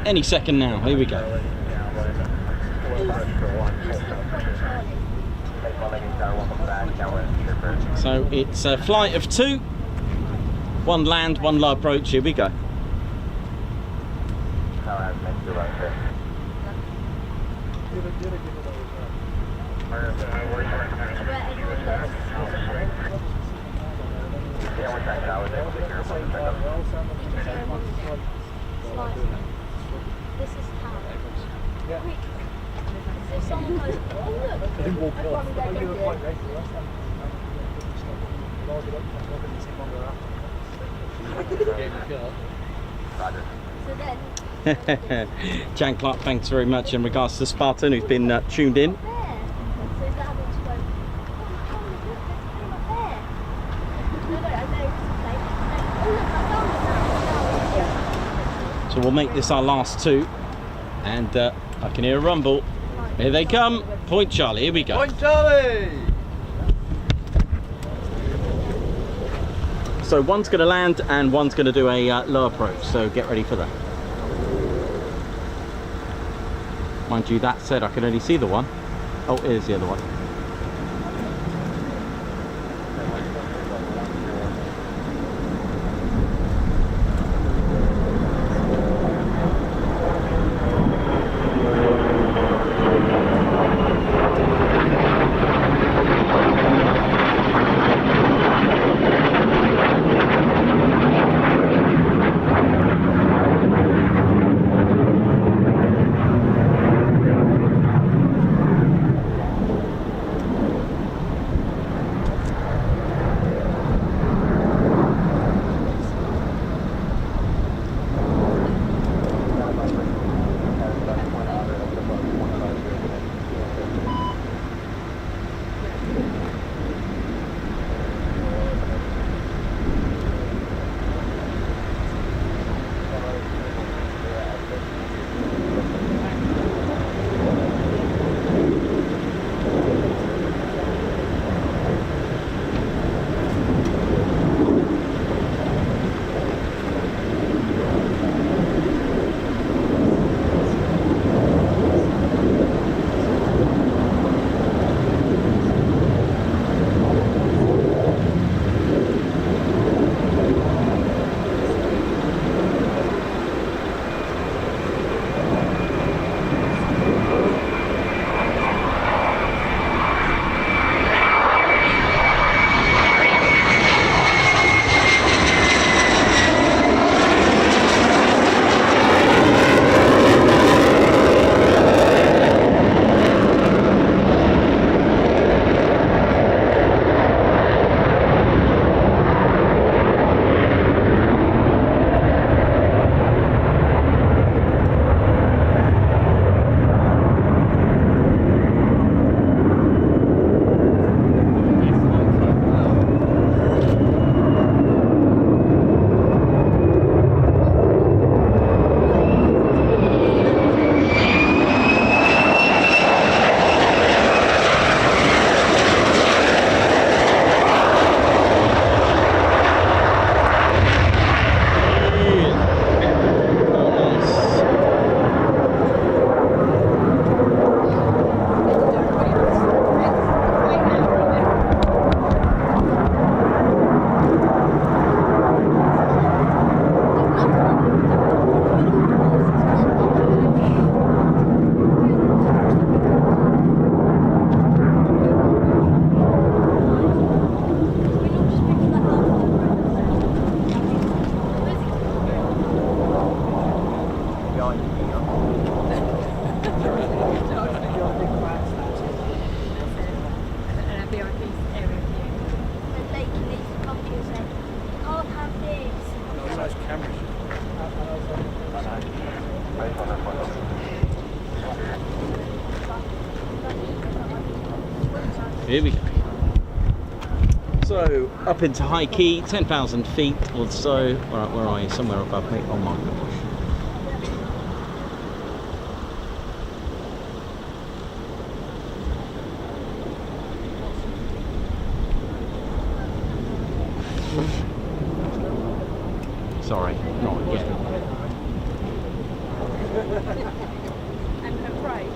Any second now. Here we go. So it's a flight of 2, 1 land, 1 low approach. Here we go. This is how. Quick. If someone goes, oh look, everyone go get it. So then. Jan Clark, thanks very much in regards to Spartan, who's been tuned in. There. So is that having to go, oh look, there's a plane up there. No, I know it's a plane. Oh look, I found it now. So we'll make this our last 2, and I can hear a rumble. Here they come. Point Charlie, here we go. Point Charlie! So one's going to land and one's going to do a low approach, so get ready for that. Mind you, that said, I can only see the one. Oh, here's the other one. Here we go. So, up into high key, 10,000 feet or so. Where are you? Somewhere above me. Oh my gosh. Sorry, not yet. I'm afraid.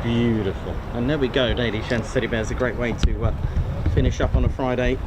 Beautiful. And there we go, ladies and teddy bears. A great way to finish up on a Friday.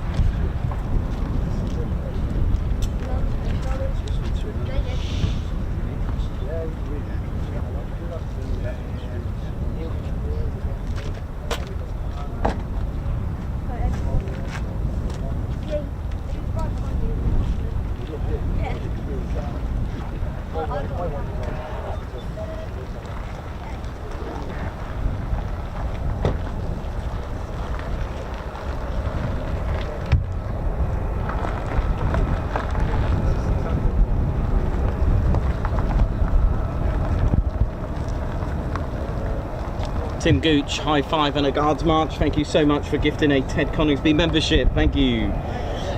Tim Gooch, high five and a guards march. Thank you so much for gifting a Ted Coningsby membership. Thank you.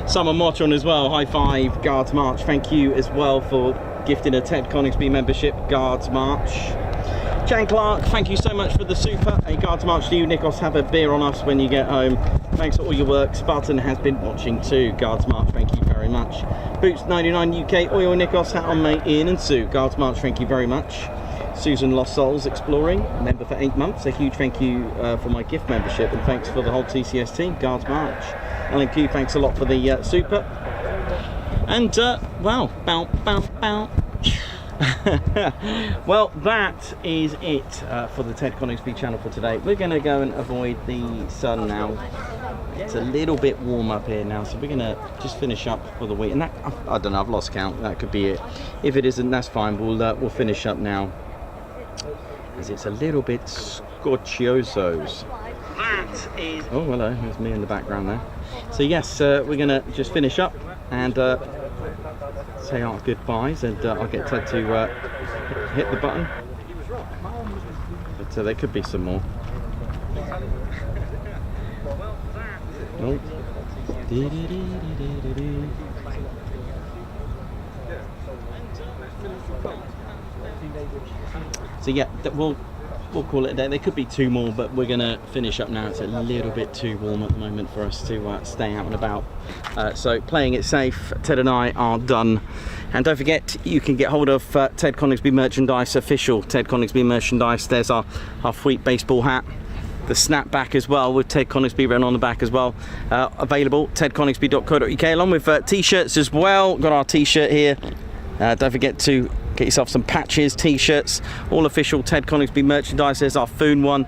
Summer Motron as well, high five, guards march. Thank you as well for gifting a Ted Coningsby membership, guards march. Jan Clark, thank you so much for the super. A guards march to you. Nikos, have a beer on us when you get home. Thanks for all your work. Spartan has been watching too. Guards march, thank you very much. Boots 99 UK, Oil Nikos, hat on mate, Ian and Sue. Guards march, thank you very much. Susan Lost Souls Exploring, member for 8 months. A huge thank you for my gift membership, and thanks for the whole TCS team. Guards march. Alan Q, thanks a lot for the super. And wow, bow, bow, bow. Well, that is it for the Ted Coningsby channel for today. We're going to go and avoid the sun now It's a little bit warm up here now, so we're gonna just finish up for the week. And that, I don't know, I've lost count. That could be it. If it isn't, that's fine. We'll finish up now, as it's a little bit scorchiosos. That is. Oh, hello. There's me in the background there. So yes, we're gonna just finish up and say our goodbyes, and I'll get Ted to hit the button. But there could be some more. Oh. So yeah, we'll call it a day. There could be two more, but we're gonna finish up now. It's a little bit too warm at the moment for us to stay out and about. So playing it safe, Ted and I are done. And don't forget, you can get hold of Ted Coningsby merchandise, official Ted Coningsby merchandise. There's our Fleet baseball hat, the snapback as well, with Ted Coningsby written on the back as well. Available, tedconingsby.co.uk, along with t-shirts as well. Got our t-shirt here. Don't forget to get yourself some patches, t-shirts, all official Ted Coningsby merchandise. There's our Foon one.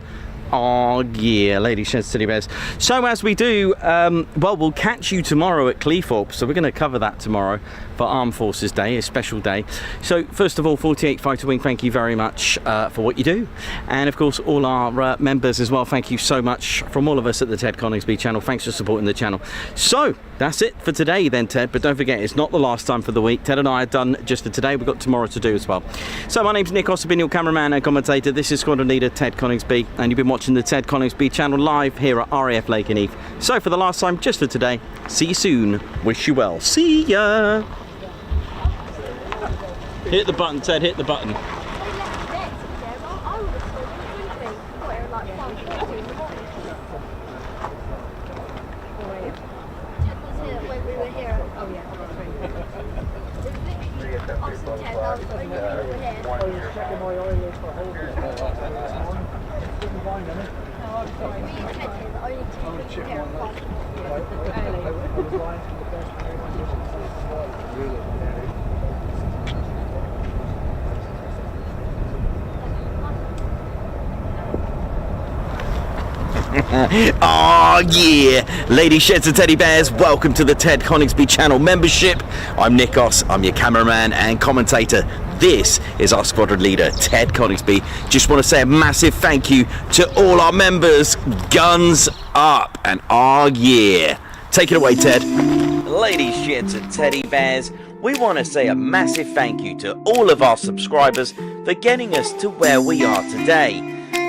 Oh yeah, ladies, gents, teddy bears. So as we do, well, we'll catch you tomorrow at Cleethorpes. So we're going to cover that tomorrow for Armed Forces Day, a special day. So first of all, 48 Fighter Wing, thank you very much for what you do. And of course, all our members as well, thank you so much from all of us at the Ted Coningsby channel. Thanks for supporting the channel. So that's it for today then, Ted. But don't forget, it's not the last time for the week. Ted and I are done just for today. We've got tomorrow to do as well. So my name's Nick Oss, I've been your cameraman and commentator. This is Squadron Leader Ted Coningsby, and you've been watching the Ted Coningsby channel live here at RAF Lakenheath. So for the last time, just for today, see you soon. Wish you well. See ya. Hit the button, Ted, hit the button. Oh yeah, ladies, sheds and teddy bears, welcome to the Ted Coningsby channel membership. I'm Nick Oss, I'm your cameraman and commentator. This is our squadron leader, Ted Coningsby. Just want to say a massive thank you to all our members. Guns up, and oh yeah. Take it away, Ted. Ladies, sheds and teddy bears, we want to say a massive thank you to all of our subscribers for getting us to where we are today.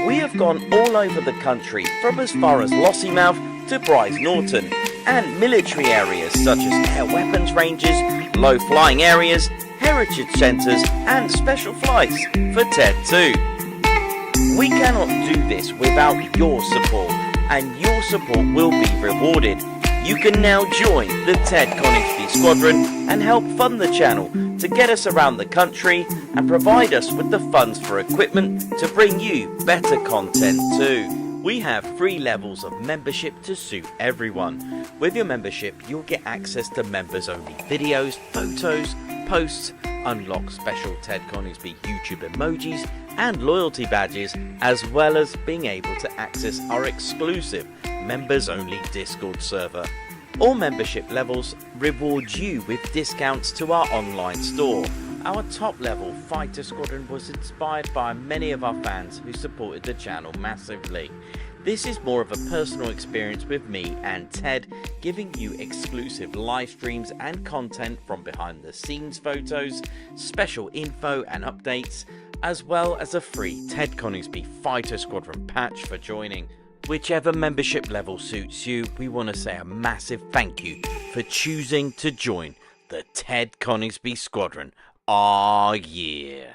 We have gone all over the country, from as far as Lossiemouth to Bryce Norton, and military areas such as air weapons ranges, low flying areas, heritage centres and special flights for TED 2. We cannot do this without your support, and your support will be rewarded. You can now join the Ted Coningsby Squadron and help fund the channel to get us around the country and provide us with the funds for equipment to bring you better content too. We have 3 levels of membership to suit everyone. With your membership, you'll get access to members only videos, photos, posts, unlock special Ted Coningsby YouTube emojis and loyalty badges, as well as being able to access our exclusive members only Discord server. All membership levels reward you with discounts to our online store. Our top level Fighter Squadron was inspired by many of our fans who supported the channel massively. This is more of a personal experience with me and Ted, giving you exclusive live streams and content from behind the scenes photos, special info and updates, as well as a free Ted Coningsby Fighter Squadron patch for joining. Whichever membership level suits you, we want to say a massive thank you for choosing to join the Ted Coningsby Squadron. Ah, yeah.